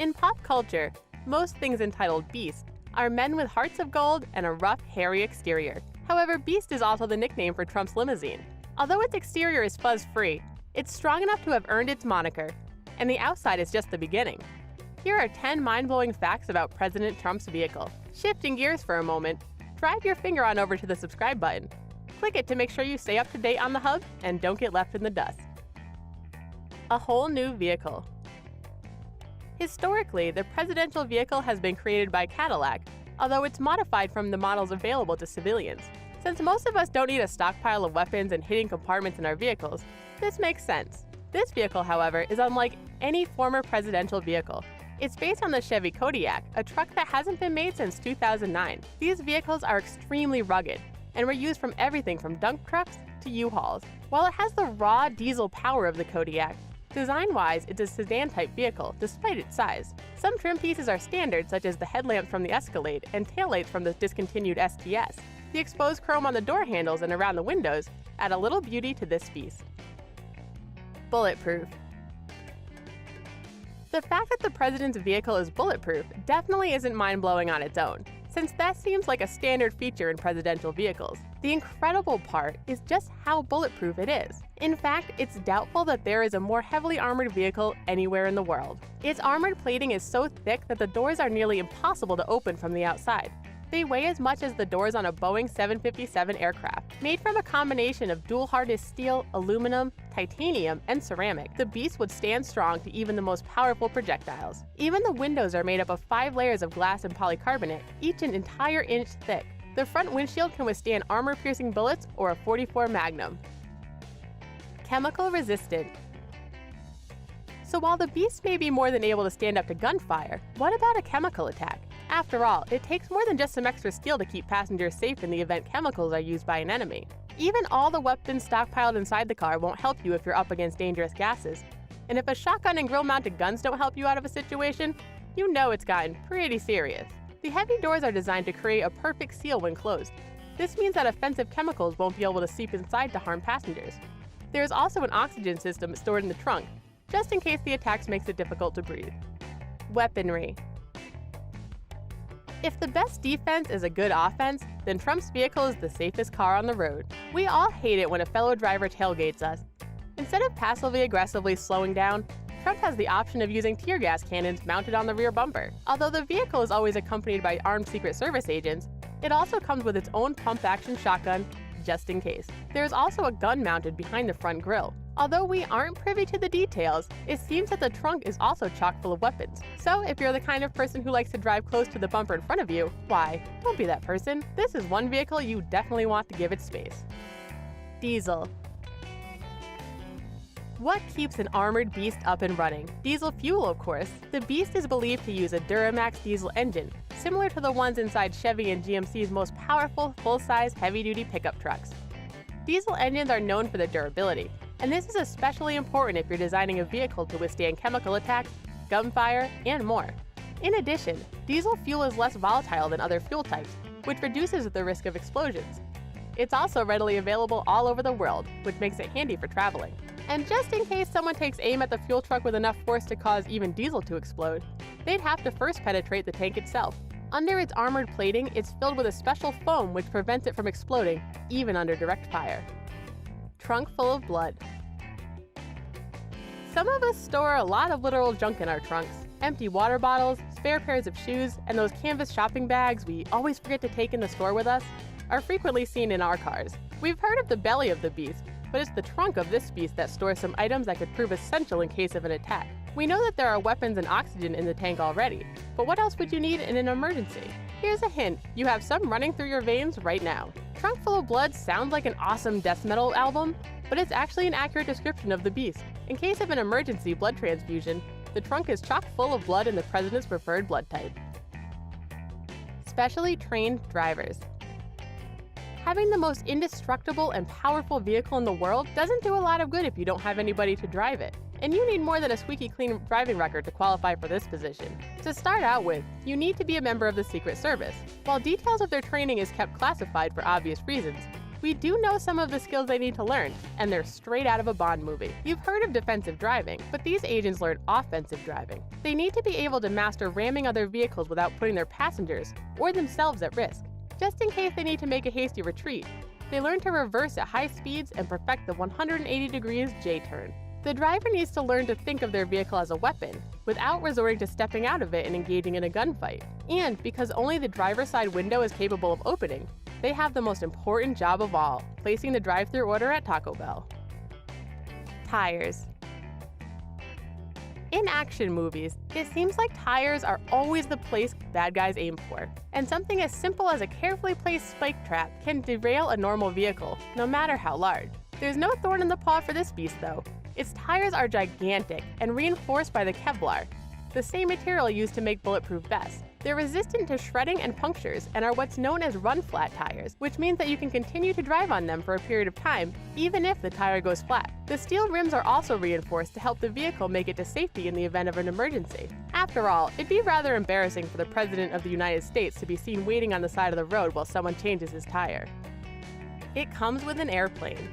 In pop culture, most things entitled Beast are men with hearts of gold and a rough, hairy exterior. However, Beast is also the nickname for Trump's limousine. Although its exterior is fuzz-free, it's strong enough to have earned its moniker, and the outside is just the beginning. Here are 10 mind-blowing facts about President Trump's vehicle. Shifting gears for a moment, drive your finger on over to the subscribe button. Click it to make sure you stay up to date on the hub and don't get left in the dust. A whole new vehicle. Historically, the presidential vehicle has been created by Cadillac, although it's modified from the models available to civilians. Since most of us don't need a stockpile of weapons and hidden compartments in our vehicles, this makes sense. This vehicle, however, is unlike any former presidential vehicle. It's based on the Chevy Kodiak, a truck that hasn't been made since 2009. These vehicles are extremely rugged and were used from everything from dump trucks to U-Hauls. While it has the raw diesel power of the Kodiak, design-wise, it's a sedan-type vehicle, despite its size. Some trim pieces are standard, such as the headlamps from the Escalade and taillights from the discontinued STS. The exposed chrome on the door handles and around the windows add a little beauty to this piece. Bulletproof. The fact that the president's vehicle is bulletproof definitely isn't mind-blowing on its own, since that seems like a standard feature in presidential vehicles. The incredible part is just how bulletproof it is. In fact, it's doubtful that there is a more heavily armored vehicle anywhere in the world. Its armored plating is so thick that the doors are nearly impossible to open from the outside. They weigh as much as the doors on a Boeing 757 aircraft. Made from a combination of dual-hardness steel, aluminum, titanium, and ceramic, the Beast would stand strong to even the most powerful projectiles. Even the windows are made up of 5 layers of glass and polycarbonate, each an entire inch thick. The front windshield can withstand armor-piercing bullets or a .44 Magnum. Chemical resistant. So while the Beast may be more than able to stand up to gunfire, what about a chemical attack? After all, it takes more than just some extra steel to keep passengers safe in the event chemicals are used by an enemy. Even all the weapons stockpiled inside the car won't help you if you're up against dangerous gases. And if a shotgun and grill-mounted guns don't help you out of a situation, you know it's gotten pretty serious. The heavy doors are designed to create a perfect seal when closed. This means that offensive chemicals won't be able to seep inside to harm passengers. There is also an oxygen system stored in the trunk, just in case the attacks makes it difficult to breathe. Weaponry. If the best defense is a good offense, then Trump's vehicle is the safest car on the road. We all hate it when a fellow driver tailgates us. Instead of passively aggressively slowing down, Trump has the option of using tear gas cannons mounted on the rear bumper. Although the vehicle is always accompanied by armed Secret Service agents, it also comes with its own pump-action shotgun, just in case. There is also a gun mounted behind the front grille. Although we aren't privy to the details, it seems that the trunk is also chock full of weapons. So if you're the kind of person who likes to drive close to the bumper in front of you, why, don't be that person. This is one vehicle you definitely want to give it space. Diesel. What keeps an armored Beast up and running? Diesel fuel, of course. The Beast is believed to use a Duramax diesel engine, similar to the ones inside Chevy and GMC's most powerful, full-size, heavy-duty pickup trucks. Diesel engines are known for their durability, and this is especially important if you're designing a vehicle to withstand chemical attacks, gunfire, and more. In addition, diesel fuel is less volatile than other fuel types, which reduces the risk of explosions. It's also readily available all over the world, which makes it handy for traveling. And just in case someone takes aim at the fuel truck with enough force to cause even diesel to explode, they'd have to first penetrate the tank itself. Under its armored plating, it's filled with a special foam which prevents it from exploding, even under direct fire. Trunk full of blood. Some of us store a lot of literal junk in our trunks. Empty water bottles, spare pairs of shoes, and those canvas shopping bags we always forget to take in the store with us are frequently seen in our cars. We've heard of the belly of the Beast, but it's the trunk of this beast that stores some items that could prove essential in case of an attack. We know that there are weapons and oxygen in the tank already, but what else would you need in an emergency? Here's a hint, you have some running through your veins right now. Trunk Full of Blood sounds like an awesome death metal album, but it's actually an accurate description of the beast. In case of an emergency blood transfusion, the trunk is chock full of blood in the president's preferred blood type. Specially trained drivers. Having the most indestructible and powerful vehicle in the world doesn't do a lot of good if you don't have anybody to drive it. And you need more than a squeaky clean driving record to qualify for this position. To start out with, you need to be a member of the Secret Service. While details of their training is kept classified for obvious reasons, We do know some of the skills they need to learn, and they're straight out of a Bond movie. You've heard of defensive driving, but these agents learn offensive driving. They need to be able to master ramming other vehicles without putting their passengers or themselves at risk. Just in case they need to make a hasty retreat, they learn to reverse at high speeds and perfect the 180 degrees J-turn. The driver needs to learn to think of their vehicle as a weapon, without resorting to stepping out of it and engaging in a gunfight. And because only the driver's side window is capable of opening, they have the most important job of all, placing the drive-thru order at Taco Bell. Tires. In action movies, it seems like tires are always the place bad guys aim for, and something as simple as a carefully placed spike trap can derail a normal vehicle, no matter how large. There's no thorn in the paw for this beast, though. Its tires are gigantic and reinforced by the Kevlar, the same material used to make bulletproof vests. They're resistant to shredding and punctures and are what's known as run-flat tires, which means that you can continue to drive on them for a period of time, even if the tire goes flat. The steel rims are also reinforced to help the vehicle make it to safety in the event of an emergency. After all, it'd be rather embarrassing for the President of the United States to be seen waiting on the side of the road while someone changes his tire. It comes with an airplane.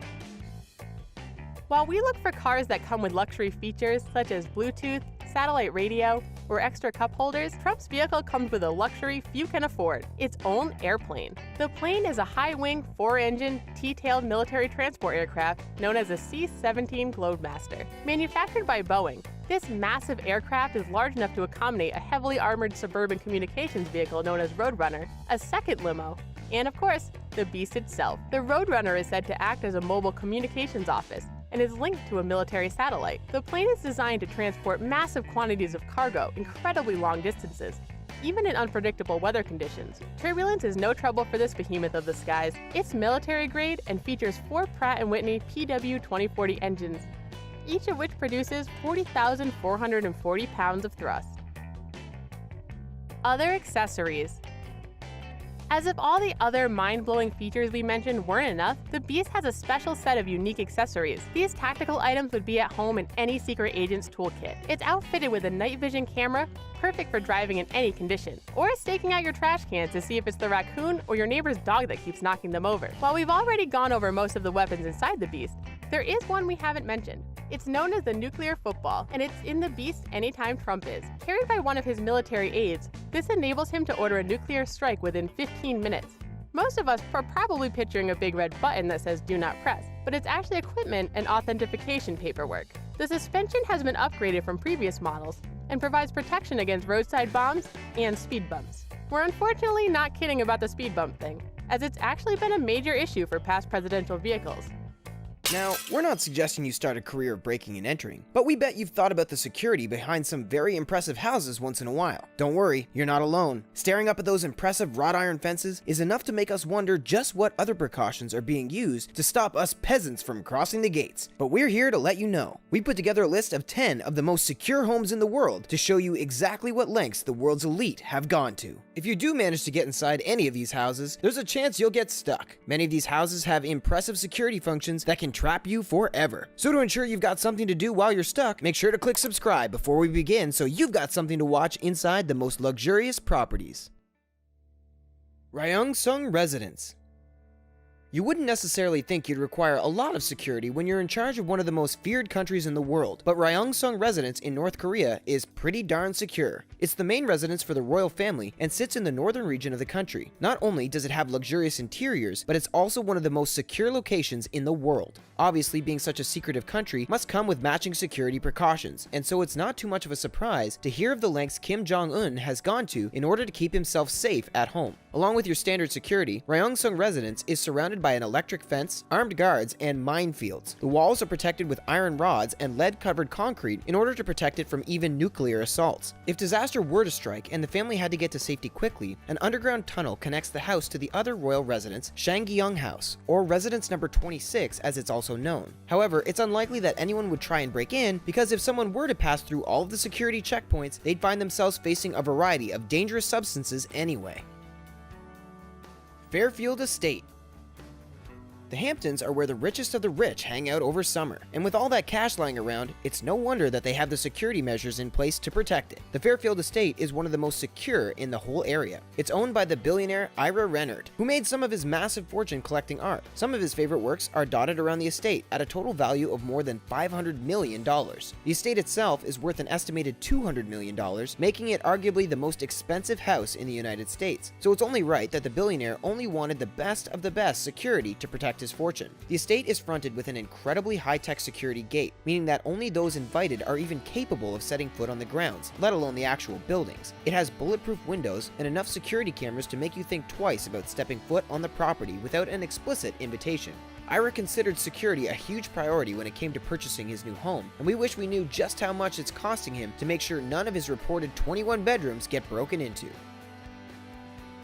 While we look for cars that come with luxury features such as Bluetooth, satellite radio, or extra cup holders, Trump's vehicle comes with a luxury few can afford, its own airplane. The plane is a high-wing, 4-engine, T-tailed military transport aircraft known as a C-17 Globemaster. Manufactured by Boeing, this massive aircraft is large enough to accommodate a heavily armored suburban communications vehicle known as Roadrunner, a second limo, and of course, the beast itself. The Roadrunner is said to act as a mobile communications office, and is linked to a military satellite. The plane is designed to transport massive quantities of cargo incredibly long distances, even in unpredictable weather conditions. Turbulence is no trouble for this behemoth of the skies. It's military grade and features 4 Pratt & Whitney PW2040 engines, each of which produces 40,440 pounds of thrust. Other accessories. As if all the other mind-blowing features we mentioned weren't enough, the Beast has a special set of unique accessories. These tactical items would be at home in any secret agent's toolkit. It's outfitted with a night vision camera, perfect for driving in any condition, or staking out your trash cans to see if it's the raccoon or your neighbor's dog that keeps knocking them over. While we've already gone over most of the weapons inside the Beast, there is one we haven't mentioned. It's known as the nuclear football, and it's in the Beast anytime Trump is. Carried by one of his military aides, this enables him to order a nuclear strike within 15 minutes. Most of us are probably picturing a big red button that says "Do not press," but it's actually equipment and authentication paperwork. The suspension has been upgraded from previous models and provides protection against roadside bombs and speed bumps. We're unfortunately not kidding about the speed bump thing, as it's actually been a major issue for past presidential vehicles. Now, we're not suggesting you start a career of breaking and entering, but we bet you've thought about the security behind some very impressive houses once in a while. Don't worry, you're not alone. Staring up at those impressive wrought iron fences is enough to make us wonder just what other precautions are being used to stop us peasants from crossing the gates. But we're here to let you know. We put together a list of 10 of the most secure homes in the world to show you exactly what lengths the world's elite have gone to. If you do manage to get inside any of these houses, there's a chance you'll get stuck. Many of these houses have impressive security functions that can trap you forever. So to ensure you've got something to do while you're stuck, make sure to click subscribe before we begin so you've got something to watch inside the most luxurious properties. Ryong-sung Residence. You wouldn't necessarily think you'd require a lot of security when you're in charge of one of the most feared countries in the world, but Ryong-sung Residence in North Korea is pretty darn secure. It's the main residence for the royal family and sits in the northern region of the country. Not only does it have luxurious interiors, but it's also one of the most secure locations in the world. Obviously, being such a secretive country must come with matching security precautions, and so it's not too much of a surprise to hear of the lengths Kim Jong-un has gone to in order to keep himself safe at home. Along with your standard security, Ryong-sung Residence is surrounded by an electric fence, armed guards, and minefields. The walls are protected with iron rods and lead-covered concrete in order to protect it from even nuclear assaults. If disaster were to strike and the family had to get to safety quickly, an underground tunnel connects the house to the other royal residence, Shanggyung House, or Residence Number 26 as it's also known. However, it's unlikely that anyone would try and break in, because if someone were to pass through all of the security checkpoints, they'd find themselves facing a variety of dangerous substances anyway. Fairfield Estate. The Hamptons are where the richest of the rich hang out over summer, and with all that cash lying around, it's no wonder that they have the security measures in place to protect it. The Fairfield estate is one of the most secure in the whole area. It's owned by the billionaire Ira Renard, who made some of his massive fortune collecting art. Some of his favorite works are dotted around the estate at a total value of more than $500 million. The estate itself is worth an estimated $200 million, making it arguably the most expensive house in the United States. So it's only right that the billionaire only wanted the best of the best security to protect his fortune. The estate is fronted with an incredibly high-tech security gate, meaning that only those invited are even capable of setting foot on the grounds, let alone the actual buildings. It has bulletproof windows and enough security cameras to make you think twice about stepping foot on the property without an explicit invitation. Ira considered security a huge priority when it came to purchasing his new home, and we wish we knew just how much it's costing him to make sure none of his reported 21 bedrooms get broken into.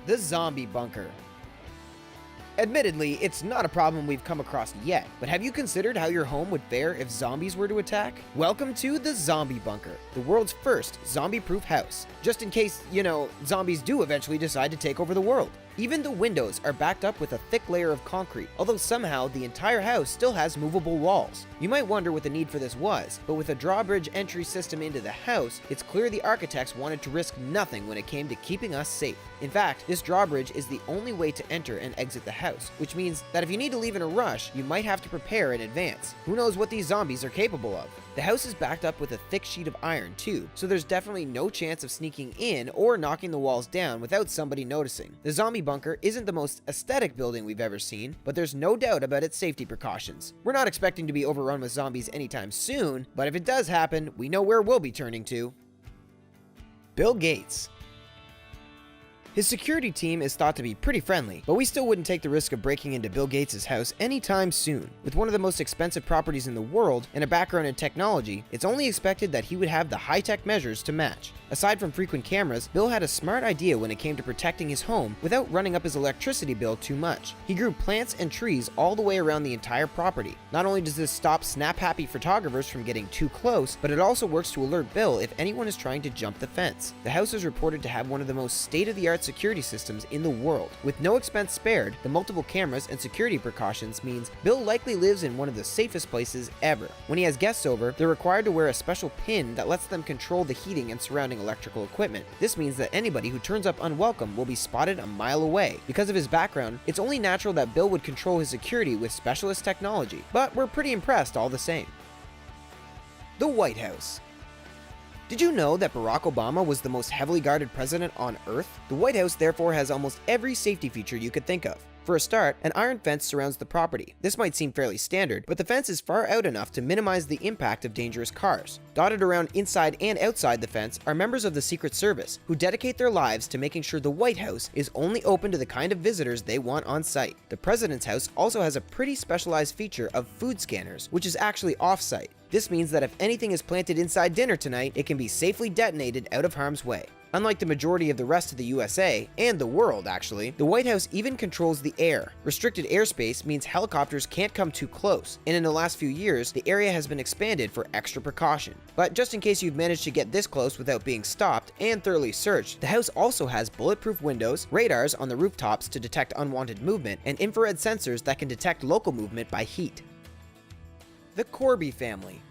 The zombie bunker. Admittedly, it's not a problem we've come across yet, but have you considered how your home would fare if zombies were to attack? Welcome to the Zombie Bunker, the world's first zombie-proof house. Just in case, zombies do eventually decide to take over the world. Even the windows are backed up with a thick layer of concrete, although somehow the entire house still has movable walls. You might wonder what the need for this was, but with a drawbridge entry system into the house, it's clear the architects wanted to risk nothing when it came to keeping us safe. In fact, this drawbridge is the only way to enter and exit the house, which means that if you need to leave in a rush, you might have to prepare in advance. Who knows what these zombies are capable of? The house is backed up with a thick sheet of iron too, so there's definitely no chance of sneaking in or knocking the walls down without somebody noticing. The zombie bunker isn't the most aesthetic building we've ever seen, but there's no doubt about its safety precautions. We're not expecting to be overrun with zombies anytime soon, but if it does happen, we know where we'll be turning to. Bill Gates. His security team is thought to be pretty friendly, but we still wouldn't take the risk of breaking into Bill Gates' house anytime soon. With one of the most expensive properties in the world and a background in technology, it's only expected that he would have the high-tech measures to match. Aside from frequent cameras, Bill had a smart idea when it came to protecting his home without running up his electricity bill too much. He grew plants and trees all the way around the entire property. Not only does this stop snap-happy photographers from getting too close, but it also works to alert Bill if anyone is trying to jump the fence. The house is reported to have one of the most state-of-the-art security systems in the world. With no expense spared, the multiple cameras and security precautions means Bill likely lives in one of the safest places ever. When he has guests over, they're required to wear a special pin that lets them control the heating and surrounding electrical equipment. This means that anybody who turns up unwelcome will be spotted a mile away. Because of his background, it's only natural that Bill would control his security with specialist technology, but we're pretty impressed all the same. The White House. Did you know that Barack Obama was the most heavily guarded president on Earth? The White House therefore has almost every safety feature you could think of. For a start, an iron fence surrounds the property. This might seem fairly standard, but the fence is far out enough to minimize the impact of dangerous cars. Dotted around inside and outside the fence are members of the Secret Service, who dedicate their lives to making sure the White House is only open to the kind of visitors they want on site. The President's house also has a pretty specialized feature of food scanners, which is actually off-site. This means that if anything is planted inside dinner tonight, it can be safely detonated out of harm's way. Unlike the majority of the rest of the USA, and the world actually, the White House even controls the air. Restricted airspace means helicopters can't come too close, and in the last few years, the area has been expanded for extra precaution. But just in case you've managed to get this close without being stopped and thoroughly searched, the house also has bulletproof windows, radars on the rooftops to detect unwanted movement, and infrared sensors that can detect local movement by heat. The Corby family.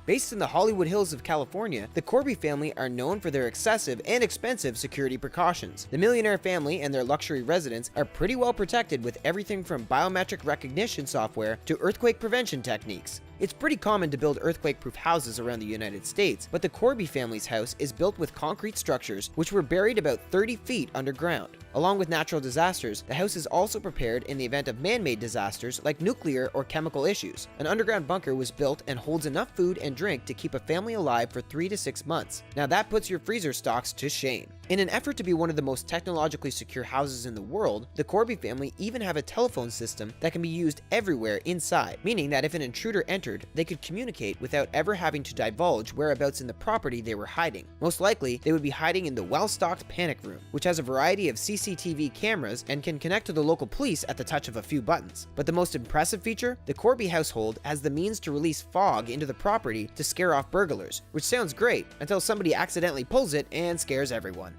Based in the Hollywood Hills of California, the Corby family are known for their excessive and expensive security precautions. The millionaire family and their luxury residence are pretty well protected with everything from biometric recognition software to earthquake prevention techniques. It's pretty common to build earthquake-proof houses around the United States, but the Corby family's house is built with concrete structures which were buried about 30 feet underground. Along with natural disasters, the house is also prepared in the event of man-made disasters like nuclear or chemical issues. An underground bunker was built and holds enough food and drink to keep a family alive for 3 to 6 months. Now that puts your freezer stocks to shame. In an effort to be one of the most technologically secure houses in the world, the Corby family even have a telephone system that can be used everywhere inside, meaning that if an intruder entered, they could communicate without ever having to divulge whereabouts in the property they were hiding. Most likely, they would be hiding in the well-stocked panic room, which has a variety of CCTV cameras and can connect to the local police at the touch of a few buttons. But the most impressive feature? The Corby household has the means to release fog into the property to scare off burglars, which sounds great until somebody accidentally pulls it and scares everyone.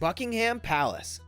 Buckingham Palace.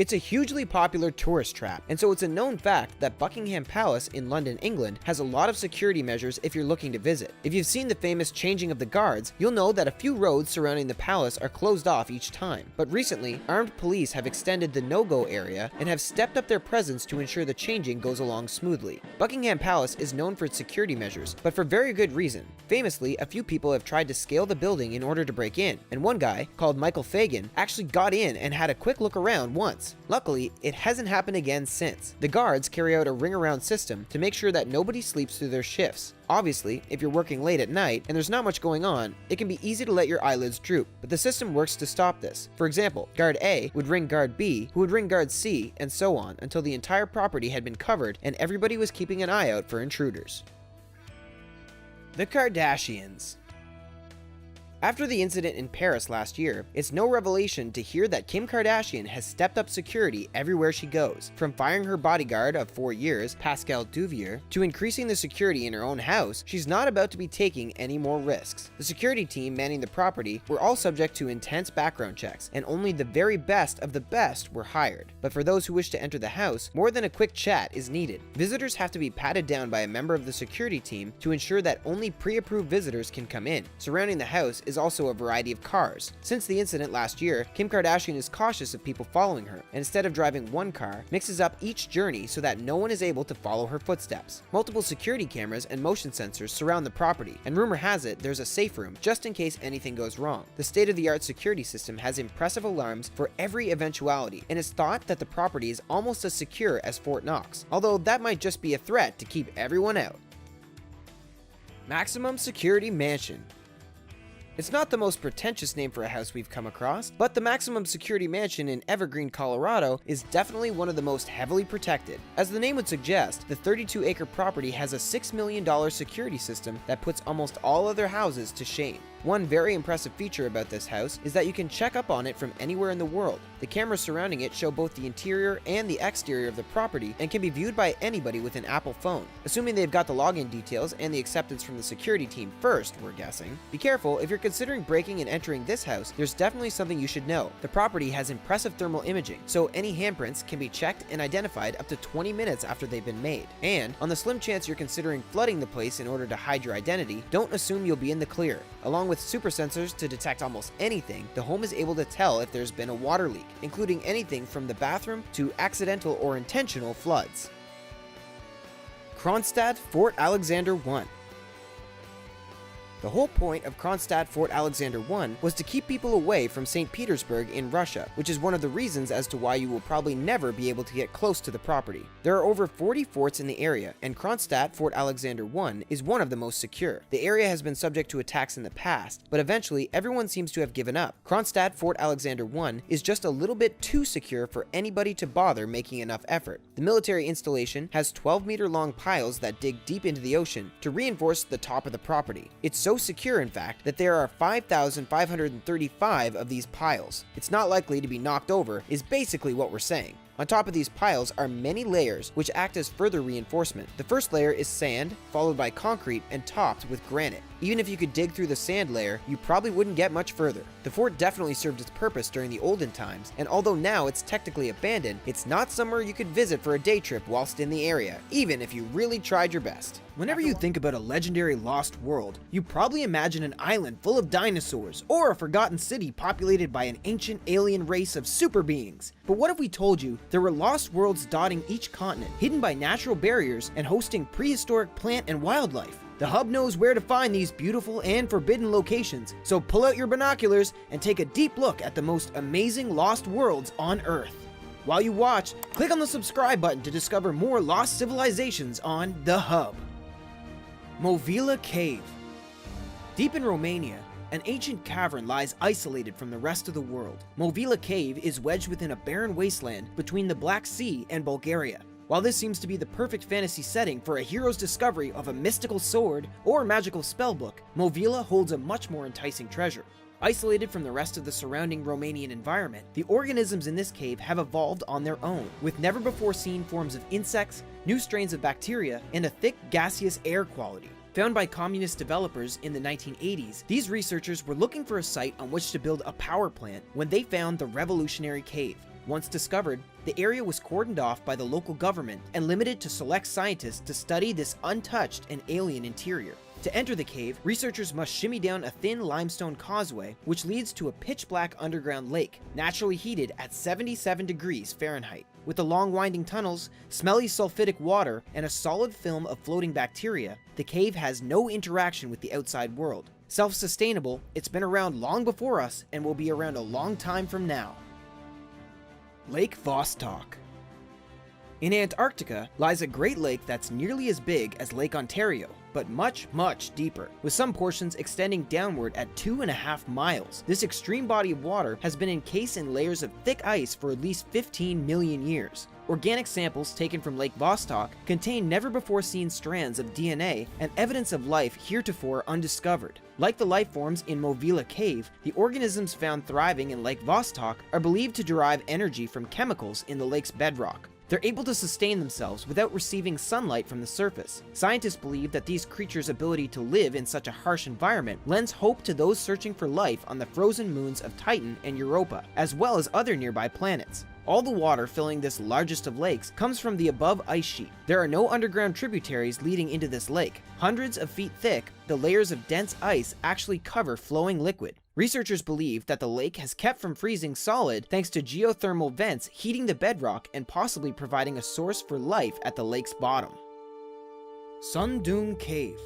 It's a hugely popular tourist trap, and so it's a known fact that Buckingham Palace in London, England has a lot of security measures if you're looking to visit. If you've seen the famous changing of the guards, you'll know that a few roads surrounding the palace are closed off each time. But recently, armed police have extended the no-go area and have stepped up their presence to ensure the changing goes along smoothly. Buckingham Palace is known for its security measures, but for very good reason. Famously, a few people have tried to scale the building in order to break in, and one guy, called Michael Fagan, actually got in and had a quick look around once. Luckily, it hasn't happened again since. The guards carry out a ring-around system to make sure that nobody sleeps through their shifts. Obviously, if you're working late at night and there's not much going on, it can be easy to let your eyelids droop, but the system works to stop this. For example, Guard A would ring Guard B, who would ring Guard C, and so on until the entire property had been covered and everybody was keeping an eye out for intruders. The Kardashians. After the incident in Paris last year, it's no revelation to hear that Kim Kardashian has stepped up security everywhere she goes, from firing her bodyguard of 4 years, Pascal Duvier, to increasing the security in her own house. She's not about to be taking any more risks. The security team manning the property were all subject to intense background checks, and only the very best of the best were hired. But for those who wish to enter the house, more than a quick chat is needed. Visitors have to be patted down by a member of the security team to ensure that only pre-approved visitors can come in. Surrounding the house is also a variety of cars. Since the incident last year, Kim Kardashian is cautious of people following her, and instead of driving one car, mixes up each journey so that no one is able to follow her footsteps. Multiple security cameras and motion sensors surround the property, and rumor has it there's a safe room just in case anything goes wrong. The state-of-the-art security system has impressive alarms for every eventuality, and it's thought that the property is almost as secure as Fort Knox, although that might just be a threat to keep everyone out. Maximum Security Mansion. It's not the most pretentious name for a house we've come across, but the Maximum Security Mansion in Evergreen, Colorado is definitely one of the most heavily protected. As the name would suggest, the 32-acre property has a $6 million security system that puts almost all other houses to shame. One very impressive feature about this house is that you can check up on it from anywhere in the world. The cameras surrounding it show both the interior and the exterior of the property and can be viewed by anybody with an Apple phone. Assuming they've got the login details and the acceptance from the security team first, we're guessing. Be careful, if you're considering breaking and entering this house, there's definitely something you should know. The property has impressive thermal imaging, so any handprints can be checked and identified up to 20 minutes after they've been made. And on the slim chance you're considering flooding the place in order to hide your identity, don't assume you'll be in the clear. Along with super sensors to detect almost anything, the home is able to tell if there's been a water leak, including anything from the bathroom to accidental or intentional floods. Kronstadt Fort Alexander I. The whole point of Kronstadt Fort Alexander I was to keep people away from St. Petersburg in Russia, which is one of the reasons as to why you will probably never be able to get close to the property. There are over 40 forts in the area, and Kronstadt Fort Alexander I is one of the most secure. The area has been subject to attacks in the past, but eventually everyone seems to have given up. Kronstadt Fort Alexander I is just a little bit too secure for anybody to bother making enough effort. The military installation has 12-meter-long piles that dig deep into the ocean to reinforce the top of the property. It's so secure, in fact, that there are 5,535 of these piles. It's not likely to be knocked over, is basically what we're saying. On top of these piles are many layers which act as further reinforcement. The first layer is sand, followed by concrete, and topped with granite. Even if you could dig through the sand layer, you probably wouldn't get much further. The fort definitely served its purpose during the olden times, and although now it's technically abandoned, it's not somewhere you could visit for a day trip whilst in the area, even if you really tried your best. Whenever you think about a legendary lost world, you probably imagine an island full of dinosaurs, or a forgotten city populated by an ancient alien race of super beings. But what if we told you there were lost worlds dotting each continent, hidden by natural barriers and hosting prehistoric plant and wildlife? The Hub knows where to find these beautiful and forbidden locations, so pull out your binoculars and take a deep look at the most amazing lost worlds on Earth. While you watch, click on the subscribe button to discover more lost civilizations on The Hub. Movila Cave. Deep in Romania, an ancient cavern lies isolated from the rest of the world. Movila Cave is wedged within a barren wasteland between the Black Sea and Bulgaria. While this seems to be the perfect fantasy setting for a hero's discovery of a mystical sword or magical spellbook, Movila holds a much more enticing treasure. Isolated from the rest of the surrounding Romanian environment, the organisms in this cave have evolved on their own, with never-before-seen forms of insects, new strains of bacteria, and a thick gaseous air quality. Found by communist developers in the 1980s, these researchers were looking for a site on which to build a power plant when they found the revolutionary cave. Once discovered, the area was cordoned off by the local government and limited to select scientists to study this untouched and alien interior. To enter the cave, researchers must shimmy down a thin limestone causeway, which leads to a pitch-black underground lake, naturally heated at 77 degrees Fahrenheit. With the long winding tunnels, smelly sulfidic water, and a solid film of floating bacteria, the cave has no interaction with the outside world. Self-sustainable, it's been around long before us and will be around a long time from now. Lake Vostok. In Antarctica lies a Great Lake that's nearly as big as Lake Ontario, but much, much deeper, with some portions extending downward at 2.5 miles. This extreme body of water has been encased in layers of thick ice for at least 15 million years. Organic samples taken from Lake Vostok contain never-before-seen strands of DNA and evidence of life heretofore undiscovered. Like the life forms in Movila Cave, the organisms found thriving in Lake Vostok are believed to derive energy from chemicals in the lake's bedrock. They're able to sustain themselves without receiving sunlight from the surface. Scientists believe that these creatures' ability to live in such a harsh environment lends hope to those searching for life on the frozen moons of Titan and Europa, as well as other nearby planets. All the water filling this largest of lakes comes from the above ice sheet. There are no underground tributaries leading into this lake. Hundreds of feet thick, the layers of dense ice actually cover flowing liquid. Researchers believe that the lake has kept from freezing solid thanks to geothermal vents heating the bedrock and possibly providing a source for life at the lake's bottom. Sun Dun Cave.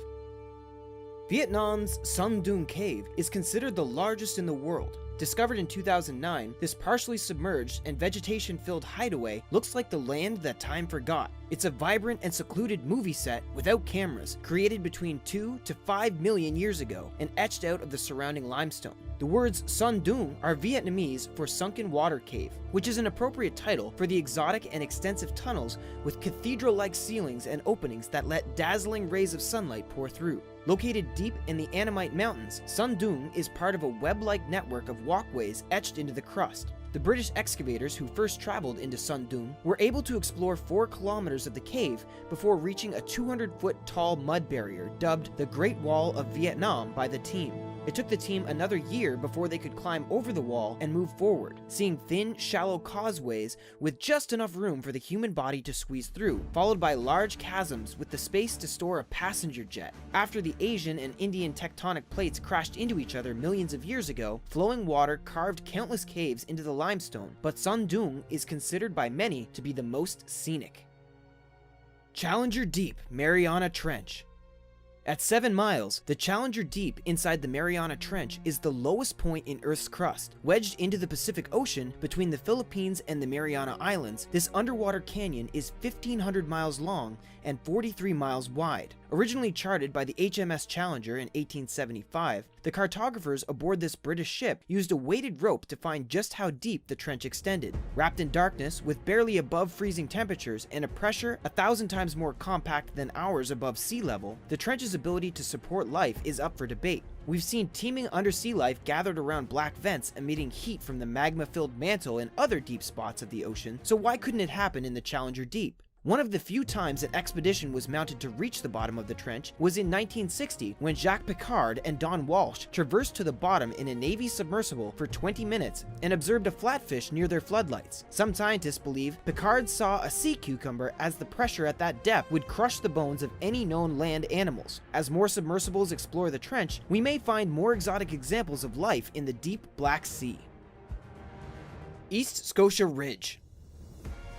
Vietnam's Sun Dun Cave is considered the largest in the world. Discovered in 2009, this partially submerged and vegetation-filled hideaway looks like the land that time forgot. It's a vibrant and secluded movie set without cameras, created between 2 to 5 million years ago and etched out of the surrounding limestone. The words Sun Dun are Vietnamese for sunken water cave, which is an appropriate title for the exotic and extensive tunnels with cathedral-like ceilings and openings that let dazzling rays of sunlight pour through. Located deep in the Annamite Mountains, Sun Dun is part of a web-like network of walkways etched into the crust. The British excavators who first traveled into Sun Dun were able to explore 4 kilometers of the cave before reaching a 200-foot tall mud barrier dubbed the Great Wall of Vietnam by the team. It took the team another year before they could climb over the wall and move forward, seeing thin, shallow causeways with just enough room for the human body to squeeze through, followed by large chasms with the space to store a passenger jet. After the Asian and Indian tectonic plates crashed into each other millions of years ago, flowing water carved countless caves into the limestone, but Sun Dun is considered by many to be the most scenic. Challenger Deep Mariana Trench. At 7 miles, the Challenger Deep inside the Mariana Trench is the lowest point in Earth's crust. Wedged into the Pacific Ocean between the Philippines and the Mariana Islands, this underwater canyon is 1,500 miles long and 43 miles wide. Originally charted by the HMS Challenger in 1875, the cartographers aboard this British ship used a weighted rope to find just how deep the trench extended. Wrapped in darkness, with barely above freezing temperatures and a pressure 1,000 times more compact than ours above sea level, the trench's ability to support life is up for debate. We've seen teeming undersea life gathered around black vents emitting heat from the magma-filled mantle in other deep spots of the ocean, so why couldn't it happen in the Challenger Deep? One of the few times an expedition was mounted to reach the bottom of the trench was in 1960 when Jacques Piccard and Don Walsh traversed to the bottom in a Navy submersible for 20 minutes and observed a flatfish near their floodlights. Some scientists believe Piccard saw a sea cucumber as the pressure at that depth would crush the bones of any known land animals. As more submersibles explore the trench, we may find more exotic examples of life in the deep Black Sea. East Scotia Ridge.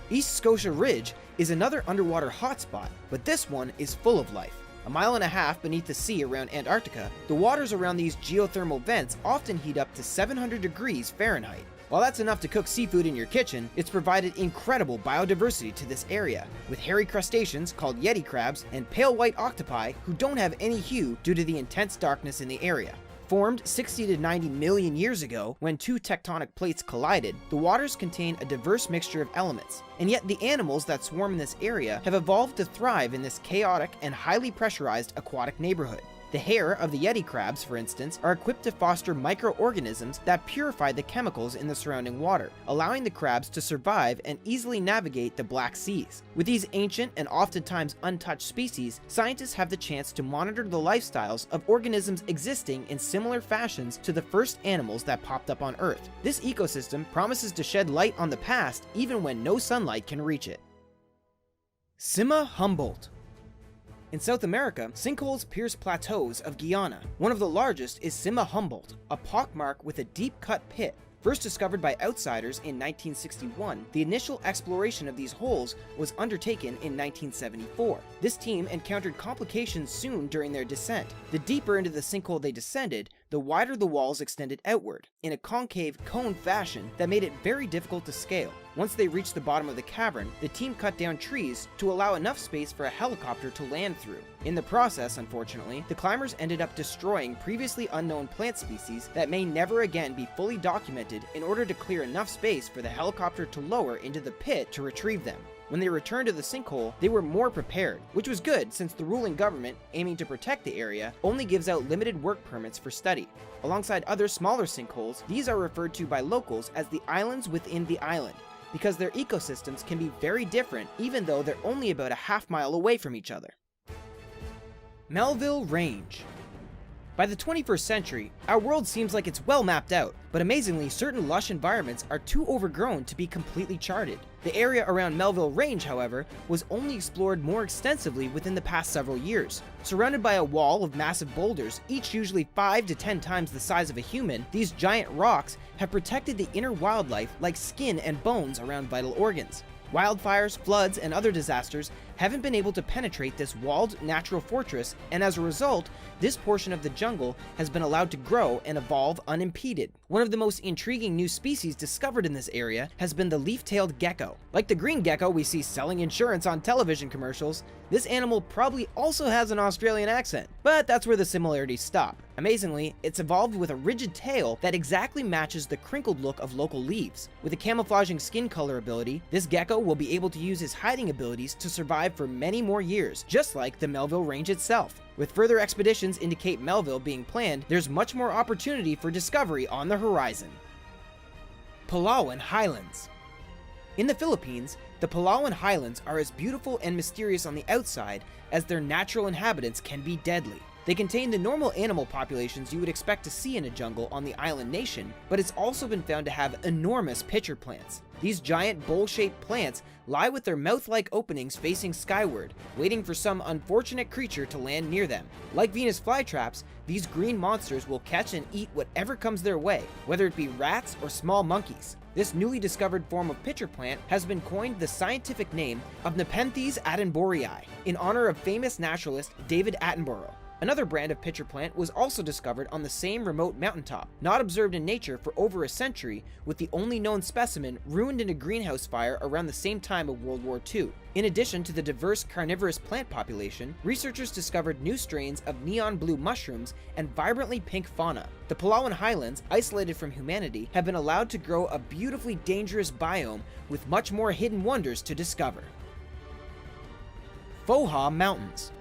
East Scotia Ridge is another underwater hotspot, but this one is full of life. 1.5 miles beneath the sea around Antarctica, the waters around these geothermal vents often heat up to 700 degrees Fahrenheit. While that's enough to cook seafood in your kitchen, it's provided incredible biodiversity to this area, with hairy crustaceans called yeti crabs and pale white octopi who don't have any hue due to the intense darkness in the area. Formed 60 to 90 million years ago, when 2 tectonic plates collided, the waters contain a diverse mixture of elements, and yet the animals that swarm in this area have evolved to thrive in this chaotic and highly pressurized aquatic neighborhood. The hair of the yeti crabs, for instance, are equipped to foster microorganisms that purify the chemicals in the surrounding water, allowing the crabs to survive and easily navigate the Black Seas. With these ancient and oftentimes untouched species, scientists have the chance to monitor the lifestyles of organisms existing in similar fashions to the first animals that popped up on Earth. This ecosystem promises to shed light on the past even when no sunlight can reach it. Sima Humboldt. In South America, sinkholes pierce plateaus of Guyana. One of the largest is Sima Humboldt, a pockmark with a deep-cut pit. First discovered by outsiders in 1961, the initial exploration of these holes was undertaken in 1974. This team encountered complications soon during their descent. The deeper into the sinkhole they descended, the wider the walls extended outward, in a concave cone fashion that made it very difficult to scale. Once they reached the bottom of the cavern, the team cut down trees to allow enough space for a helicopter to land through. In the process, unfortunately, the climbers ended up destroying previously unknown plant species that may never again be fully documented in order to clear enough space for the helicopter to lower into the pit to retrieve them. When they returned to the sinkhole, they were more prepared, which was good since the ruling government, aiming to protect the area, only gives out limited work permits for study. Alongside other smaller sinkholes, these are referred to by locals as the islands within the island, because their ecosystems can be very different even though they're only about a half-mile away from each other. Melville Range. By the 21st century, our world seems like it's well mapped out, but amazingly certain lush environments are too overgrown to be completely charted. The area around Melville Range, however, was only explored more extensively within the past several years. Surrounded by a wall of massive boulders, each usually 5 to 10 times the size of a human, these giant rocks have protected the inner wildlife like skin and bones around vital organs. Wildfires, floods, and other disasters haven't been able to penetrate this walled natural fortress, and as a result, this portion of the jungle has been allowed to grow and evolve unimpeded. One of the most intriguing new species discovered in this area has been the leaf-tailed gecko. Like the green gecko we see selling insurance on television commercials, this animal probably also has an Australian accent, but that's where the similarities stop. Amazingly, it's evolved with a rigid tail that exactly matches the crinkled look of local leaves. With a camouflaging skin color ability, this gecko will be able to use his hiding abilities to survive for many more years, just like the Melville Range itself. With further expeditions into Cape Melville being planned, there's much more opportunity for discovery on the horizon. Palawan Highlands. In the Philippines, the Palawan Highlands are as beautiful and mysterious on the outside as their natural inhabitants can be deadly. They contain the normal animal populations you would expect to see in a jungle on the island nation, but it's also been found to have enormous pitcher plants. These giant bowl-shaped plants lie with their mouth-like openings facing skyward, waiting for some unfortunate creature to land near them. Like Venus flytraps, these green monsters will catch and eat whatever comes their way, whether it be rats or small monkeys. This newly discovered form of pitcher plant has been coined the scientific name of Nepenthes attenboreii, in honor of famous naturalist David Attenborough. Another brand of pitcher plant was also discovered on the same remote mountaintop, not observed in nature for over a century, with the only known specimen ruined in a greenhouse fire around the same time of World War II. In addition to the diverse carnivorous plant population, researchers discovered new strains of neon blue mushrooms and vibrantly pink fauna. The Palawan Highlands, isolated from humanity, have been allowed to grow a beautifully dangerous biome with much more hidden wonders to discover. Phoha Mountains.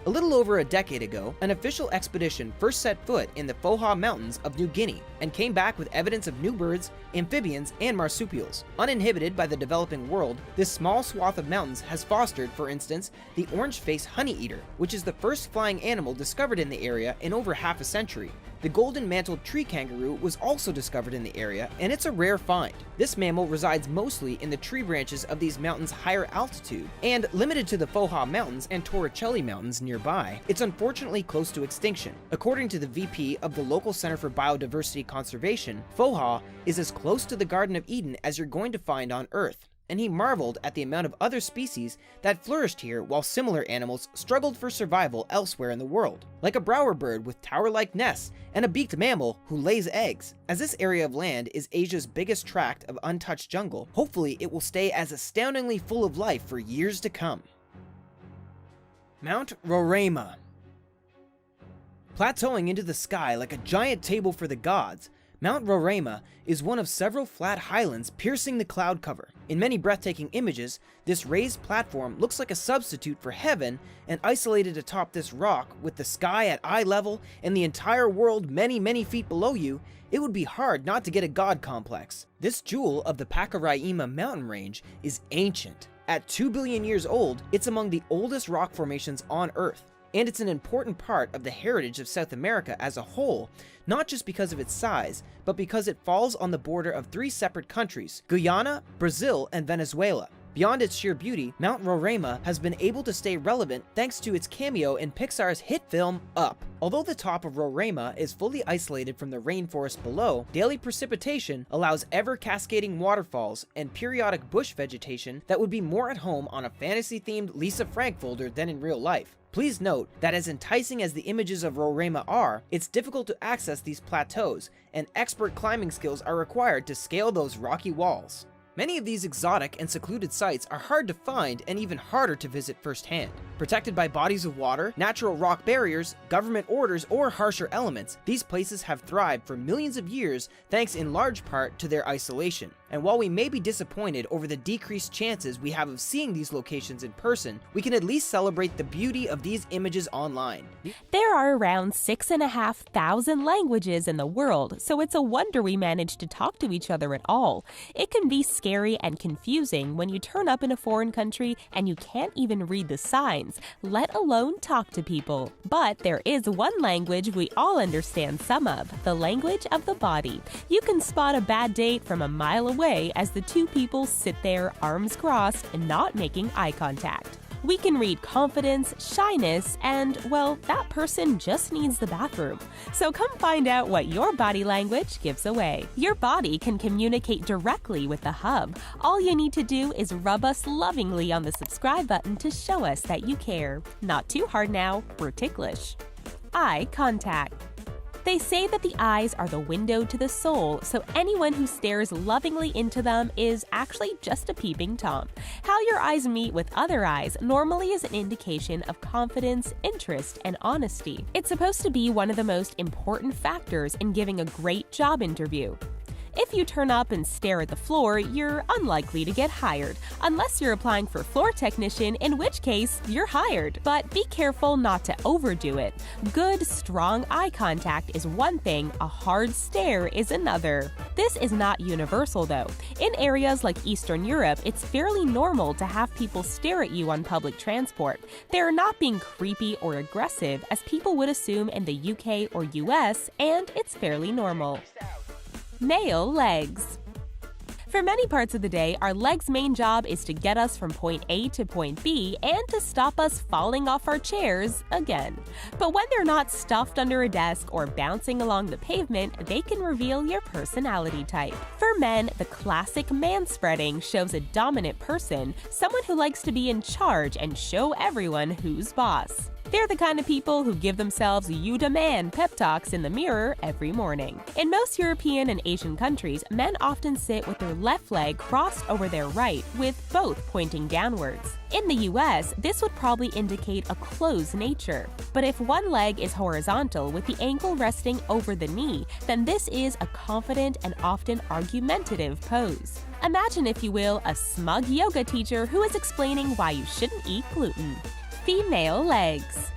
A little over a decade ago, an official expedition first set foot in the Phoha Mountains of New Guinea and came back with evidence of new birds, amphibians, and marsupials. Uninhibited by the developing world, this small swath of mountains has fostered, for instance, the orange-faced honeyeater, which is the first flying animal discovered in the area in over half a century. The golden-mantled tree kangaroo was also discovered in the area, and it's a rare find. This mammal resides mostly in the tree branches of these mountains' higher altitude, and limited to the Phoha Mountains and Torricelli Mountains nearby, it's unfortunately close to extinction. According to the VP of the local Center for Biodiversity Conservation, Phoha is as close to the Garden of Eden as you're going to find on Earth, and he marveled at the amount of other species that flourished here while similar animals struggled for survival elsewhere in the world, like a bowerbird with tower-like nests and a beaked mammal who lays eggs. As this area of land is Asia's biggest tract of untouched jungle, hopefully it will stay as astoundingly full of life for years to come. Mount Roraima. Plateauing into the sky like a giant table for the gods, Mount Roraima is one of several flat highlands piercing the cloud cover. In many breathtaking images, this raised platform looks like a substitute for heaven, and isolated atop this rock with the sky at eye level and the entire world many feet below you, it would be hard not to get a god complex. This jewel of the Pacaraima mountain range is ancient. At 2 billion years old, it's among the oldest rock formations on Earth, and it's an important part of the heritage of South America as a whole, not just because of its size, but because it falls on the border of 3 separate countries: Guyana, Brazil, and Venezuela. Beyond its sheer beauty, Mount Roraima has been able to stay relevant thanks to its cameo in Pixar's hit film Up. Although the top of Roraima is fully isolated from the rainforest below, daily precipitation allows ever-cascading waterfalls and periodic bush vegetation that would be more at home on a fantasy-themed Lisa Frank folder than in real life. Please note that as enticing as the images of Roraima are, it's difficult to access these plateaus, and expert climbing skills are required to scale those rocky walls. Many of these exotic and secluded sites are hard to find and even harder to visit firsthand. Protected by bodies of water, natural rock barriers, government orders, or harsher elements, these places have thrived for millions of years thanks in large part to their isolation. And while we may be disappointed over the decreased chances we have of seeing these locations in person, we can at least celebrate the beauty of these images online. There are around 6,500 languages in the world, so it's a wonder we manage to talk to each other at all. It can be scary and confusing when you turn up in a foreign country and you can't even read the signs, let alone talk to people. But there is one language we all understand some of, the language of the body. You can spot a bad date from a mile away as the two people sit there, arms crossed, and not making eye contact. We can read confidence, shyness, and, well, that person just needs the bathroom. So come find out what your body language gives away. Your body can communicate directly with the hub. All you need to do is rub us lovingly on the subscribe button to show us that you care. Not too hard now, we're ticklish. Eye contact. They say that the eyes are the window to the soul, so anyone who stares lovingly into them is actually just a peeping Tom. How your eyes meet with other eyes normally is an indication of confidence, interest, and honesty. It's supposed to be one of the most important factors in giving a great job interview. If you turn up and stare at the floor, you're unlikely to get hired, unless you're applying for floor technician, in which case you're hired. But be careful not to overdo it. Good, strong eye contact is one thing, a hard stare is another. This is not universal though. In areas like Eastern Europe, it's fairly normal to have people stare at you on public transport. They're not being creepy or aggressive as people would assume in the UK or US, and it's fairly normal. Nail legs. For many parts of the day, our legs' main job is to get us from point A to point B and to stop us falling off our chairs again. But when they're not stuffed under a desk or bouncing along the pavement, they can reveal your personality type. For men, the classic manspreading shows a dominant person, someone who likes to be in charge and show everyone who's boss. They're the kind of people who give themselves "you demand" pep talks in the mirror every morning. In most European and Asian countries, men often sit with their left leg crossed over their right, with both pointing downwards. In the US, this would probably indicate a closed nature. But if one leg is horizontal with the ankle resting over the knee, then this is a confident and often argumentative pose. Imagine, if you will, a smug yoga teacher who is explaining why you shouldn't eat gluten. Female legs.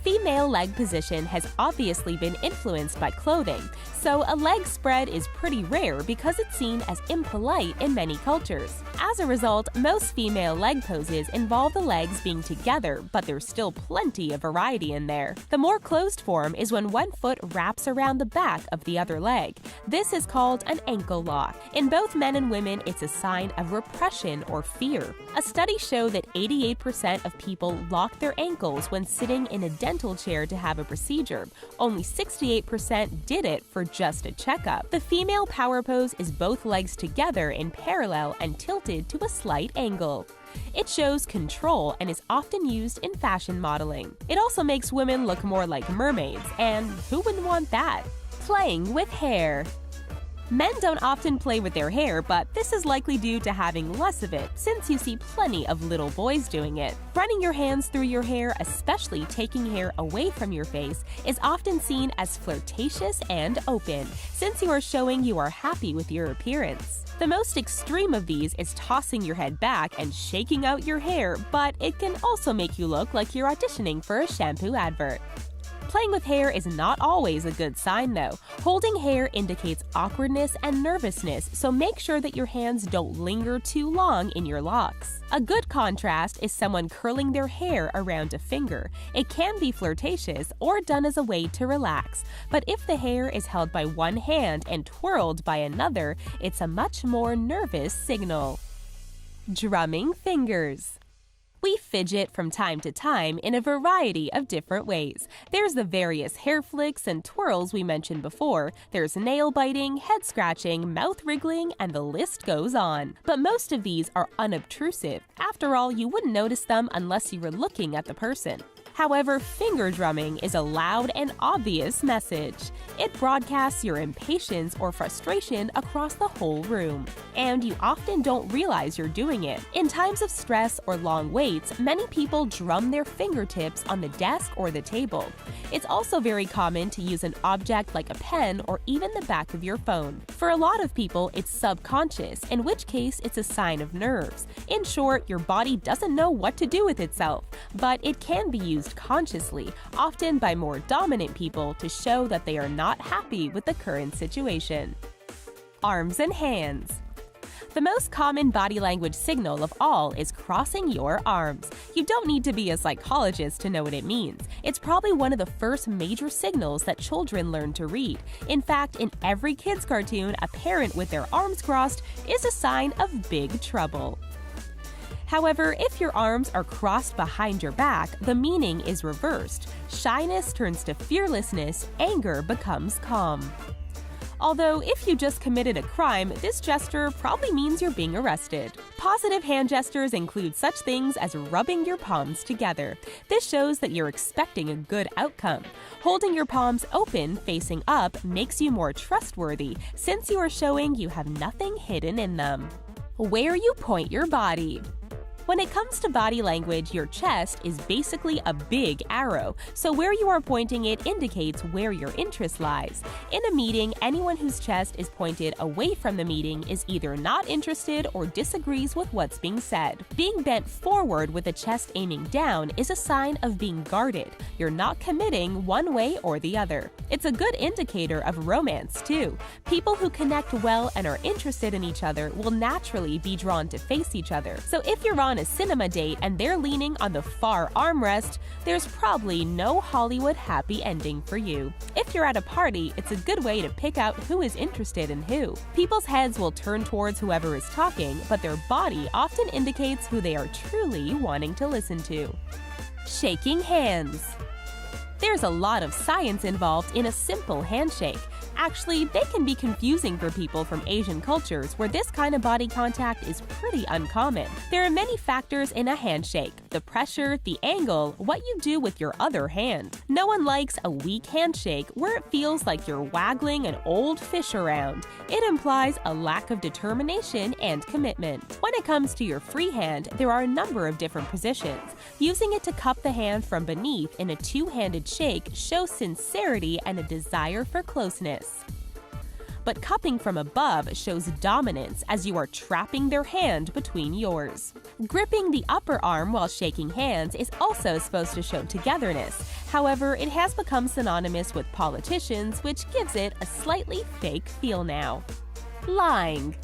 Female leg position has obviously been influenced by clothing, so a leg spread is pretty rare because it's seen as impolite in many cultures. As a result, most female leg poses involve the legs being together, but there's still plenty of variety in there. The more closed form is when one foot wraps around the back of the other leg. This is called an ankle lock. In both men and women, it's a sign of repression or fear. A study showed that 88% of people lock their ankles when sitting in a dental chair to have a procedure. Only 68% did it for just a checkup. The female power pose is both legs together in parallel and tilted to a slight angle. It shows control and is often used in fashion modeling. It also makes women look more like mermaids, and who wouldn't want that? Playing with hair. Men don't often play with their hair, but this is likely due to having less of it, since you see plenty of little boys doing it. Running your hands through your hair, especially taking hair away from your face, is often seen as flirtatious and open, since you are showing you are happy with your appearance. The most extreme of these is tossing your head back and shaking out your hair, but it can also make you look like you're auditioning for a shampoo advert. Playing with hair is not always a good sign, though. Holding hair indicates awkwardness and nervousness, so make sure that your hands don't linger too long in your locks. A good contrast is someone curling their hair around a finger. It can be flirtatious or done as a way to relax, but if the hair is held by one hand and twirled by another, it's a much more nervous signal. Drumming fingers. We fidget from time to time in a variety of different ways. There's the various hair flicks and twirls we mentioned before. There's nail biting, head scratching, mouth wriggling, and the list goes on. But most of these are unobtrusive. After all, you wouldn't notice them unless you were looking at the person. However, finger drumming is a loud and obvious message. It broadcasts your impatience or frustration across the whole room, and you often don't realize you're doing it. In times of stress or long waits, many people drum their fingertips on the desk or the table. It's also very common to use an object like a pen or even the back of your phone. For a lot of people, it's subconscious, in which case it's a sign of nerves. In short, your body doesn't know what to do with itself, but it can be used consciously, often by more dominant people, to show that they are not happy with the current situation. Arms and hands. The most common body language signal of all is crossing your arms. You don't need to be a psychologist to know what it means. It's probably one of the first major signals that children learn to read. In fact, in every kids' cartoon, a parent with their arms crossed is a sign of big trouble. However, if your arms are crossed behind your back, the meaning is reversed. Shyness turns to fearlessness, anger becomes calm. Although, if you just committed a crime, this gesture probably means you're being arrested. Positive hand gestures include such things as rubbing your palms together. This shows that you're expecting a good outcome. Holding your palms open, facing up, makes you more trustworthy, since you are showing you have nothing hidden in them. Where you point your body. When it comes to body language, your chest is basically a big arrow, so where you are pointing it indicates where your interest lies. In a meeting, anyone whose chest is pointed away from the meeting is either not interested or disagrees with what's being said. Being bent forward with the chest aiming down is a sign of being guarded. You're not committing one way or the other. It's a good indicator of romance, too. People who connect well and are interested in each other will naturally be drawn to face each other. So if you're on a cinema date and they're leaning on the far armrest, there's probably no Hollywood happy ending for you. If you're at a party, it's a good way to pick out who is interested in who. People's heads will turn towards whoever is talking, but their body often indicates who they are truly wanting to listen to. Shaking hands. There's a lot of science involved in a simple handshake. Actually, they can be confusing for people from Asian cultures where this kind of body contact is pretty uncommon. There are many factors in a handshake: the pressure, the angle, what you do with your other hand. No one likes a weak handshake where it feels like you're waggling an old fish around. It implies a lack of determination and commitment. When it comes to your free hand, there are a number of different positions. Using it to cup the hand from beneath in a two-handed shake shows sincerity and a desire for closeness. But cupping from above shows dominance as you are trapping their hand between yours. Gripping the upper arm while shaking hands is also supposed to show togetherness. However, it has become synonymous with politicians, which gives it a slightly fake feel now. Lying.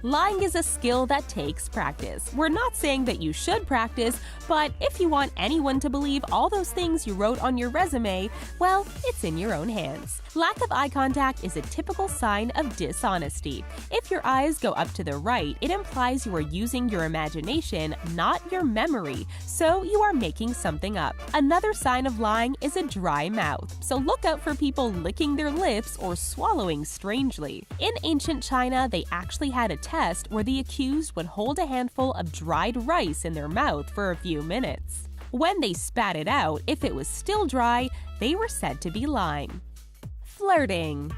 Lying is a skill that takes practice. We're not saying that you should practice, but if you want anyone to believe all those things you wrote on your resume, well, it's in your own hands. Lack of eye contact is a typical sign of dishonesty. If your eyes go up to the right, it implies you are using your imagination, not your memory, so you are making something up. Another sign of lying is a dry mouth, so look out for people licking their lips or swallowing strangely. In ancient China, they actually had a test where the accused would hold a handful of dried rice in their mouth for a few minutes. When they spat it out, if it was still dry, they were said to be lying. Flirting.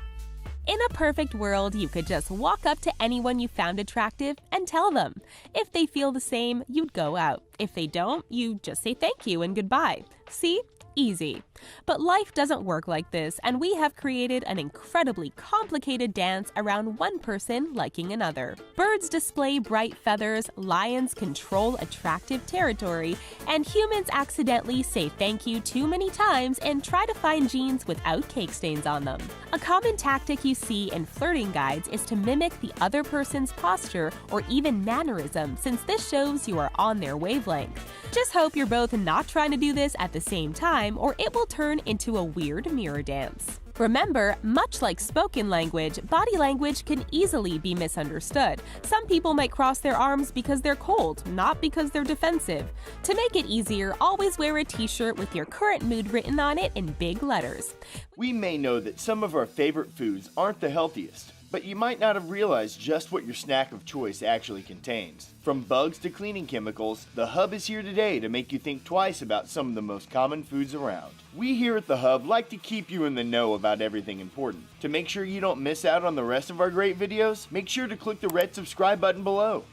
In a perfect world, you could just walk up to anyone you found attractive and tell them. If they feel the same, you'd go out. If they don't, you just say thank you and goodbye. See? Easy. But life doesn't work like this, and we have created an incredibly complicated dance around one person liking another. Birds display bright feathers, lions control attractive territory, and humans accidentally say thank you too many times and try to find jeans without cake stains on them. A common tactic you see in flirting guides is to mimic the other person's posture or even mannerism, since this shows you are on their wavelength. Just hope you're both not trying to do this at the same time, or it will turn into a weird mirror dance. Remember, much like spoken language, body language can easily be misunderstood. Some people might cross their arms because they're cold, not because they're defensive. To make it easier, always wear a t-shirt with your current mood written on it in big letters. We may know that some of our favorite foods aren't the healthiest, but you might not have realized just what your snack of choice actually contains. From bugs to cleaning chemicals, TheHUB is here today to make you think twice about some of the most common foods around. We here at TheHUB like to keep you in the know about everything important. To make sure you don't miss out on the rest of our great videos, make sure to click the red subscribe button below.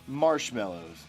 Marshmallows.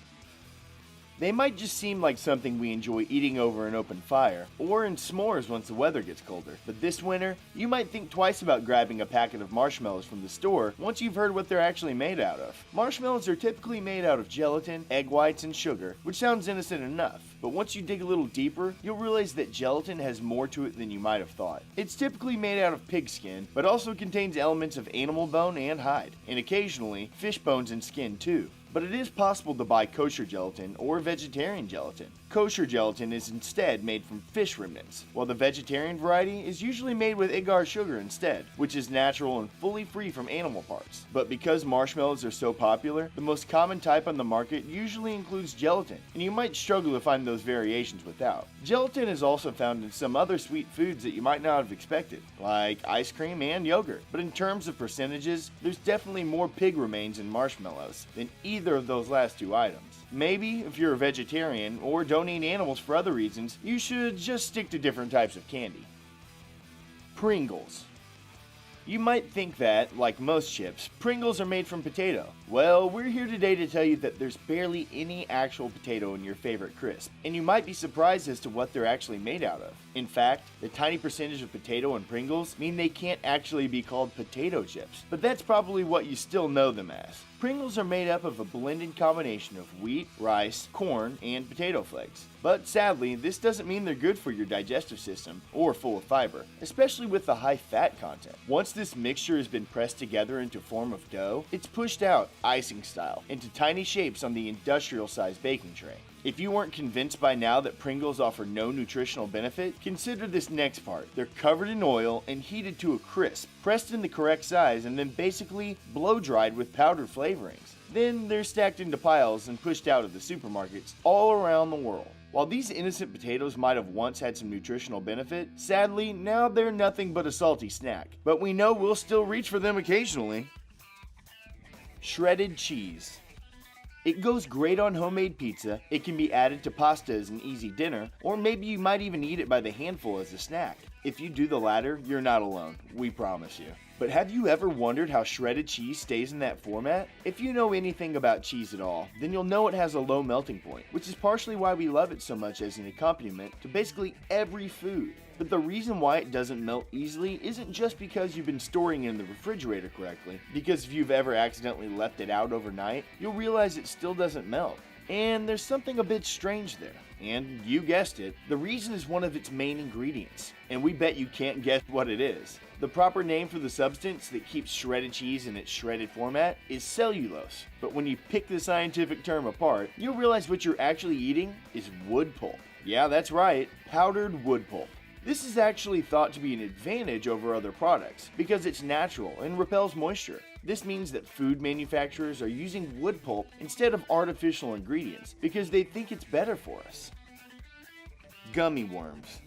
They might just seem like something we enjoy eating over an open fire, or in s'mores once the weather gets colder. But this winter, you might think twice about grabbing a packet of marshmallows from the store once you've heard what they're actually made out of. Marshmallows are typically made out of gelatin, egg whites, and sugar, which sounds innocent enough. But once you dig a little deeper, you'll realize that gelatin has more to it than you might have thought. It's typically made out of pig skin, but also contains elements of animal bone and hide, and occasionally fish bones and skin too. But it is possible to buy kosher gelatin or vegetarian gelatin. Kosher gelatin is instead made from fish remnants, while the vegetarian variety is usually made with agar sugar instead, which is natural and fully free from animal parts. But because marshmallows are so popular, the most common type on the market usually includes gelatin, and you might struggle to find those variations without. Gelatin is also found in some other sweet foods that you might not have expected, like ice cream and yogurt. But in terms of percentages, there's definitely more pig remains in marshmallows than either of those last two items. Maybe, if you're a vegetarian or don't eat animals for other reasons, you should just stick to different types of candy. Pringles. You might think that, like most chips, Pringles are made from potato. Well, we're here today to tell you that there's barely any actual potato in your favorite crisp, and you might be surprised as to what they're actually made out of. In fact, the tiny percentage of potato in Pringles mean they can't actually be called potato chips, but that's probably what you still know them as. Pringles are made up of a blended combination of wheat, rice, corn, and potato flakes. But sadly, this doesn't mean they're good for your digestive system or full of fiber, especially with the high fat content. Once this mixture has been pressed together into a form of dough, it's pushed out, icing style, into tiny shapes on the industrial-sized baking tray. If you weren't convinced by now that Pringles offer no nutritional benefit, consider this next part. They're covered in oil and heated to a crisp, pressed in the correct size, and then basically blow-dried with powdered flavorings. Then they're stacked into piles and pushed out of the supermarkets all around the world. While these innocent potatoes might have once had some nutritional benefit, sadly, now they're nothing but a salty snack. But we know we'll still reach for them occasionally. Shredded cheese. It goes great on homemade pizza, it can be added to pasta as an easy dinner, or maybe you might even eat it by the handful as a snack. If you do the latter, you're not alone, we promise you. But have you ever wondered how shredded cheese stays in that format? If you know anything about cheese at all, then you'll know it has a low melting point, which is partially why we love it so much as an accompaniment to basically every food. But the reason why it doesn't melt easily isn't just because you've been storing it in the refrigerator correctly, because if you've ever accidentally left it out overnight, you'll realize it still doesn't melt. And there's something a bit strange there. And you guessed it, the reason is one of its main ingredients. And we bet you can't guess what it is. The proper name for the substance that keeps shredded cheese in its shredded format is cellulose. But when you pick the scientific term apart, you'll realize what you're actually eating is wood pulp. Yeah, that's right, powdered wood pulp. This is actually thought to be an advantage over other products because it's natural and repels moisture. This means that food manufacturers are using wood pulp instead of artificial ingredients because they think it's better for us. Gummy worms.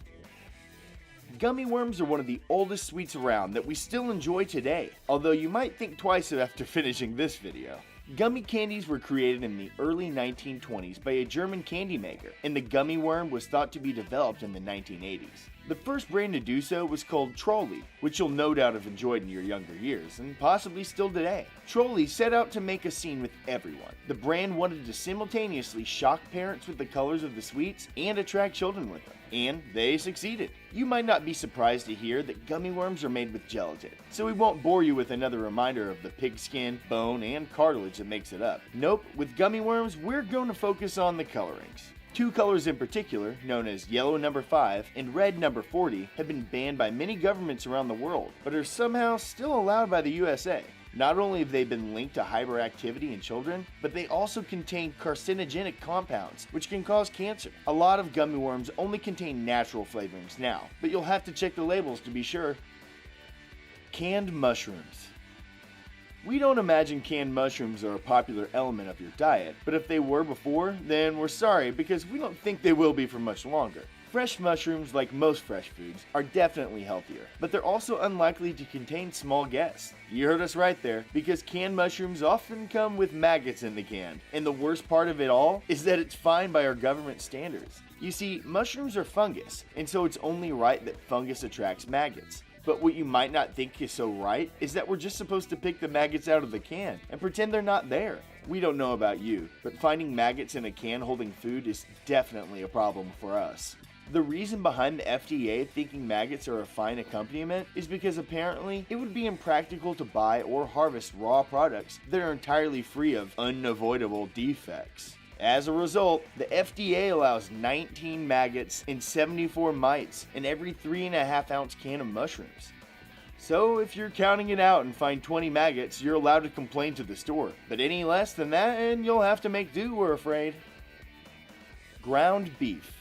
Gummy worms are one of the oldest sweets around that we still enjoy today, although you might think twice after finishing this video. Gummy candies were created in the early 1920s by a German candy maker, and the gummy worm was thought to be developed in the 1980s. The first brand to do so was called Trolley, which you'll no doubt have enjoyed in your younger years, and possibly still today. Trolley set out to make a scene with everyone. The brand wanted to simultaneously shock parents with the colors of the sweets and attract children with them. And they succeeded. You might not be surprised to hear that gummy worms are made with gelatin, so we won't bore you with another reminder of the pigskin, bone, and cartilage that makes it up. Nope, with gummy worms, we're going to focus on the colorings. Two colors in particular, known as yellow number 5 and red number 40, have been banned by many governments around the world, but are somehow still allowed by the USA. Not only have they been linked to hyperactivity in children, but they also contain carcinogenic compounds, which can cause cancer. A lot of gummy worms only contain natural flavorings now, but you'll have to check the labels to be sure. Canned mushrooms. We don't imagine canned mushrooms are a popular element of your diet, but if they were before, then we're sorry because we don't think they will be for much longer. Fresh mushrooms, like most fresh foods, are definitely healthier, but they're also unlikely to contain small guests. You heard us right there, because canned mushrooms often come with maggots in the can, and the worst part of it all is that it's fine by our government standards. You see, mushrooms are fungus, and so it's only right that fungus attracts maggots. But what you might not think is so right is that we're just supposed to pick the maggots out of the can and pretend they're not there. We don't know about you, but finding maggots in a can holding food is definitely a problem for us. The reason behind the FDA thinking maggots are a fine accompaniment is because apparently it would be impractical to buy or harvest raw products that are entirely free of unavoidable defects. As a result, the FDA allows 19 maggots and 74 mites in every 3.5 ounce can of mushrooms. So if you're counting it out and find 20 maggots, you're allowed to complain to the store. But any less than that and you'll have to make do, we're afraid. Ground beef.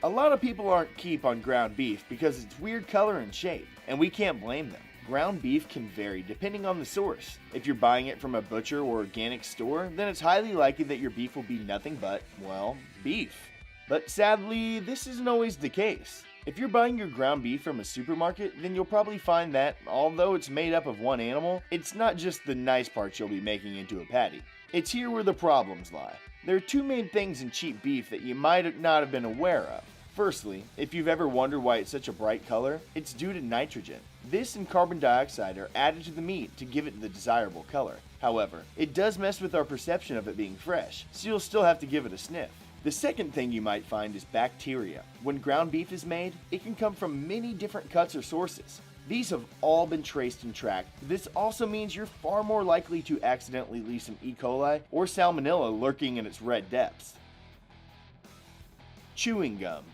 A lot of people aren't keen on ground beef because it's weird color and shape, and we can't blame them. Ground beef can vary depending on the source. If you're buying it from a butcher or organic store, then it's highly likely that your beef will be nothing but, well, beef. But sadly, this isn't always the case. If you're buying your ground beef from a supermarket, then you'll probably find that, although it's made up of one animal, it's not just the nice parts you'll be making into a patty. It's here where the problems lie. There are two main things in cheap beef that you might not have been aware of. Firstly, if you've ever wondered why it's such a bright color, it's due to nitrogen. This and carbon dioxide are added to the meat to give it the desirable color. However, it does mess with our perception of it being fresh, so you'll still have to give it a sniff. The second thing you might find is bacteria. When ground beef is made, it can come from many different cuts or sources. These have all been traced and tracked. This also means you're far more likely to accidentally leave some E. coli or salmonella lurking in its red depths. Chewing gum.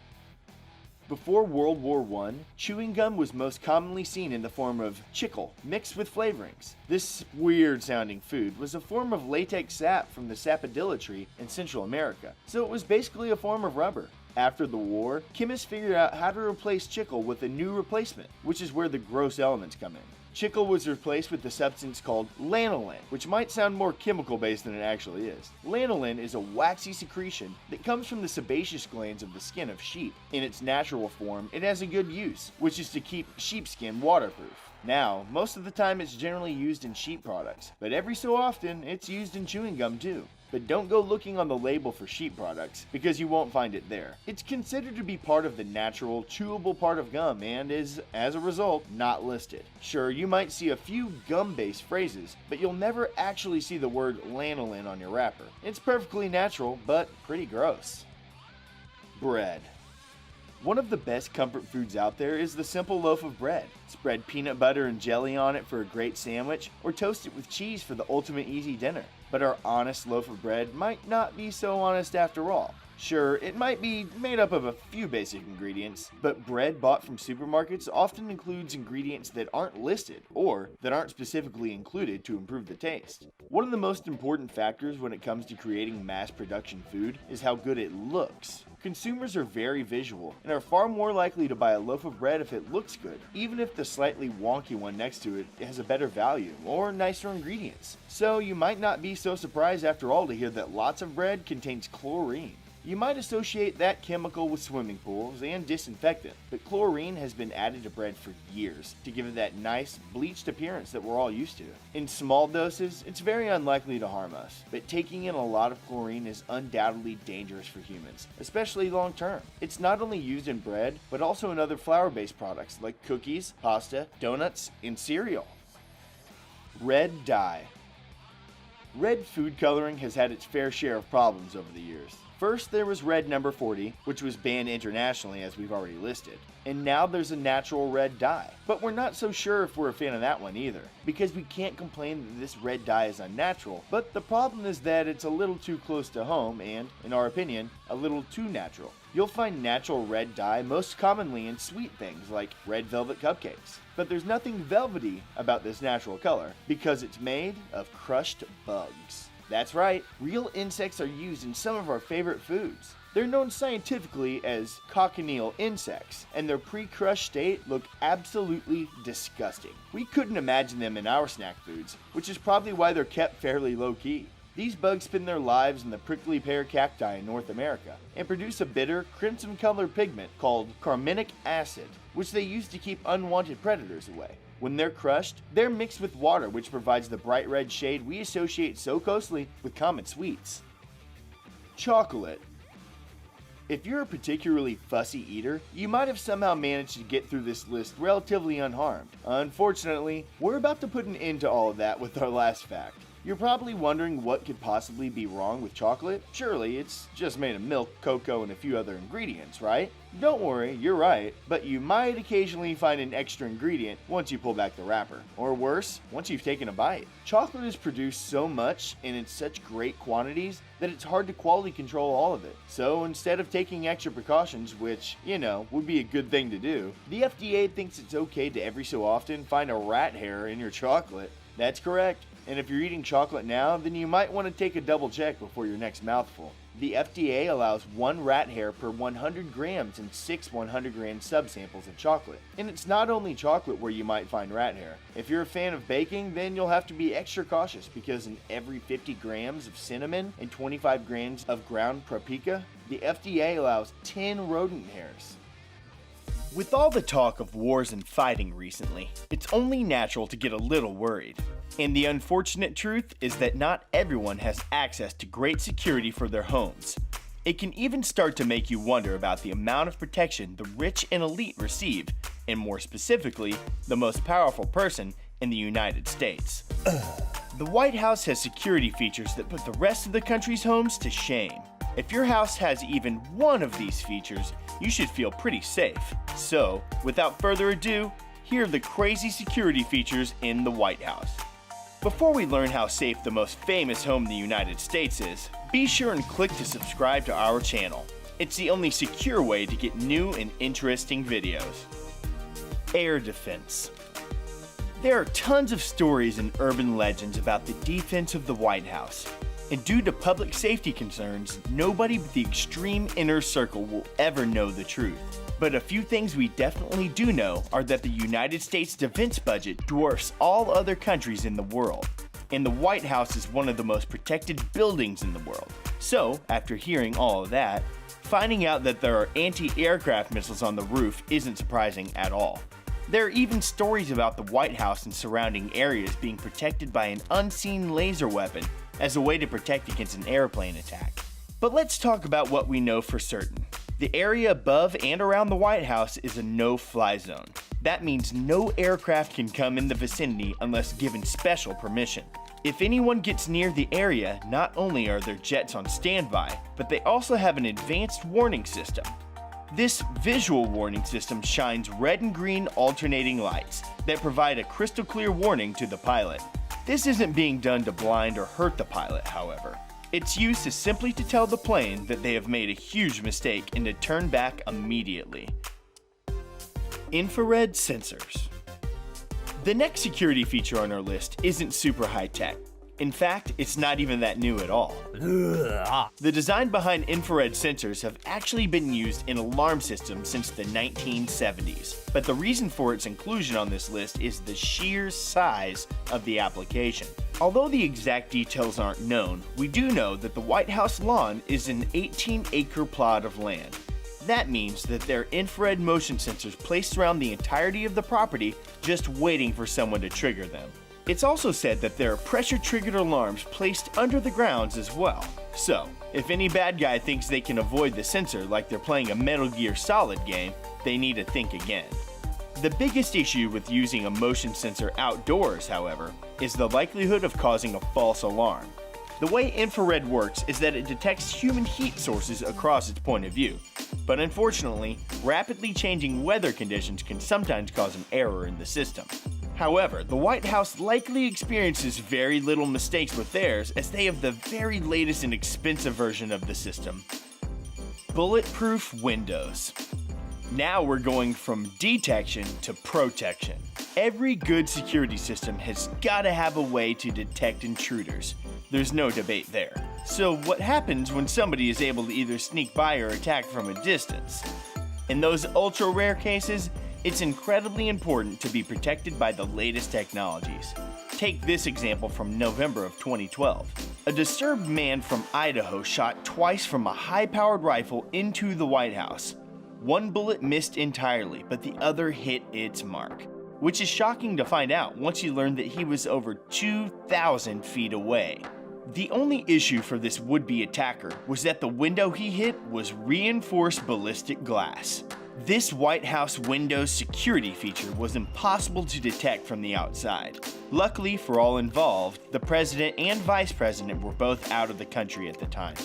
Before World War I, chewing gum was most commonly seen in the form of chicle mixed with flavorings. This weird-sounding food was a form of latex sap from the sapodilla tree in Central America, so it was basically a form of rubber. After the war, chemists figured out how to replace chicle with a new replacement, which is where the gross elements come in. Chicle was replaced with a substance called lanolin, which might sound more chemical-based than it actually is. Lanolin is a waxy secretion that comes from the sebaceous glands of the skin of sheep. In its natural form, it has a good use, which is to keep sheepskin waterproof. Now, most of the time it's generally used in sheep products, but every so often it's used in chewing gum too. But don't go looking on the label for sheep products, because you won't find it there. It's considered to be part of the natural, chewable part of gum and is, as a result, not listed. Sure, you might see a few gum-based phrases, but you'll never actually see the word lanolin on your wrapper. It's perfectly natural, but pretty gross. Bread. One of the best comfort foods out there is the simple loaf of bread. Spread peanut butter and jelly on it for a great sandwich, or toast it with cheese for the ultimate easy dinner. But our honest loaf of bread might not be so honest after all. Sure, it might be made up of a few basic ingredients, but bread bought from supermarkets often includes ingredients that aren't listed or that aren't specifically included to improve the taste. One of the most important factors when it comes to creating mass production food is how good it looks. Consumers are very visual and are far more likely to buy a loaf of bread if it looks good, even if the slightly wonky one next to it has a better value or nicer ingredients. So you might not be so surprised after all to hear that lots of bread contains chlorine. You might associate that chemical with swimming pools and disinfectant, but chlorine has been added to bread for years to give it that nice, bleached appearance that we're all used to. In small doses, it's very unlikely to harm us, but taking in a lot of chlorine is undoubtedly dangerous for humans, especially long term. It's not only used in bread, but also in other flour-based products like cookies, pasta, donuts, and cereal. Red dye. Red food coloring has had its fair share of problems over the years. First, there was red number 40, which was banned internationally as we've already listed. And now there's a natural red dye. But we're not so sure if we're a fan of that one either, because we can't complain that this red dye is unnatural, but the problem is that it's a little too close to home and, in our opinion, a little too natural. You'll find natural red dye most commonly in sweet things like red velvet cupcakes. But there's nothing velvety about this natural color, because it's made of crushed bugs. That's right, real insects are used in some of our favorite foods. They're known scientifically as cochineal insects, and their pre-crushed state look absolutely disgusting. We couldn't imagine them in our snack foods, which is probably why they're kept fairly low-key. These bugs spend their lives in the prickly pear cacti in North America and produce a bitter, crimson-colored pigment called carminic acid, which they use to keep unwanted predators away. When they're crushed, they're mixed with water, which provides the bright red shade we associate so closely with common sweets. Chocolate. If you're a particularly fussy eater, you might have somehow managed to get through this list relatively unharmed. Unfortunately, we're about to put an end to all of that with our last fact. You're probably wondering what could possibly be wrong with chocolate. Surely it's just made of milk, cocoa, and a few other ingredients, right? Don't worry, you're right, but you might occasionally find an extra ingredient once you pull back the wrapper. Or worse, once you've taken a bite. Chocolate is produced so much and in such great quantities that it's hard to quality control all of it. So instead of taking extra precautions, which, would be a good thing to do, the FDA thinks it's okay to every so often find a rat hair in your chocolate. That's correct. And if you're eating chocolate now, then you might want to take a double check before your next mouthful. The FDA allows 1 rat hair per 100 grams in 6 100-gram subsamples of chocolate. And it's not only chocolate where you might find rat hair. If you're a fan of baking, then you'll have to be extra cautious, because in every 50 grams of cinnamon and 25 grams of ground paprika, the FDA allows 10 rodent hairs. With all the talk of wars and fighting recently, it's only natural to get a little worried. And the unfortunate truth is that not everyone has access to great security for their homes. It can even start to make you wonder about the amount of protection the rich and elite receive, and more specifically, the most powerful person in the United States. The White House has security features that put the rest of the country's homes to shame. If your house has even one of these features, you should feel pretty safe. So, without further ado, here are the crazy security features in the White House. Before we learn how safe the most famous home in the United States is, be sure and click to subscribe to our channel. It's the only secure way to get new and interesting videos. Air defense. There are tons of stories and urban legends about the defense of the White House. And due to public safety concerns, nobody but the extreme inner circle will ever know the truth. But a few things we definitely do know are that the United States defense budget dwarfs all other countries in the world. And the White House is one of the most protected buildings in the world. So, after hearing all of that, finding out that there are anti-aircraft missiles on the roof isn't surprising at all. There are even stories about the White House and surrounding areas being protected by an unseen laser weapon as a way to protect against an airplane attack. But let's talk about what we know for certain. The area above and around the White House is a no-fly zone. That means no aircraft can come in the vicinity unless given special permission. If anyone gets near the area, not only are there jets on standby, but they also have an advanced warning system. This visual warning system shines red and green alternating lights that provide a crystal clear warning to the pilot. This isn't being done to blind or hurt the pilot, however. It's used simply to tell the plane that they have made a huge mistake and to turn back immediately. Infrared sensors. The next security feature on our list isn't super high-tech. In fact, it's not even that new at all. The design behind infrared sensors have actually been used in alarm systems since the 1970s, but the reason for its inclusion on this list is the sheer size of the application. Although the exact details aren't known, we do know that the White House lawn is an 18-acre plot of land. That means that there are infrared motion sensors placed around the entirety of the property, just waiting for someone to trigger them. It's also said that there are pressure-triggered alarms placed under the grounds as well. So, if any bad guy thinks they can avoid the sensor like they're playing a Metal Gear Solid game, they need to think again. The biggest issue with using a motion sensor outdoors, however, is the likelihood of causing a false alarm. The way infrared works is that it detects human heat sources across its point of view, but unfortunately, rapidly changing weather conditions can sometimes cause an error in the system. However, the White House likely experiences very little mistakes with theirs, as they have the very latest and expensive version of the system: bulletproof windows. Now we're going from detection to protection. Every good security system has got to have a way to detect intruders. There's no debate there. So what happens when somebody is able to either sneak by or attack from a distance? In those ultra rare cases, it's incredibly important to be protected by the latest technologies. Take this example from November of 2012. A disturbed man from Idaho shot twice from a high-powered rifle into the White House. One bullet missed entirely, but the other hit its mark, which is shocking to find out once you learn that he was over 2,000 feet away. The only issue for this would-be attacker was that the window he hit was reinforced ballistic glass. This White House Windows security feature was impossible to detect from the outside. Luckily for all involved, the president and vice president were both out of the country at the time.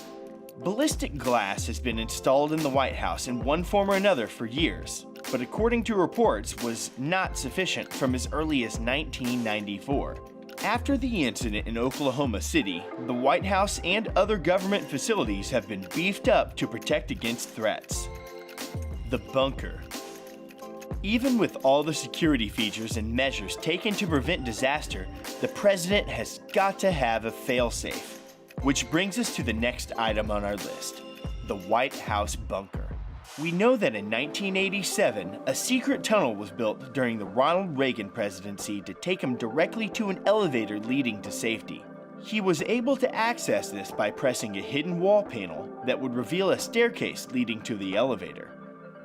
Ballistic glass has been installed in the White House in one form or another for years, but according to reports was not sufficient from as early as 1994. After the incident in Oklahoma City, the White House and other government facilities have been beefed up to protect against threats. The bunker. Even with all the security features and measures taken to prevent disaster, the president has got to have a failsafe. Which brings us to the next item on our list, the White House bunker. We know that in 1987, a secret tunnel was built during the Ronald Reagan presidency to take him directly to an elevator leading to safety. He was able to access this by pressing a hidden wall panel that would reveal a staircase leading to the elevator.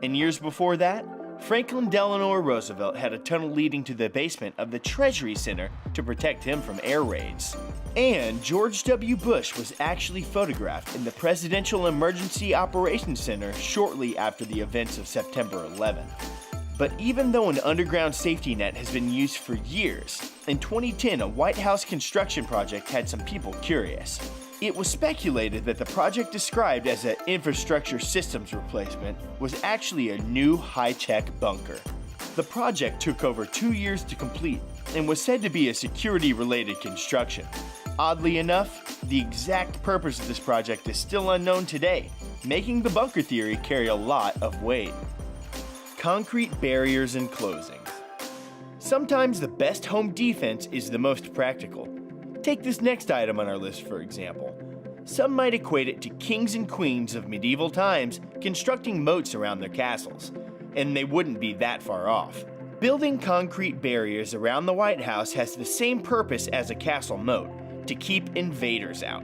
And years before that, Franklin Delano Roosevelt had a tunnel leading to the basement of the Treasury Center to protect him from air raids. And George W. Bush was actually photographed in the Presidential Emergency Operations Center shortly after the events of September 11. But even though an underground safety net has been used for years, in 2010 a White House construction project had some people curious. It was speculated that the project described as an infrastructure systems replacement was actually a new high-tech bunker. The project took over 2 years to complete and was said to be a security-related construction. Oddly enough, the exact purpose of this project is still unknown today, making the bunker theory carry a lot of weight. Concrete barriers and closings. Sometimes the best home defense is the most practical. Take this next item on our list for example. Some might equate it to kings and queens of medieval times constructing moats around their castles, and they wouldn't be that far off. Building concrete barriers around the White House has the same purpose as a castle moat, to keep invaders out.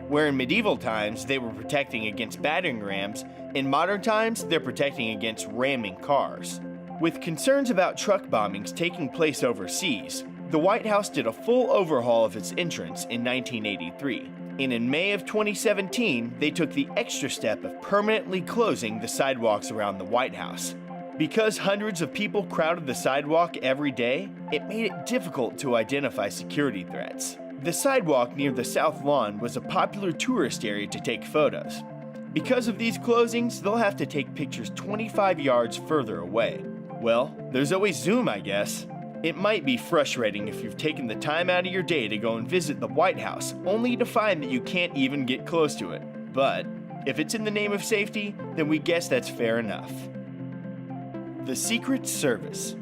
Where in medieval times they were protecting against battering rams, in modern times they're protecting against ramming cars. With concerns about truck bombings taking place overseas, the White House did a full overhaul of its entrance in 1983, and in May of 2017, they took the extra step of permanently closing the sidewalks around the White House. Because hundreds of people crowded the sidewalk every day, it made it difficult to identify security threats. The sidewalk near the South Lawn was a popular tourist area to take photos. Because of these closings, they'll have to take pictures 25 yards further away. Well, there's always Zoom, I guess. It might be frustrating if you've taken the time out of your day to go and visit the White House, only to find that you can't even get close to it. But if it's in the name of safety, then we guess that's fair enough. The Secret Service.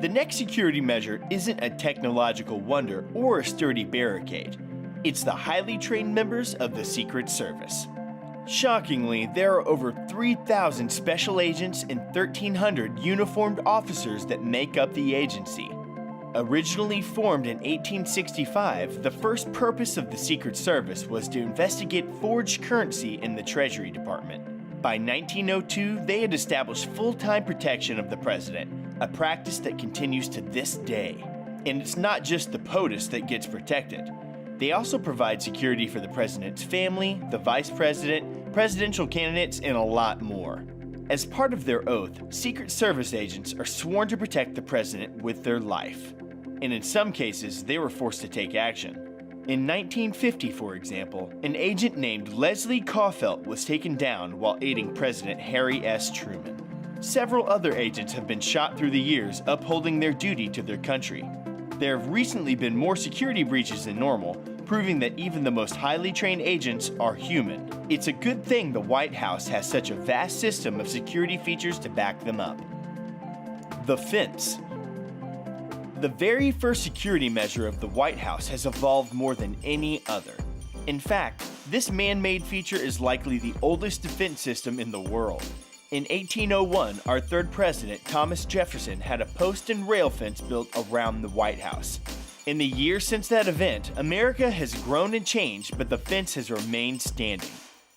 The next security measure isn't a technological wonder or a sturdy barricade. It's the highly trained members of the Secret Service. Shockingly, there are over 3,000 special agents and 1,300 uniformed officers that make up the agency. Originally formed in 1865, the first purpose of the Secret Service was to investigate forged currency in the Treasury Department. By 1902, they had established full-time protection of the president, a practice that continues to this day. And it's not just the POTUS that gets protected. They also provide security for the president's family, the vice president, presidential candidates, and a lot more. As part of their oath, Secret Service agents are sworn to protect the president with their life. And in some cases, they were forced to take action. In 1950, for example, an agent named Leslie Caufelt was taken down while aiding President Harry S. Truman. Several other agents have been shot through the years upholding their duty to their country. There have recently been more security breaches than normal, proving that even the most highly trained agents are human. It's a good thing the White House has such a vast system of security features to back them up. The fence. The very first security measure of the White House has evolved more than any other. In fact, this man-made feature is likely the oldest defense system in the world. In 1801, our third president, Thomas Jefferson, had a post and rail fence built around the White House. In the years since that event, America has grown and changed, but the fence has remained standing.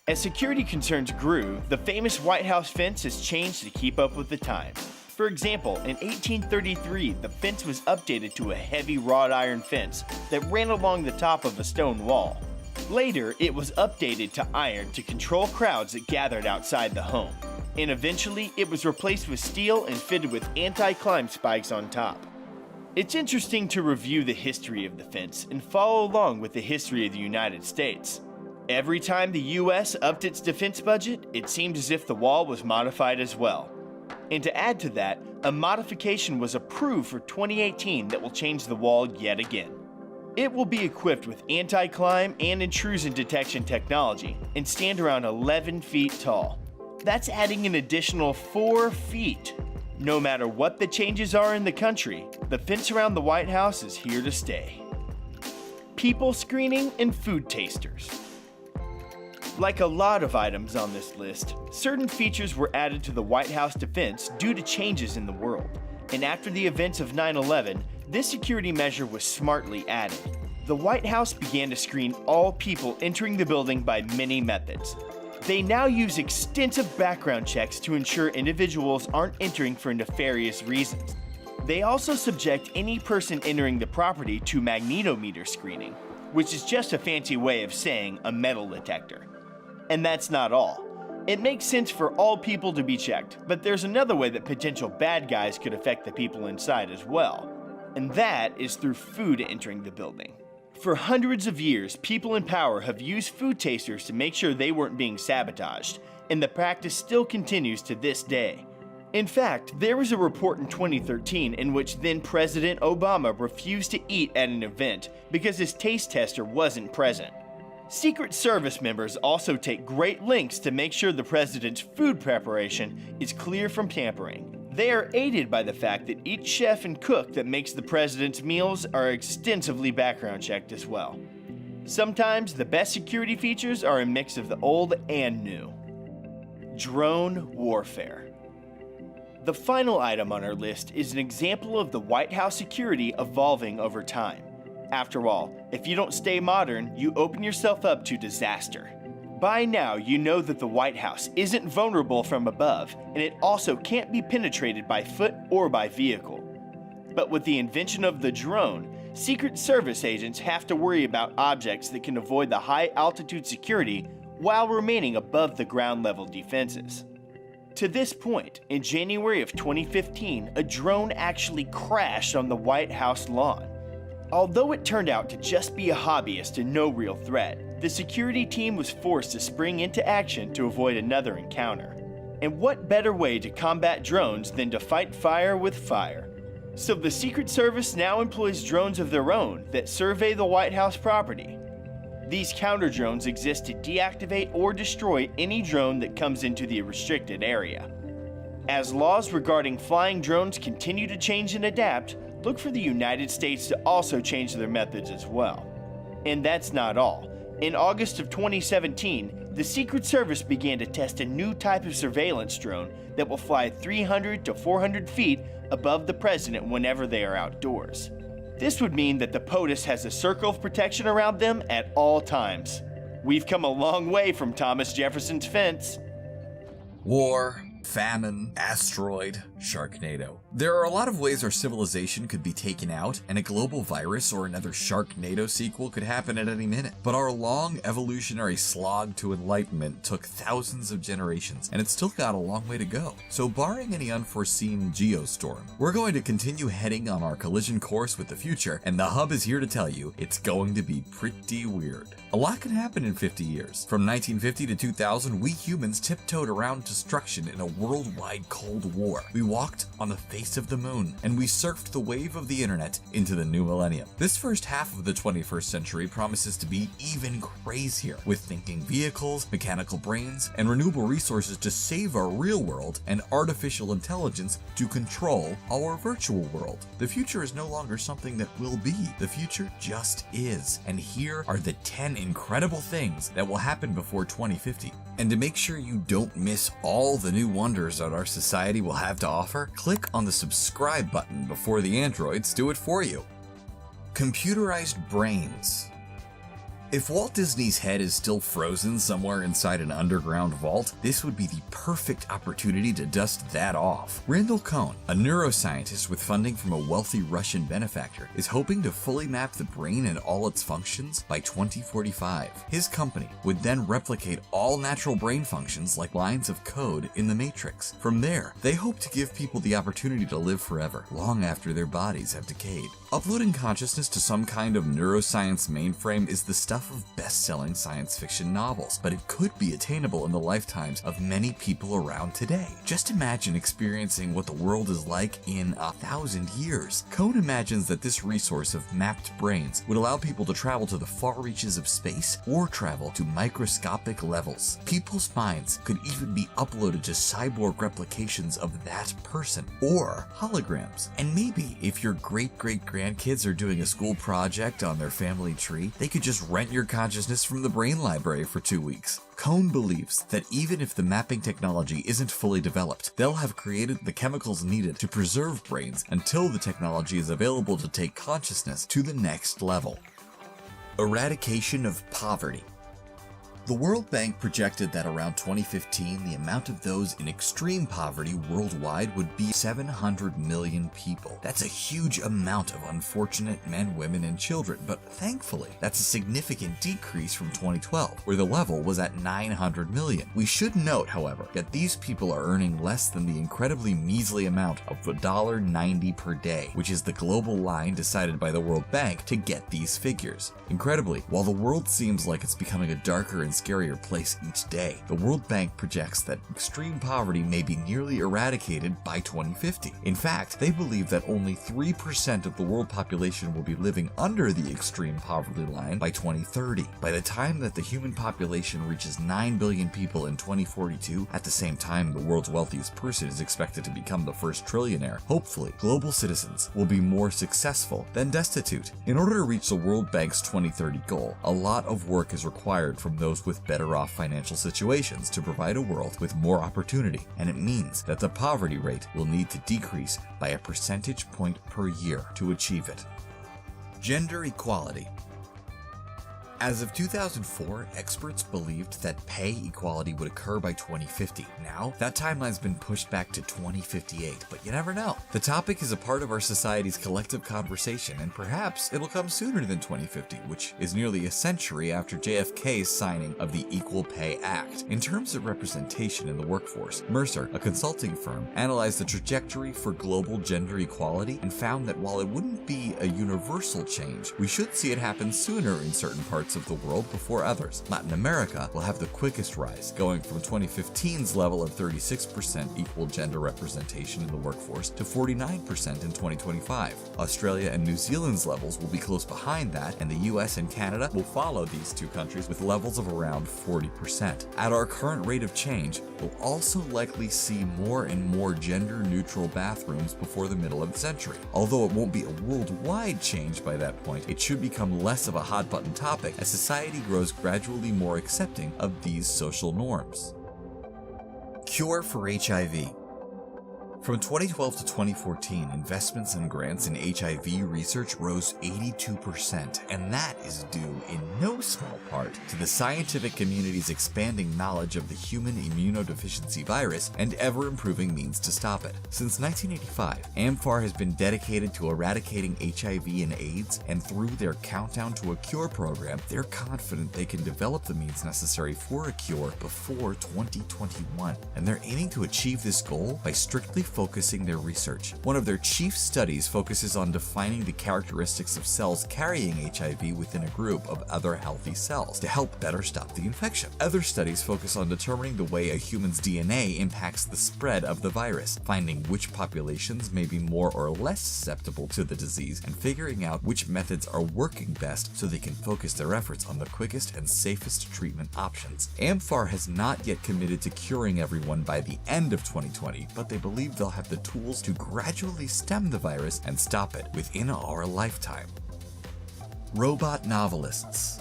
As security concerns grew, the famous White House fence has changed to keep up with the times. For example, in 1833, the fence was updated to a heavy wrought iron fence that ran along the top of a stone wall. Later, it was updated to iron to control crowds that gathered outside the home. And eventually, it was replaced with steel and fitted with anti-climb spikes on top. It's interesting to review the history of the fence and follow along with the history of the United States. Every time the US upped its defense budget, it seemed as if the wall was modified as well. And to add to that, a modification was approved for 2018 that will change the wall yet again. It will be equipped with anti-climb and intrusion detection technology and stand around 11 feet tall. That's adding an additional 4 feet. No matter what the changes are in the country, the fence around the White House is here to stay. People screening and food tasters. Like a lot of items on this list, certain features were added to the White House defense due to changes in the world. And after the events of 9/11, this security measure was smartly added. The White House began to screen all people entering the building by many methods. They now use extensive background checks to ensure individuals aren't entering for nefarious reasons. They also subject any person entering the property to magnetometer screening, which is just a fancy way of saying a metal detector. And that's not all. It makes sense for all people to be checked, but there's another way that potential bad guys could affect the people inside as well. And that is through food entering the building. For hundreds of years, people in power have used food tasters to make sure they weren't being sabotaged, and the practice still continues to this day. In fact, there was a report in 2013 in which then President Obama refused to eat at an event because his taste tester wasn't present. Secret Service members also take great lengths to make sure the president's food preparation is clear from tampering. They are aided by the fact that each chef and cook that makes the president's meals are extensively background checked as well. Sometimes the best security features are a mix of the old and new. Drone warfare. The final item on our list is an example of the White House security evolving over time. After all, if you don't stay modern, you open yourself up to disaster. By now, you know that the White House isn't vulnerable from above, and it also can't be penetrated by foot or by vehicle. But with the invention of the drone, Secret Service agents have to worry about objects that can avoid the high-altitude security while remaining above the ground-level defenses. To this point, in January of 2015, a drone actually crashed on the White House lawn. Although it turned out to just be a hobbyist and no real threat, the security team was forced to spring into action to avoid another encounter. And what better way to combat drones than to fight fire with fire? So the Secret Service now employs drones of their own that survey the White House property. These counter drones exist to deactivate or destroy any drone that comes into the restricted area. As laws regarding flying drones continue to change and adapt, look for the United States to also change their methods as well. And that's not all. In August of 2017, the Secret Service began to test a new type of surveillance drone that will fly 300 to 400 feet above the president whenever they are outdoors. This would mean that the POTUS has a circle of protection around them at all times. We've come a long way from Thomas Jefferson's fence. War, famine, asteroid, Sharknado. There are a lot of ways our civilization could be taken out, and a global virus or another Sharknado sequel could happen at any minute. But our long evolutionary slog to enlightenment took thousands of generations, and it's still got a long way to go. So barring any unforeseen geostorm, we're going to continue heading on our collision course with the future, and TheHUB is here to tell you it's going to be pretty weird. A lot can happen in 50 years. From 1950 to 2000, we humans tiptoed around destruction in a worldwide Cold War. We walked on the face of the moon, and we surfed the wave of the internet into the new millennium. This first half of the 21st century promises to be even crazier, with thinking vehicles, mechanical brains, and renewable resources to save our real world, and artificial intelligence to control our virtual world. The future is no longer something that will be. The future just is. And here are the 10 incredible things that will happen before 2050. And to make sure you don't miss all the new wonders that our society will have to offer, click on the subscribe button before the androids do it for you. Computerized brains. If Walt Disney's head is still frozen somewhere inside an underground vault, this would be the perfect opportunity to dust that off. Randall Cohn, a neuroscientist with funding from a wealthy Russian benefactor, is hoping to fully map the brain and all its functions by 2045. His company would then replicate all natural brain functions like lines of code in the Matrix. From there, they hope to give people the opportunity to live forever, long after their bodies have decayed. Uploading consciousness to some kind of neuroscience mainframe is the stuff of best-selling science fiction novels, but it could be attainable in the lifetimes of many people around today. Just imagine experiencing what the world is like in 1,000 years. Cohn imagines that this resource of mapped brains would allow people to travel to the far reaches of space or travel to microscopic levels. People's minds could even be uploaded to cyborg replications of that person, or holograms. And maybe if your great-great-grandkids are doing a school project on their family tree, they could just rent your consciousness from the brain library for 2 weeks. Cohn believes that even if the mapping technology isn't fully developed, they'll have created the chemicals needed to preserve brains until the technology is available to take consciousness to the next level. Eradication of poverty. The World Bank projected that around 2015, the amount of those in extreme poverty worldwide would be 700 million people. That's a huge amount of unfortunate men, women, and children, but thankfully, that's a significant decrease from 2012, where the level was at 900 million. We should note, however, that these people are earning less than the incredibly measly amount of $1.90 per day, which is the global line decided by the World Bank to get these figures. Incredibly, while the world seems like it's becoming a darker and scarier place each day, the World Bank projects that extreme poverty may be nearly eradicated by 2050. In fact, they believe that only 3% of the world population will be living under the extreme poverty line by 2030. By the time that the human population reaches 9 billion people in 2042, at the same time the world's wealthiest person is expected to become the first trillionaire, hopefully, global citizens will be more successful than destitute. In order to reach the World Bank's 2030 goal, a lot of work is required from those with better off financial situations to provide a world with more opportunity, and it means that the poverty rate will need to decrease by a percentage point per year to achieve it. Gender equality. As of 2004, experts believed that pay equality would occur by 2050. Now, that timeline's been pushed back to 2058, but you never know. The topic is a part of our society's collective conversation, and perhaps it'll come sooner than 2050, which is nearly a century after JFK's signing of the Equal Pay Act. In terms of representation in the workforce, Mercer, a consulting firm, analyzed the trajectory for global gender equality and found that while it wouldn't be a universal change, we should see it happen sooner in certain parts parts of the world before others. Latin America will have the quickest rise, going from 2015's level of 36% equal gender representation in the workforce to 49% in 2025. Australia and New Zealand's levels will be close behind that, and the US and Canada will follow these two countries with levels of around 40%. At our current rate of change, we'll also likely see more and more gender-neutral bathrooms before the middle of the century. Although it won't be a worldwide change by that point, it should become less of a hot-button topic as society grows gradually more accepting of these social norms. Cure for HIV. From 2012 to 2014, investments and grants in HIV research rose 82%, and that is due in no small part to the scientific community's expanding knowledge of the human immunodeficiency virus and ever-improving means to stop it. Since 1985, AmFAR has been dedicated to eradicating HIV and AIDS, and through their Countdown to a Cure program, they're confident they can develop the means necessary for a cure before 2021, and they're aiming to achieve this goal by strictly focusing their research. One of their chief studies focuses on defining the characteristics of cells carrying HIV within a group of other healthy cells to help better stop the infection. Other studies focus on determining the way a human's DNA impacts the spread of the virus, finding which populations may be more or less susceptible to the disease, and figuring out which methods are working best so they can focus their efforts on the quickest and safest treatment options. AmFAR has not yet committed to curing everyone by the end of 2020, but they believe they'll have the tools to gradually stem the virus and stop it within our lifetime. Robot novelists.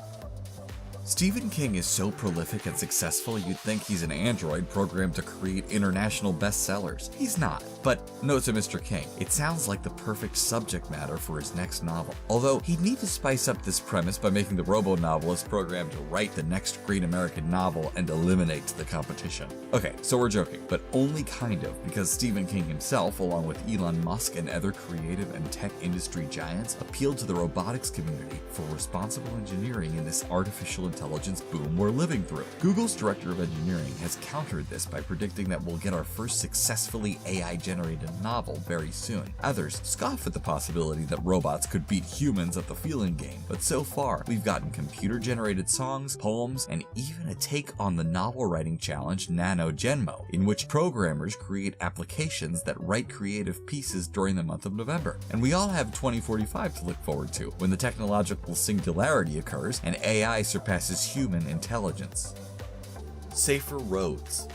Stephen King is so prolific and successful you'd think he's an android programmed to create international bestsellers. He's not, but note to Mr. King, it sounds like the perfect subject matter for his next novel. Although he'd need to spice up this premise by making the robo-novelist programmed to write the next great American novel and eliminate the competition. Okay, so we're joking, but only kind of, because Stephen King himself, along with Elon Musk and other creative and tech industry giants, appealed to the robotics community for responsible engineering in this artificial intelligence boom we're living through. Google's director of engineering has countered this by predicting that we'll get our first successfully AI-generated novel very soon. Others scoff at the possibility that robots could beat humans at the feeling game, but so far, we've gotten computer-generated songs, poems, and even a take on the novel-writing challenge NaNoGenmo, in which programmers create applications that write creative pieces during the month of November. And we all have 2045 to look forward to, when the technological singularity occurs and AI surpasses human intelligence. Safer roads.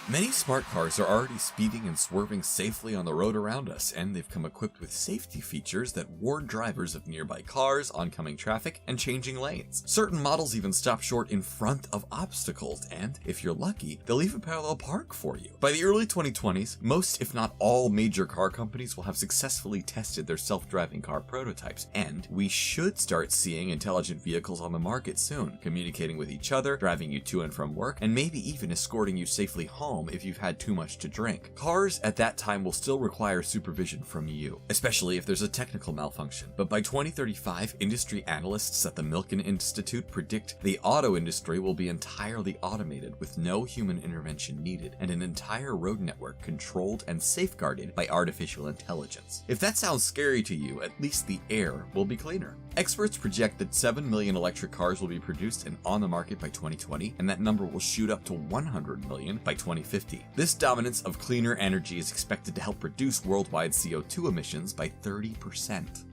Many smart cars are already speeding and swerving safely on the road around us, and they've come equipped with safety features that warn drivers of nearby cars, oncoming traffic, and changing lanes. Certain models even stop short in front of obstacles, and, if you're lucky, they'll even parallel park for you. By the early 2020s, most, if not all, major car companies will have successfully tested their self-driving car prototypes, and we should start seeing intelligent vehicles on the market soon, communicating with each other, driving you to and from work, and maybe even escorting you safely home if you've had too much to drink. Cars at that time will still require supervision from you, especially if there's a technical malfunction. But by 2035, industry analysts at the Milken Institute predict the auto industry will be entirely automated with no human intervention needed, and an entire road network controlled and safeguarded by artificial intelligence. If that sounds scary to you, at least the air will be cleaner. Experts project that 7 million electric cars will be produced and on the market by 2020, and that number will shoot up to 100 million by 2050. This dominance of cleaner energy is expected to help reduce worldwide CO2 emissions by 30%.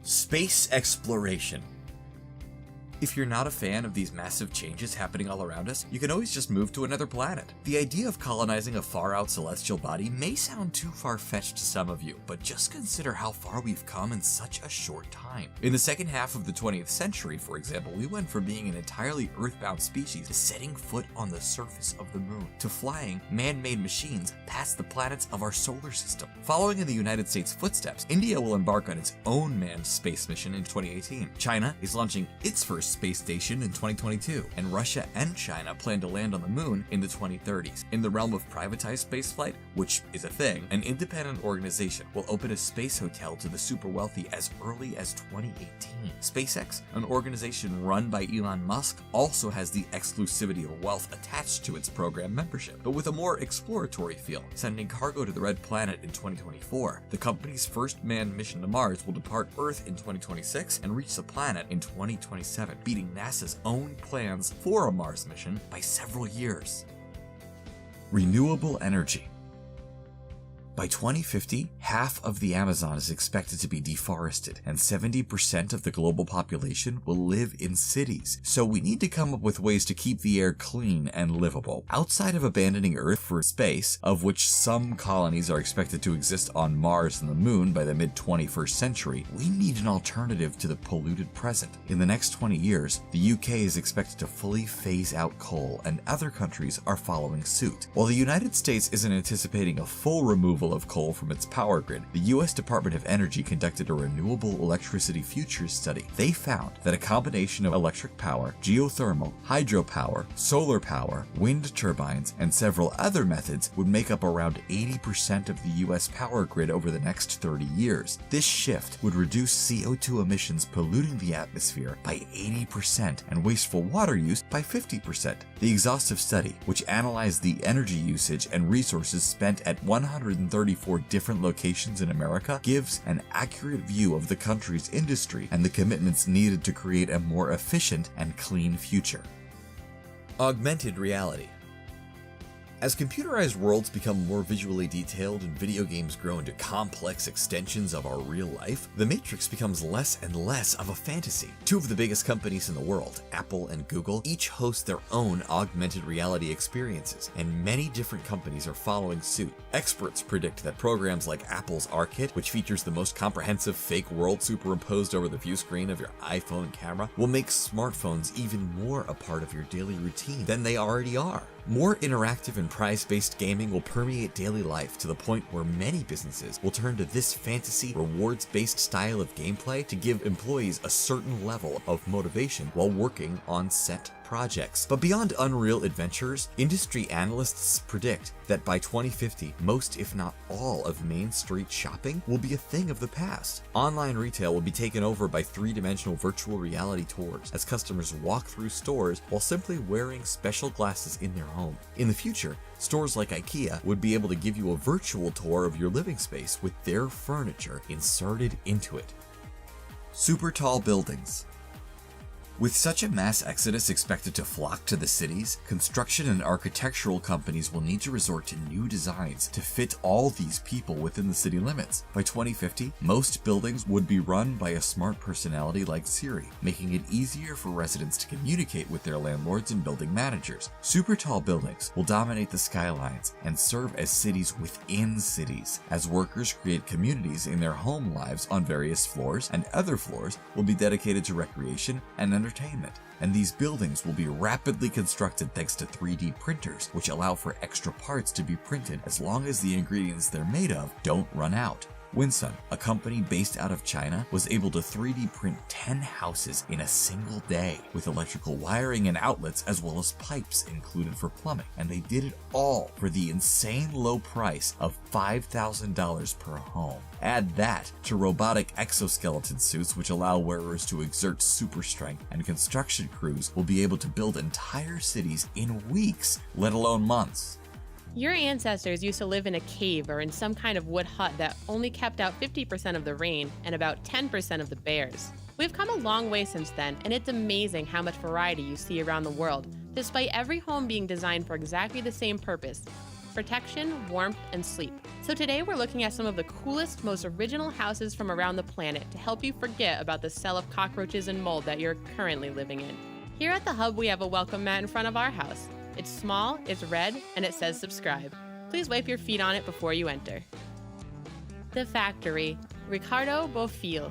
Space exploration. If you're not a fan of these massive changes happening all around us, you can always just move to another planet. The idea of colonizing a far-out celestial body may sound too far-fetched to some of you, but just consider how far we've come in such a short time. In the second half of the 20th century, for example, we went from being an entirely earthbound species to setting foot on the surface of the moon, to flying man-made machines past the planets of our solar system. Following in the United States' footsteps, India will embark on its own manned space mission in 2018. China is launching its first space station in 2022, and Russia and China plan to land on the moon in the 2030s. In the realm of privatized spaceflight, which is a thing, an independent organization will open a space hotel to the super wealthy as early as 2018. SpaceX, an organization run by Elon Musk, also has the exclusivity of wealth attached to its program membership, but with a more exploratory feel, sending cargo to the Red Planet in 2024. The company's first manned mission to Mars will depart Earth in 2026 and reach the planet in 2027, beating NASA's own plans for a Mars mission by several years. Renewable energy. By 2050, half of the Amazon is expected to be deforested, and 70% of the global population will live in cities. So we need to come up with ways to keep the air clean and livable. Outside of abandoning Earth for space, of which some colonies are expected to exist on Mars and the Moon by the mid-21st century, we need an alternative to the polluted present. In the next 20 years, the UK is expected to fully phase out coal, and other countries are following suit. While the United States isn't anticipating a full removal of coal from its power grid, the U.S. Department of Energy conducted a renewable electricity futures study. They found that a combination of electric power, geothermal, hydropower, solar power, wind turbines, and several other methods would make up around 80% of the U.S. power grid over the next 30 years. This shift would reduce CO2 emissions polluting the atmosphere by 80% and wasteful water use by 50%. The exhaustive study, which analyzed the energy usage and resources spent at 134 different locations in America, gives an accurate view of the country's industry and the commitments needed to create a more efficient and clean future. Augmented reality. As computerized worlds become more visually detailed and video games grow into complex extensions of our real life, the Matrix becomes less and less of a fantasy. Two of the biggest companies in the world, Apple and Google, each host their own augmented reality experiences, and many different companies are following suit. Experts predict that programs like Apple's ARKit, which features the most comprehensive fake world superimposed over the view screen of your iPhone camera, will make smartphones even more a part of your daily routine than they already are. More interactive and prize-based gaming will permeate daily life to the point where many businesses will turn to this fantasy, rewards-based style of gameplay to give employees a certain level of motivation while working on set projects. But beyond Unreal Adventures, industry analysts predict that by 2050, most if not all of Main Street shopping will be a thing of the past. Online retail will be taken over by three-dimensional virtual reality tours as customers walk through stores while simply wearing special glasses in their home. In the future, stores like IKEA would be able to give you a virtual tour of your living space with their furniture inserted into it. Super tall buildings. With such a mass exodus expected to flock to the cities, construction and architectural companies will need to resort to new designs to fit all these people within the city limits. By 2050, most buildings would be run by a smart personality like Siri, making it easier for residents to communicate with their landlords and building managers. Super tall buildings will dominate the skylines and serve as cities within cities, as workers create communities in their home lives on various floors, and other floors will be dedicated to recreation and entertainment. And these buildings will be rapidly constructed thanks to 3D printers, which allow for extra parts to be printed as long as the ingredients they're made of don't run out. Winsun, a company based out of China, was able to 3D print 10 houses in a single day with electrical wiring and outlets as well as pipes included for plumbing, and they did it all for the insane low price of $5,000 per home. Add that to robotic exoskeleton suits which allow wearers to exert super strength, and construction crews will be able to build entire cities in weeks, let alone months. Your ancestors used to live in a cave or in some kind of wood hut that only kept out 50% of the rain and about 10% of the bears. We've come a long way since then, and it's amazing how much variety you see around the world, despite every home being designed for exactly the same purpose: protection, warmth, and sleep. So today we're looking at some of the coolest, most original houses from around the planet to help you forget about the cell of cockroaches and mold that you're currently living in. Here at The Hub, we have a welcome mat in front of our house. It's small, it's red, and it says subscribe. Please wipe your feet on it before you enter. The Factory, Ricardo Bofill.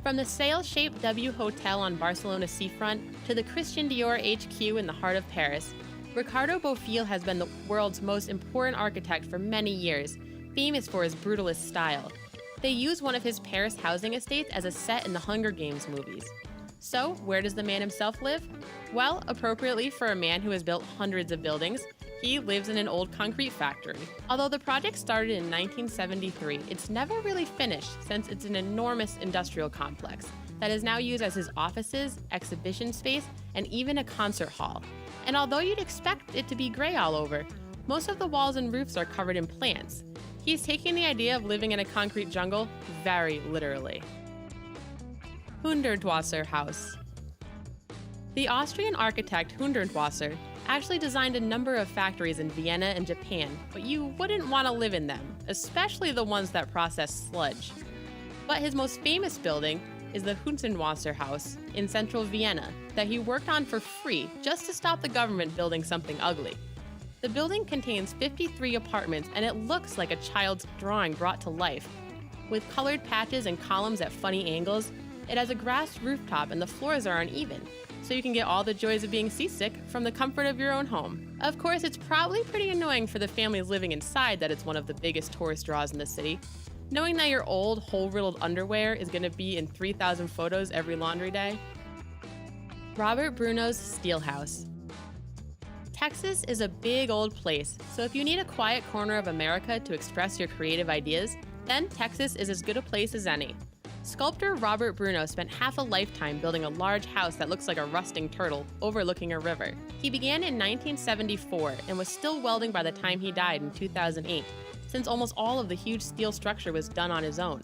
From the sail-shaped W Hotel on Barcelona seafront to the Christian Dior HQ in the heart of Paris, Ricardo Bofill has been the world's most important architect for many years, famous for his brutalist style. They use one of his Paris housing estates as a set in the Hunger Games movies. So, where does the man himself live? Well, appropriately for a man who has built hundreds of buildings, he lives in an old concrete factory. Although the project started in 1973, it's never really finished since it's an enormous industrial complex that is now used as his offices, exhibition space, and even a concert hall. And although you'd expect it to be gray all over, most of the walls and roofs are covered in plants. He's taking the idea of living in a concrete jungle very literally. Hundertwasser House. The Austrian architect Hundertwasser actually designed a number of factories in Vienna and Japan, but you wouldn't want to live in them, especially the ones that process sludge. But his most famous building is the Hundertwasser House in central Vienna that he worked on for free just to stop the government building something ugly. The building contains 53 apartments and it looks like a child's drawing brought to life. With colored patches and columns at funny angles, it has a grass rooftop and the floors are uneven, so you can get all the joys of being seasick from the comfort of your own home. Of course, it's probably pretty annoying for the families living inside that it's one of the biggest tourist draws in the city. Knowing that your old, hole-riddled underwear is going to be in 3,000 photos every laundry day. Robert Bruno's Steel House. Texas is a big old place, so if you need a quiet corner of America to express your creative ideas, then Texas is as good a place as any. Sculptor Robert Bruno spent half a lifetime building a large house that looks like a rusting turtle overlooking a river. He began in 1974 and was still welding by the time he died in 2008, since almost all of the huge steel structure was done on his own.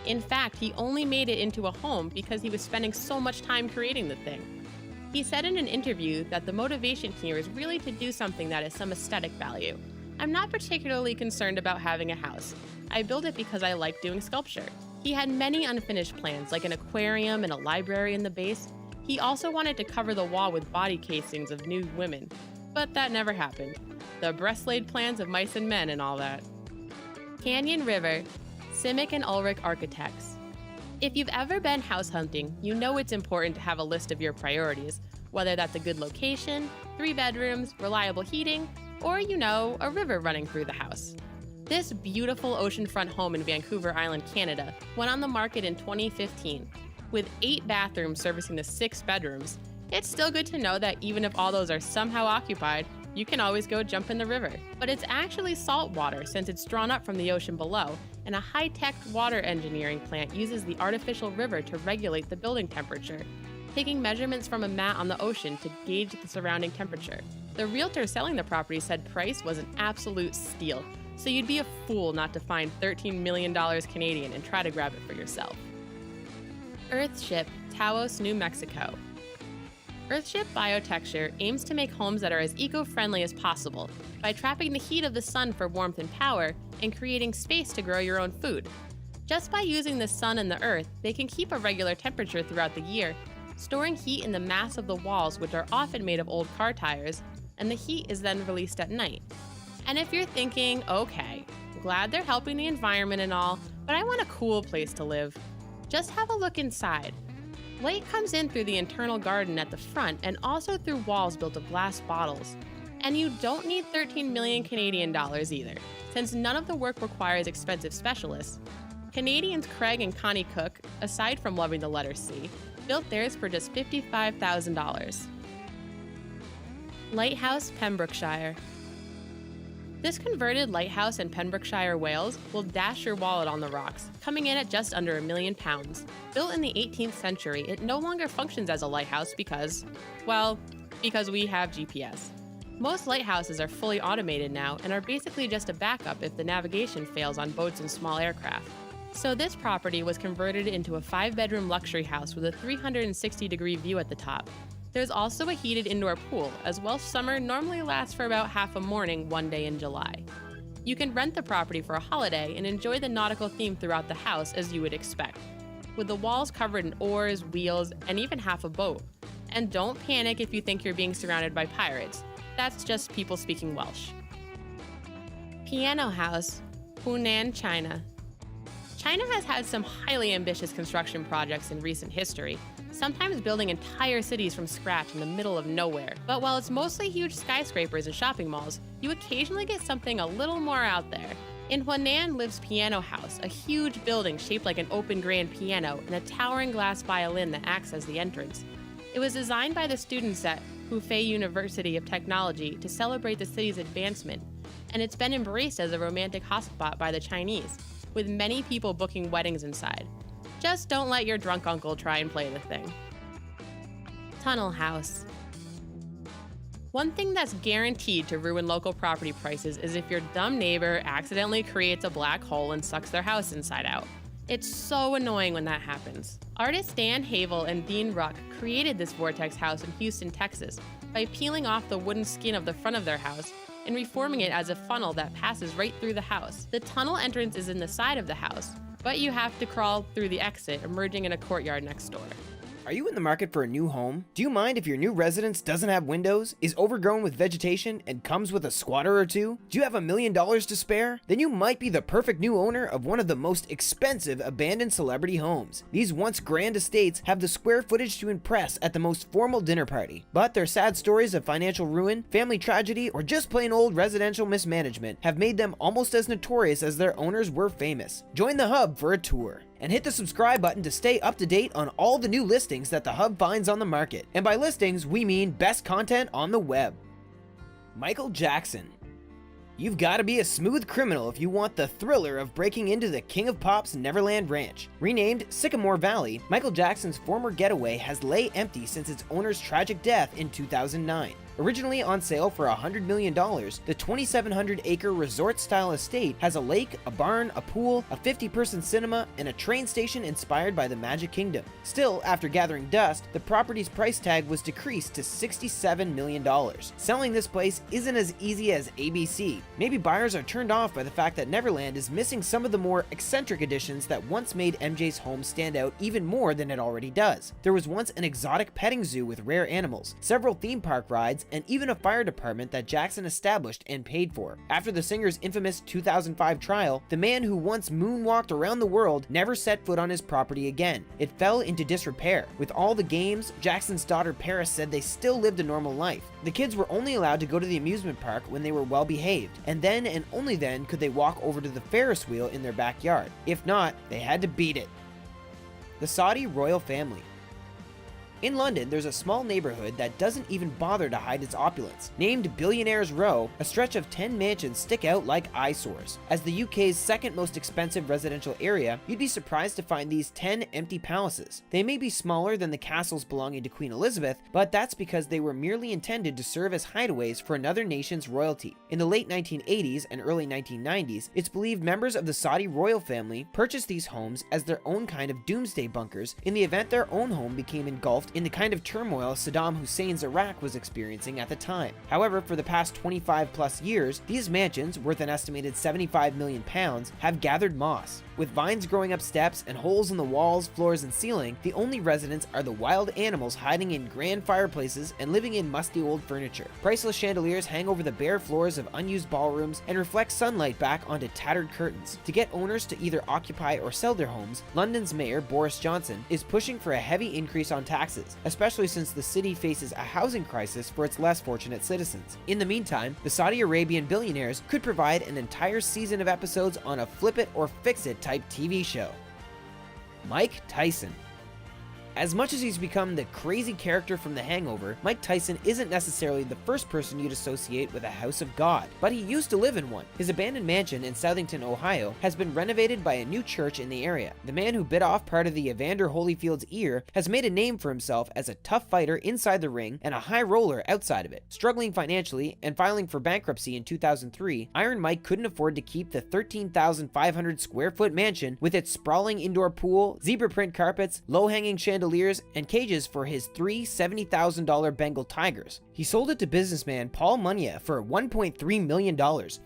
In fact, he only made it into a home because he was spending so much time creating the thing. He said in an interview that the motivation here is really to do something that has some aesthetic value. I'm not particularly concerned about having a house. I build it because I like doing sculpture. He had many unfinished plans, like an aquarium and a library in the base. He also wanted to cover the wall with body casings of nude women, but that never happened. The breast-laid plans of mice and men and all that. Canyon River, Simic and Ulrich Architects. If you've ever been house hunting, you know it's important to have a list of your priorities, whether that's a good location, 3 bedrooms, reliable heating, or, a river running through the house. This beautiful oceanfront home in Vancouver Island, Canada, went on the market in 2015. With 8 bathrooms servicing the 6 bedrooms, it's still good to know that even if all those are somehow occupied, you can always go jump in the river. But it's actually salt water since it's drawn up from the ocean below, and a high-tech water engineering plant uses the artificial river to regulate the building temperature, taking measurements from a mat on the ocean to gauge the surrounding temperature. The realtor selling the property said price was an absolute steal, so you'd be a fool not to find $13 million Canadian and try to grab it for yourself. Earthship, Taos, New Mexico. Earthship Biotexture aims to make homes that are as eco-friendly as possible by trapping the heat of the sun for warmth and power and creating space to grow your own food. Just by using the sun and the earth, they can keep a regular temperature throughout the year, storing heat in the mass of the walls, which are often made of old car tires, and the heat is then released at night. And if you're thinking, okay, glad they're helping the environment and all, but I want a cool place to live, just have a look inside. Light comes in through the internal garden at the front and also through walls built of glass bottles. And you don't need 13 million Canadian dollars either, since none of the work requires expensive specialists. Canadians Craig and Connie Cook, aside from loving the letter C, built theirs for just $55,000. Lighthouse, Pembrokeshire. This converted lighthouse in Pembrokeshire, Wales, will dash your wallet on the rocks, coming in at just under £1 million. Built in the 18th century, it no longer functions as a lighthouse because we have GPS. Most lighthouses are fully automated now and are basically just a backup if the navigation fails on boats and small aircraft. So this property was converted into a 5-bedroom luxury house with a 360-degree view at the top. There's also a heated indoor pool, as Welsh summer normally lasts for about half a morning one day in July. You can rent the property for a holiday and enjoy the nautical theme throughout the house as you would expect, with the walls covered in oars, wheels, and even half a boat. And don't panic if you think you're being surrounded by pirates. That's just people speaking Welsh. Piano House, Hunan, China. China has had some highly ambitious construction projects in recent history, sometimes building entire cities from scratch in the middle of nowhere. But while it's mostly huge skyscrapers and shopping malls, you occasionally get something a little more out there. In Huanan lives Piano House, a huge building shaped like an open grand piano and a towering glass violin that acts as the entrance. It was designed by the students at Hubei University of Technology to celebrate the city's advancement, and it's been embraced as a romantic hotspot by the Chinese, with many people booking weddings inside. Just don't let your drunk uncle try and play the thing. Tunnel House. One thing that's guaranteed to ruin local property prices is if your dumb neighbor accidentally creates a black hole and sucks their house inside out. It's so annoying when that happens. Artists Dan Havel and Dean Ruck created this vortex house in Houston, Texas, by peeling off the wooden skin of the front of their house and reforming it as a funnel that passes right through the house. The tunnel entrance is in the side of the house, but you have to crawl through the exit, emerging in a courtyard next door. Are you in the market for a new home? Do you mind if your new residence doesn't have windows, is overgrown with vegetation, and comes with a squatter or two? Do you have $1 million to spare? Then you might be the perfect new owner of one of the most expensive abandoned celebrity homes. These once grand estates have the square footage to impress at the most formal dinner party, but their sad stories of financial ruin, family tragedy, or just plain old residential mismanagement have made them almost as notorious as their owners were famous. Join the Hub for a tour. And hit the subscribe button to stay up to date on all the new listings that the Hub finds on the market. And by listings, we mean best content on the web. Michael Jackson. You've got to be a smooth criminal if you want the thriller of breaking into the King of Pop's Neverland Ranch. Renamed Sycamore Valley, Michael Jackson's former getaway has lay empty since its owner's tragic death in 2009. Originally on sale for $100 million, the 2,700-acre resort-style estate has a lake, a barn, a pool, a 50-person cinema, and a train station inspired by the Magic Kingdom. Still, after gathering dust, the property's price tag was decreased to $67 million. Selling this place isn't as easy as ABC. Maybe buyers are turned off by the fact that Neverland is missing some of the more eccentric additions that once made MJ's home stand out even more than it already does. There was once an exotic petting zoo with rare animals, several theme park rides, and even a fire department that Jackson established and paid for. After the singer's infamous 2005 trial, the man who once moonwalked around the world never set foot on his property again. It fell into disrepair. With all the games, Jackson's daughter Paris said they still lived a normal life. The kids were only allowed to go to the amusement park when they were well behaved, and then and only then could they walk over to the Ferris wheel in their backyard. If not, they had to beat it. The Saudi royal family. In London, there's a small neighborhood that doesn't even bother to hide its opulence. Named Billionaires Row, a stretch of 10 mansions stick out like eyesores. As the UK's second most expensive residential area, you'd be surprised to find these 10 empty palaces. They may be smaller than the castles belonging to Queen Elizabeth, but that's because they were merely intended to serve as hideaways for another nation's royalty. In the late 1980s and early 1990s, it's believed members of the Saudi royal family purchased these homes as their own kind of doomsday bunkers in the event their own home became engulfed in the kind of turmoil Saddam Hussein's Iraq was experiencing at the time. However, for the past 25 plus years, these mansions, worth an estimated £75 million, have gathered moss. With vines growing up steps and holes in the walls, floors, and ceiling, the only residents are the wild animals hiding in grand fireplaces and living in musty old furniture. Priceless chandeliers hang over the bare floors of unused ballrooms and reflect sunlight back onto tattered curtains. To get owners to either occupy or sell their homes, London's mayor, Boris Johnson, is pushing for a heavy increase on taxes, especially since the city faces a housing crisis for its less fortunate citizens. In the meantime, the Saudi Arabian billionaires could provide an entire season of episodes on a flip it or fix it type TV show. Mike Tyson. As much as he's become the crazy character from The Hangover, Mike Tyson isn't necessarily the first person you'd associate with a house of God, but he used to live in one. His abandoned mansion in Southington, Ohio, has been renovated by a new church in the area. The man who bit off part of the Evander Holyfield's ear has made a name for himself as a tough fighter inside the ring and a high roller outside of it. Struggling financially and filing for bankruptcy in 2003, Iron Mike couldn't afford to keep the 13,500 square foot mansion with its sprawling indoor pool, zebra print carpets, low-hanging chandeliers, and cages for his three $70,000 Bengal tigers. He sold it to businessman Paul Munya for $1.3 million,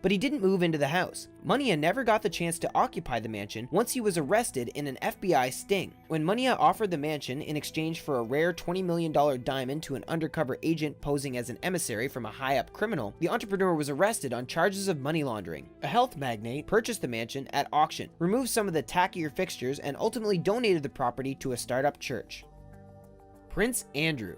but he didn't move into the house. Munya never got the chance to occupy the mansion once he was arrested in an FBI sting. When Munya offered the mansion in exchange for a rare $20 million diamond to an undercover agent posing as an emissary from a high-up criminal, the entrepreneur was arrested on charges of money laundering. A health magnate purchased the mansion at auction, removed some of the tackier fixtures, and ultimately donated the property to a startup church. Prince Andrew.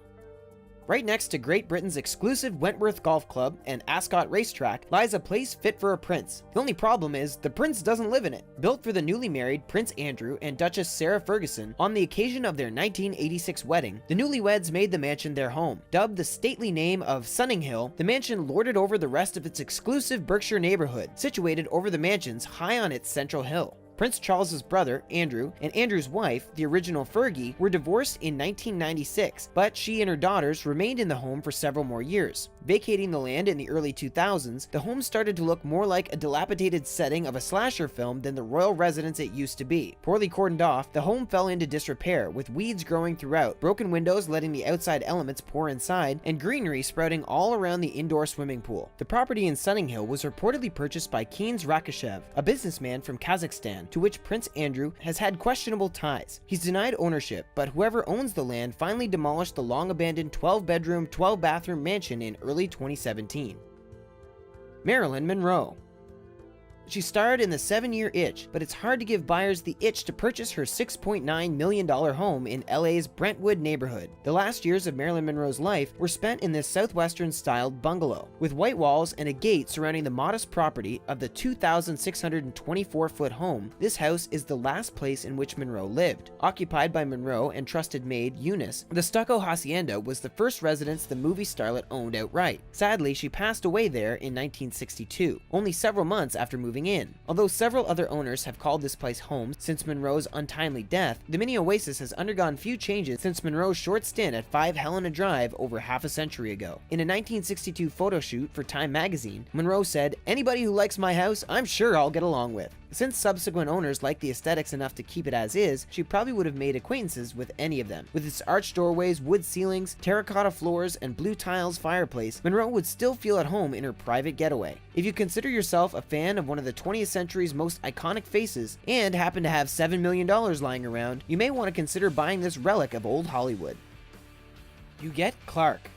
Right next to Great Britain's exclusive Wentworth Golf Club and Ascot Racetrack lies a place fit for a prince. The only problem is the prince doesn't live in it. Built for the newly married Prince Andrew and Duchess Sarah Ferguson on the occasion of their 1986 wedding, the newlyweds made the mansion their home. Dubbed the stately name of Sunninghill, the mansion lorded over the rest of its exclusive Berkshire neighborhood, situated over the mansions high on its central hill. Prince Charles's brother, Andrew, and Andrew's wife, the original Fergie, were divorced in 1996, but she and her daughters remained in the home for several more years. Vacating the land in the early 2000s, the home started to look more like a dilapidated setting of a slasher film than the royal residence it used to be. Poorly cordoned off, the home fell into disrepair, with weeds growing throughout, broken windows letting the outside elements pour inside, and greenery sprouting all around the indoor swimming pool. The property in Sunninghill was reportedly purchased by Keynes Rakashev, a businessman from Kazakhstan, to which Prince Andrew has had questionable ties. He's denied ownership, but whoever owns the land finally demolished the long-abandoned 12-bedroom, 12-bathroom mansion in early 2017. Marilyn Monroe. She starred in The 7-Year Itch, but it's hard to give buyers the itch to purchase her $6.9 million home in LA's Brentwood neighborhood. The last years of Marilyn Monroe's life were spent in this southwestern-styled bungalow, with white walls and a gate surrounding the modest property of the 2,624-foot home. This house is the last place in which Monroe lived. Occupied by Monroe and trusted maid Eunice, the stucco hacienda was the first residence the movie starlet owned outright. Sadly, she passed away there in 1962, only several months after moving in. Although several other owners have called this place home since Monroe's untimely death, the mini oasis has undergone few changes since Monroe's short stint at 5 Helena Drive over half a century ago. In a 1962 photo shoot for Time magazine, Monroe said, "Anybody who likes my house, I'm sure I'll get along with." Since subsequent owners liked the aesthetics enough to keep it as is, she probably would have made acquaintances with any of them. With its arched doorways, wood ceilings, terracotta floors, and blue tiles fireplace, Monroe would still feel at home in her private getaway. If you consider yourself a fan of one of the 20th century's most iconic faces, and happen to have $7 million lying around, you may want to consider buying this relic of old Hollywood. Huguette Clark.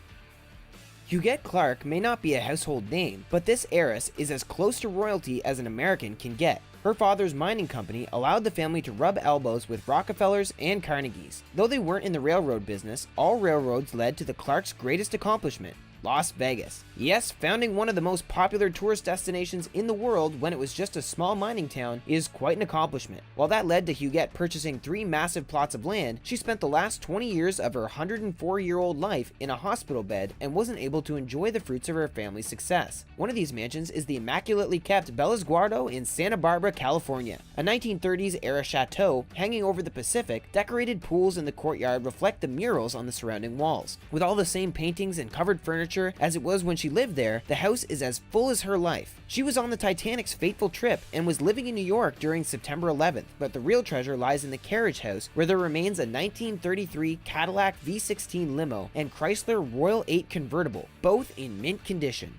Huguette Clark may not be a household name, but this heiress is as close to royalty as an American can get. Her father's mining company allowed the family to rub elbows with Rockefellers and Carnegies. Though they weren't in the railroad business, all railroads led to the Clarks' greatest accomplishment, Las Vegas. Yes, founding one of the most popular tourist destinations in the world when it was just a small mining town is quite an accomplishment. While that led to Huguette purchasing 3 massive plots of land, she spent the last 20 years of her 104-year-old life in a hospital bed and wasn't able to enjoy the fruits of her family's success. One of these mansions is the immaculately kept Bellas Guardo in Santa Barbara, California. A 1930s-era chateau hanging over the Pacific, decorated pools in the courtyard reflect the murals on the surrounding walls. With all the same paintings and covered furniture as it was when she lived there, the house is as full as her life. She was on the Titanic's fateful trip and was living in New York during September 11th, but the real treasure lies in the carriage house, where there remains a 1933 Cadillac V16 limo and Chrysler Royal 8 convertible, both in mint condition.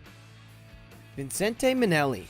Vincente Minnelli.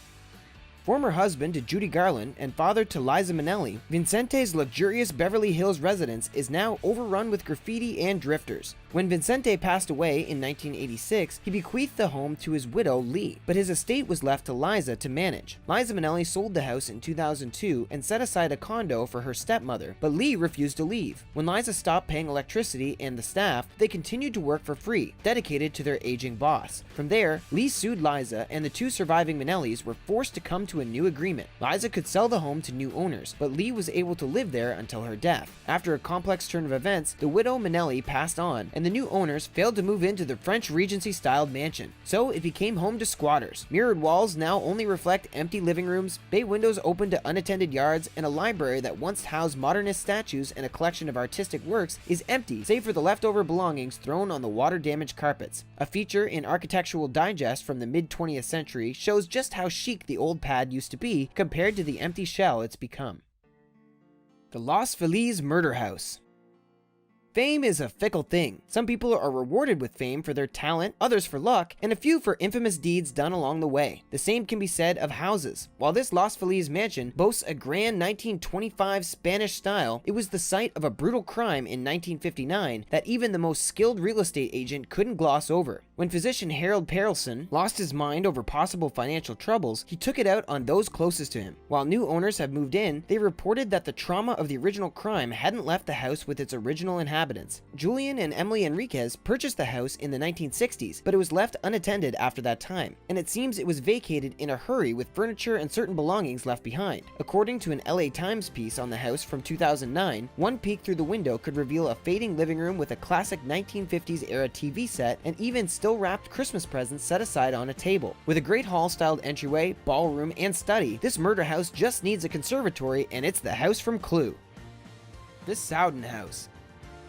Former husband to Judy Garland and father to Liza Minnelli, Vincente's luxurious Beverly Hills residence is now overrun with graffiti and drifters. When Vincente passed away in 1986, he bequeathed the home to his widow, Lee, but his estate was left to Liza to manage. Liza Minnelli sold the house in 2002 and set aside a condo for her stepmother, but Lee refused to leave. When Liza stopped paying electricity and the staff, they continued to work for free, dedicated to their aging boss. From there, Lee sued Liza, and the 2 surviving Minnellis were forced to come to a new agreement. Liza could sell the home to new owners, but Lee was able to live there until her death. After a complex turn of events, the widow Minnelli passed on, and the new owners failed to move into the French Regency-styled mansion, so it became home to squatters. Mirrored walls now only reflect empty living rooms, bay windows open to unattended yards, and a library that once housed modernist statues and a collection of artistic works is empty, save for the leftover belongings thrown on the water-damaged carpets. A feature in Architectural Digest from the mid-20th century shows just how chic the old pad used to be compared to the empty shell it's become. The Los Feliz Murder House. Fame is a fickle thing. Some people are rewarded with fame for their talent, others for luck, and a few for infamous deeds done along the way. The same can be said of houses. While this Los Feliz mansion boasts a grand 1925 Spanish style, it was the site of a brutal crime in 1959 that even the most skilled real estate agent couldn't gloss over. When physician Harold Perelson lost his mind over possible financial troubles, he took it out on those closest to him. While new owners have moved in, they reported that the trauma of the original crime hadn't left the house with its original inhabitants. inhabitants. Julian and Emily Enriquez purchased the house in the 1960s, but it was left unattended after that time, and it seems it was vacated in a hurry with furniture and certain belongings left behind. According to an LA Times piece on the house from 2009, one peek through the window could reveal a fading living room with a classic 1950s era TV set and even still wrapped Christmas presents set aside on a table. With a great hall-styled entryway, ballroom, and study, this murder house just needs a conservatory, and it's the house from Clue. The Sowden House.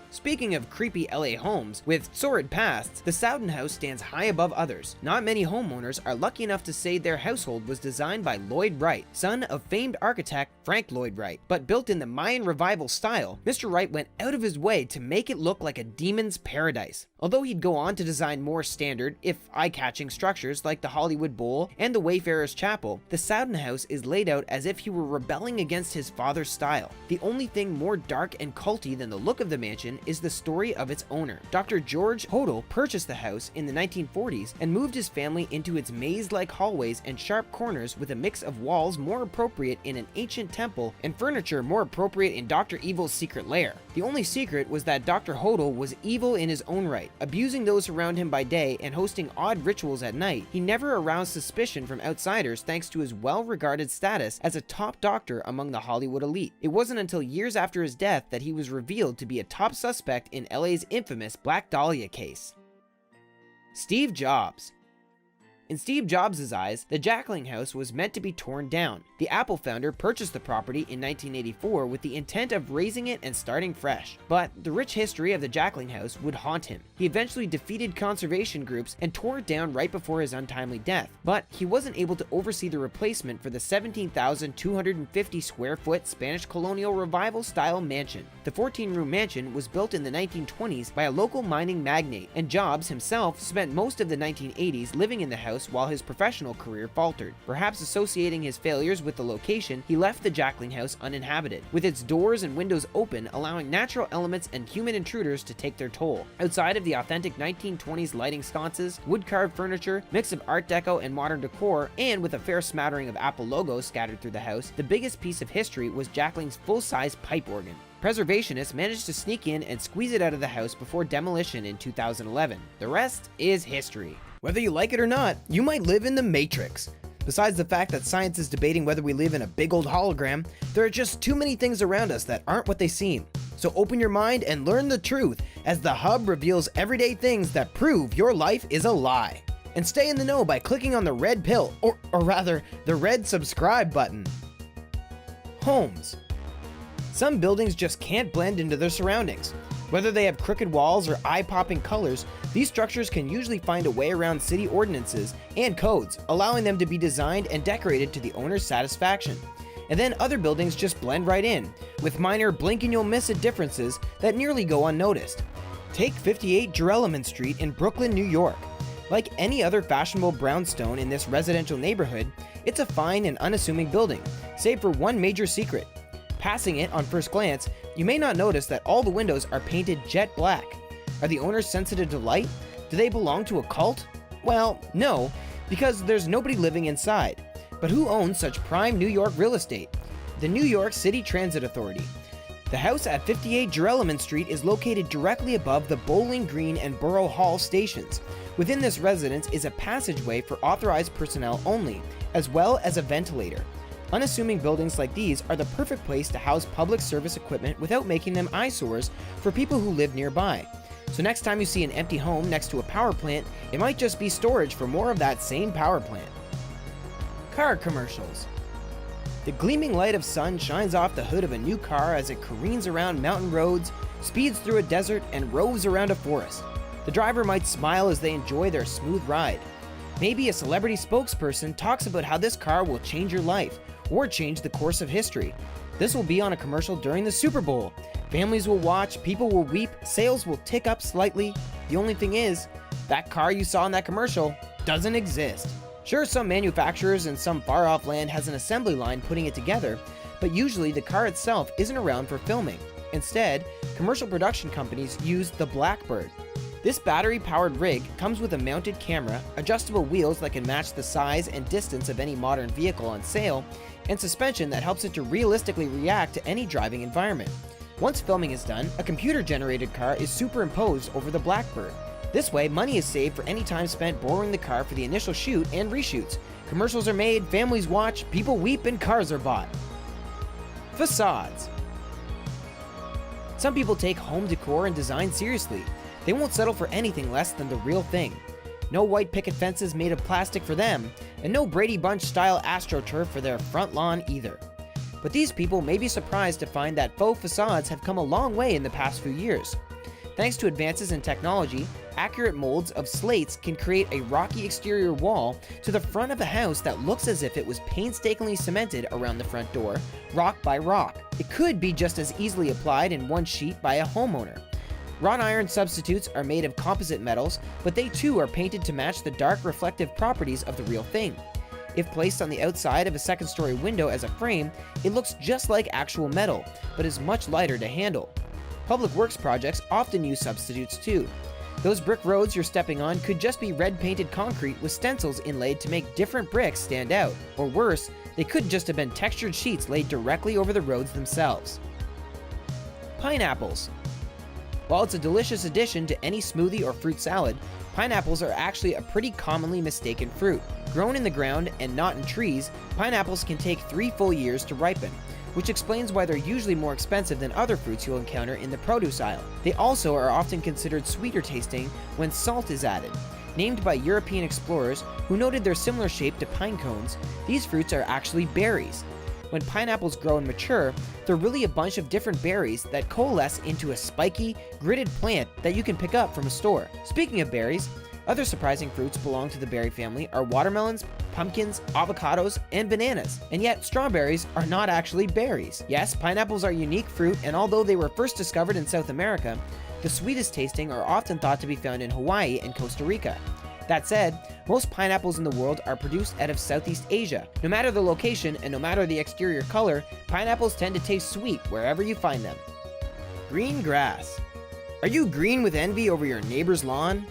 Speaking of creepy LA homes with sordid pasts, the Sowden House stands high above others. Not many homeowners are lucky enough to say their household was designed by Lloyd Wright, son of famed architect Frank Lloyd Wright. But built in the Mayan Revival style, Mr. Wright went out of his way to make it look like a demon's paradise. Although he'd go on to design more standard, if eye-catching structures like the Hollywood Bowl and the Wayfarer's Chapel, the Sowden House is laid out as if he were rebelling against his father's style. The only thing more dark and culty than the look of the mansion is the story of its owner. Dr. George Hodel purchased the house in the 1940s and moved his family into its maze-like hallways and sharp corners with a mix of walls more appropriate in an ancient temple and furniture more appropriate in Dr. Evil's secret lair. The only secret was that Dr. Hodel was evil in his own right, abusing those around him by day and hosting odd rituals at night. He never aroused suspicion from outsiders thanks to his well-regarded status as a top doctor among the Hollywood elite. It wasn't until years after his death that he was revealed to be a top suspect in LA's infamous Black Dahlia case. Steve Jobs. In Steve Jobs' eyes, the Jackling House was meant to be torn down. The Apple founder purchased the property in 1984 with the intent of raising it and starting fresh. But the rich history of the Jackling House would haunt him. He eventually defeated conservation groups and tore it down right before his untimely death. But he wasn't able to oversee the replacement for the 17,250 square foot Spanish colonial revival-style mansion. The 14-room mansion was built in the 1920s by a local mining magnate, and Jobs himself spent most of the 1980s living in the house while his professional career faltered. Perhaps associating his failures with the location, he left the Jackling House uninhabited, with its doors and windows open, allowing natural elements and human intruders to take their toll. Outside of the authentic 1920s lighting sconces, wood-carved furniture, mix of Art Deco and modern decor, and with a fair smattering of Apple logos scattered through the house, the biggest piece of history was Jackling's full-size pipe organ. Preservationists managed to sneak in and squeeze it out of the house before demolition in 2011. The rest is history. Whether you like it or not, you might live in the Matrix. Besides the fact that science is debating whether we live in a big old hologram, there are just too many things around us that aren't what they seem. So open your mind and learn the truth as the Hub reveals everyday things that prove your life is a lie. And stay in the know by clicking on the red pill, or rather, the red subscribe button. Homes. Some buildings just can't blend into their surroundings. Whether they have crooked walls or eye-popping colors, these structures can usually find a way around city ordinances and codes, allowing them to be designed and decorated to the owner's satisfaction. And then other buildings just blend right in, with minor blink-and-you'll-miss-it differences that nearly go unnoticed. Take 58 Duramax Street in Brooklyn, New York. Like any other fashionable brownstone in this residential neighborhood, it's a fine and unassuming building, save for one major secret. Passing it on first glance, you may not notice that all the windows are painted jet black. Are the owners sensitive to light? Do they belong to a cult? Well, no, because there's nobody living inside. But who owns such prime New York real estate? The New York City Transit Authority. The house at 58 Duramax Street is located directly above the Bowling Green and Borough Hall stations. Within this residence is a passageway for authorized personnel only, as well as a ventilator. Unassuming buildings like these are the perfect place to house public service equipment without making them eyesores for people who live nearby. So next time you see an empty home next to a power plant, it might just be storage for more of that same power plant. Car commercials. The gleaming light of sun shines off the hood of a new car as it careens around mountain roads, speeds through a desert, and roves around a forest. The driver might smile as they enjoy their smooth ride. Maybe a celebrity spokesperson talks about how this car will change your life, or change the course of history. This will be on a commercial during the Super Bowl. Families will watch, people will weep, sales will tick up slightly. The only thing is, that car you saw in that commercial doesn't exist. Sure, some manufacturers in some far-off land has an assembly line putting it together, but usually the car itself isn't around for filming. Instead, commercial production companies use the Blackbird. This battery-powered rig comes with a mounted camera, adjustable wheels that can match the size and distance of any modern vehicle on sale, and suspension that helps it to realistically react to any driving environment. Once filming is done, a computer-generated car is superimposed over the Blackbird. This way, money is saved for any time spent borrowing the car for the initial shoot and reshoots. Commercials are made, families watch, people weep, and cars are bought. Facades. Some people take home decor and design seriously. They won't settle for anything less than the real thing. No white picket fences made of plastic for them, and no Brady Bunch-style AstroTurf for their front lawn either. But these people may be surprised to find that faux facades have come a long way in the past few years. Thanks to advances in technology, accurate molds of slates can create a rocky exterior wall to the front of a house that looks as if it was painstakingly cemented around the front door, rock by rock. It could be just as easily applied in one sheet by a homeowner. Wrought iron substitutes are made of composite metals, but they too are painted to match the dark reflective properties of the real thing. If placed on the outside of a second-story window as a frame, it looks just like actual metal, but is much lighter to handle. Public works projects often use substitutes too. Those brick roads you're stepping on could just be red-painted concrete with stencils inlaid to make different bricks stand out, or worse, they could just have been textured sheets laid directly over the roads themselves. Pineapples. While it's a delicious addition to any smoothie or fruit salad, pineapples are actually a pretty commonly mistaken fruit. Grown in the ground and not in trees, pineapples can take 3 full years to ripen, which explains why they're usually more expensive than other fruits you'll encounter in the produce aisle. They also are often considered sweeter tasting when salt is added. Named by European explorers who noted their similar shape to pine cones, these fruits are actually berries. When pineapples grow and mature, they're really a bunch of different berries that coalesce into a spiky, gridded plant that you can pick up from a store. Speaking of berries, other surprising fruits belong to the berry family are watermelons, pumpkins, avocados, and bananas. And yet, strawberries are not actually berries. Yes, pineapples are a unique fruit, and although they were first discovered in South America, the sweetest tasting are often thought to be found in Hawaii and Costa Rica. That said, most pineapples in the world are produced out of Southeast Asia. No matter the location and no matter the exterior color, pineapples tend to taste sweet wherever you find them. Green grass. Are you green with envy over your neighbor's lawn?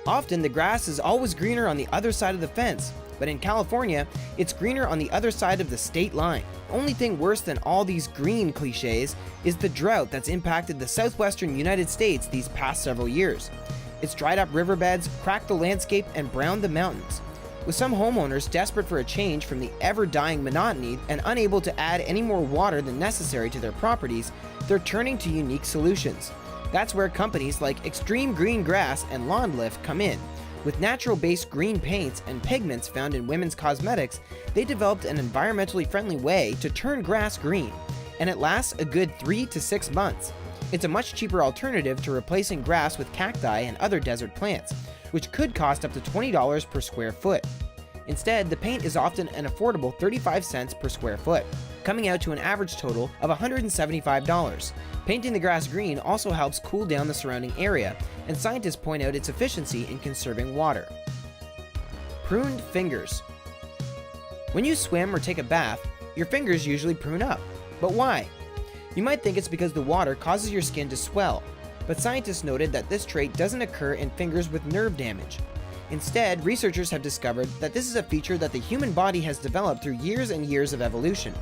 Often the grass is always greener on the other side of the fence, but in California, it's greener on the other side of the state line. Only thing worse than all these green cliches is the drought that's impacted the southwestern United States these past several years. It's dried up riverbeds, cracked the landscape, and browned the mountains. With some homeowners desperate for a change from the ever-dying monotony and unable to add any more water than necessary to their properties, they're turning to unique solutions. That's where companies like Extreme Green Grass and Lawn Lift come in. With natural-based green paints and pigments found in women's cosmetics, they developed an environmentally friendly way to turn grass green, and it lasts a good 3 to 6 months. It's a much cheaper alternative to replacing grass with cacti and other desert plants, which could cost up to $20 per square foot. Instead, the paint is often an affordable 35 cents per square foot, coming out to an average total of $175. Painting the grass green also helps cool down the surrounding area, and scientists point out its efficiency in conserving water. Pruned fingers. When you swim or take a bath, your fingers usually prune up. But why? You might think it's because the water causes your skin to swell, but scientists noted that this trait doesn't occur in fingers with nerve damage. Instead, researchers have discovered that this is a feature that the human body has developed through years and years of evolution.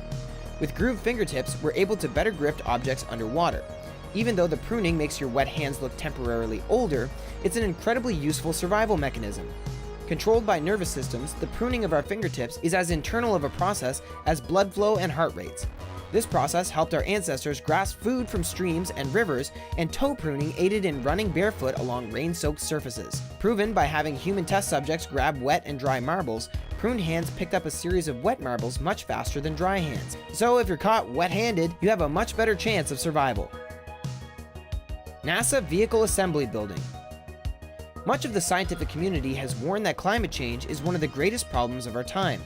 With grooved fingertips, we're able to better grip objects underwater. Even though the pruning makes your wet hands look temporarily older, it's an incredibly useful survival mechanism. Controlled by nervous systems, the pruning of our fingertips is as internal of a process as blood flow and heart rates. This process helped our ancestors grasp food from streams and rivers, and toe pruning aided in running barefoot along rain-soaked surfaces. Proven by having human test subjects grab wet and dry marbles, pruned hands picked up a series of wet marbles much faster than dry hands. So if you're caught wet-handed, you have a much better chance of survival. NASA Vehicle Assembly Building. Much of the scientific community has warned that climate change is one of the greatest problems of our time.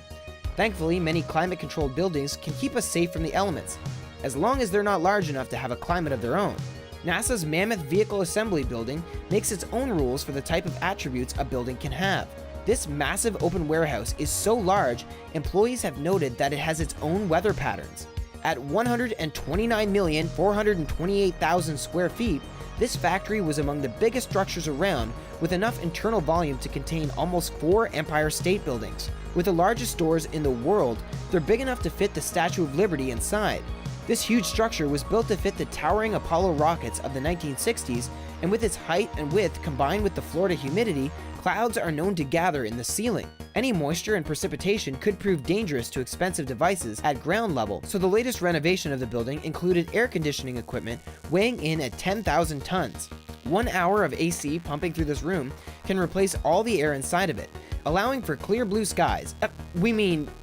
Thankfully, many climate-controlled buildings can keep us safe from the elements, as long as they're not large enough to have a climate of their own. NASA's Mammoth Vehicle Assembly Building makes its own rules for the type of attributes a building can have. This massive open warehouse is so large, employees have noted that it has its own weather patterns. At 129,428,000 square feet, this factory was among the biggest structures around, with enough internal volume to contain almost 4 Empire State Buildings. With the largest doors in the world, they're big enough to fit the Statue of Liberty inside. This huge structure was built to fit the towering Apollo rockets of the 1960s, and with its height and width combined with the Florida humidity, clouds are known to gather in the ceiling. Any moisture and precipitation could prove dangerous to expensive devices at ground level, so the latest renovation of the building included air conditioning equipment weighing in at 10,000 tons. 1 hour of AC pumping through this room can replace all the air inside of it, allowing for clear blue skies.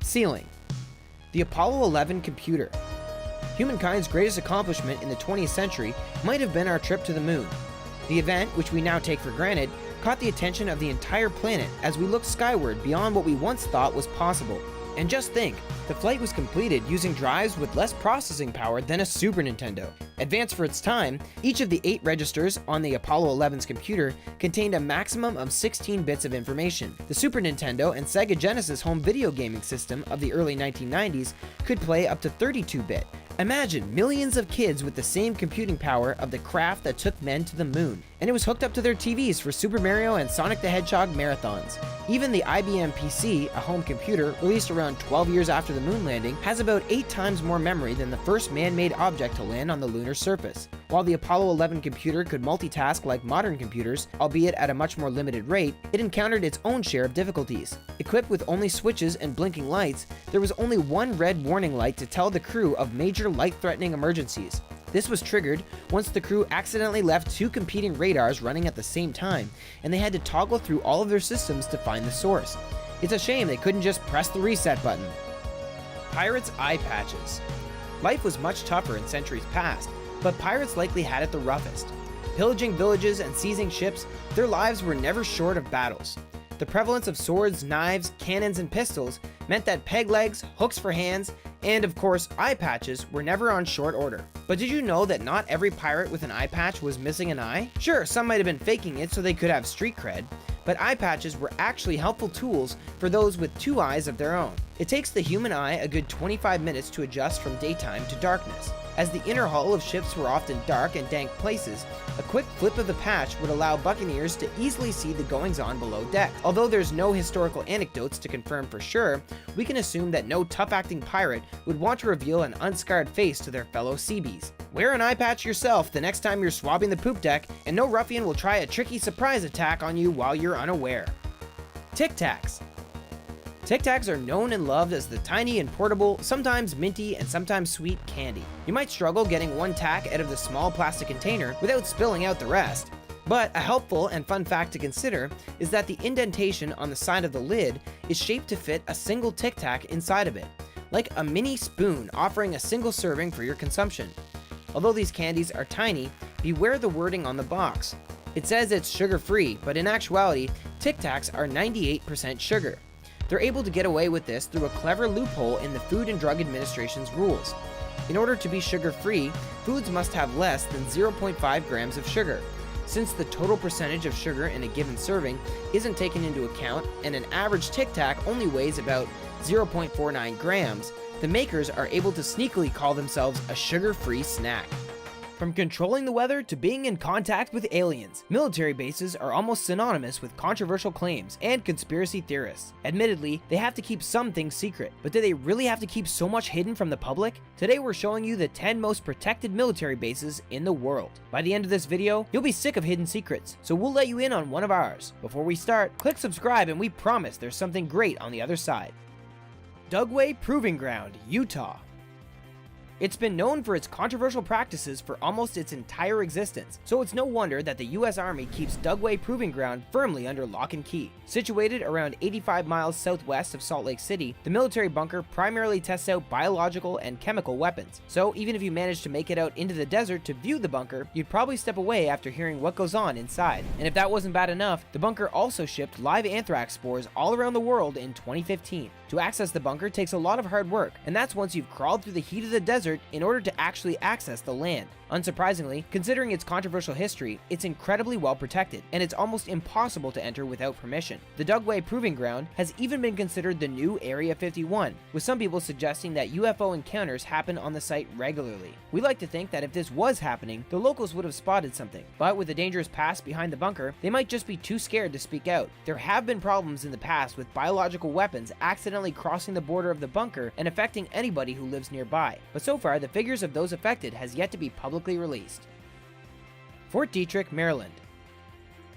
Ceiling. The Apollo 11 computer. Humankind's greatest accomplishment in the 20th century might have been our trip to the moon. The event, which we now take for granted, caught the attention of the entire planet as we looked skyward beyond what we once thought was possible. And just think, the flight was completed using drives with less processing power than a Super Nintendo. Advanced for its time, each of the 8 registers on the Apollo 11's computer contained a maximum of 16 bits of information. The Super Nintendo and Sega Genesis home video gaming system of the early 1990s could play up to 32-bit. Imagine millions of kids with the same computing power of the craft that took men to the moon, and it was hooked up to their TVs for Super Mario and Sonic the Hedgehog marathons. Even the IBM PC, a home computer released around 12 years after the moon landing, has about 8 times more memory than the first man-made object to land on the lunar surface. While the Apollo 11 computer could multitask like modern computers, albeit at a much more limited rate, it encountered its own share of difficulties. Equipped with only switches and blinking lights, there was only one red warning light to tell the crew of major life-threatening emergencies. This was triggered once the crew accidentally left 2 competing radars running at the same time, and they had to toggle through all of their systems to find the source. It's a shame they couldn't just press the reset button. Pirates' eye patches. Life was much tougher in centuries past, but pirates likely had it the roughest. Pillaging villages and seizing ships, their lives were never short of battles. The prevalence of swords, knives, cannons, and pistols meant that peg legs, hooks for hands, and of course, eye patches were never on short order. But did you know that not every pirate with an eye patch was missing an eye? Sure, some might have been faking it so they could have street cred, but eye patches were actually helpful tools for those with 2 eyes of their own. It takes the human eye a good 25 minutes to adjust from daytime to darkness. As the inner hull of ships were often dark and dank places, a quick flip of the patch would allow buccaneers to easily see the goings-on below deck. Although there's no historical anecdotes to confirm for sure, we can assume that no tough-acting pirate would want to reveal an unscarred face to their fellow Seabees. Wear an eye patch yourself the next time you're swabbing the poop deck, and no ruffian will try a tricky surprise attack on you while you're unaware. Tic Tacs. Tic Tacs are known and loved as the tiny and portable, sometimes minty and sometimes sweet candy. You might struggle getting one tack out of the small plastic container without spilling out the rest. But a helpful and fun fact to consider is that the indentation on the side of the lid is shaped to fit a single Tic Tac inside of it, like a mini spoon offering a single serving for your consumption. Although these candies are tiny, beware the wording on the box. It says it's sugar-free, but in actuality, Tic Tacs are 98% sugar. They're able to get away with this through a clever loophole in the Food and Drug Administration's rules. In order to be sugar-free, foods must have less than 0.5 grams of sugar. Since the total percentage of sugar in a given serving isn't taken into account and an average Tic Tac only weighs about 0.49 grams, the makers are able to sneakily call themselves a sugar-free snack. From controlling the weather to being in contact with aliens, military bases are almost synonymous with controversial claims and conspiracy theorists. Admittedly, they have to keep some things secret, but do they really have to keep so much hidden from the public? Today we're showing you the 10 most protected military bases in the world. By the end of this video, you'll be sick of hidden secrets, so we'll let you in on one of ours. Before we start, click subscribe and we promise there's something great on the other side. Dugway Proving Ground, Utah. It's been known for its controversial practices for almost its entire existence, so it's no wonder that the US Army keeps Dugway Proving Ground firmly under lock and key. Situated around 85 miles southwest of Salt Lake City, the military bunker primarily tests out biological and chemical weapons. So even if you manage to make it out into the desert to view the bunker, you'd probably step away after hearing what goes on inside. And if that wasn't bad enough, the bunker also shipped live anthrax spores all around the world in 2015. To access the bunker takes a lot of hard work, and that's once you've crawled through the heat of the desert in order to actually access the land. Unsurprisingly, considering its controversial history, it's incredibly well protected, and it's almost impossible to enter without permission. The Dugway Proving Ground has even been considered the new Area 51, with some people suggesting that UFO encounters happen on the site regularly. We like to think that if this was happening, the locals would have spotted something, but with the dangerous past behind the bunker, they might just be too scared to speak out. There have been problems in the past with biological weapons accidentally crossing the border of the bunker and affecting anybody who lives nearby, but so far the figures of those affected has yet to be publicly released. Fort Detrick, Maryland.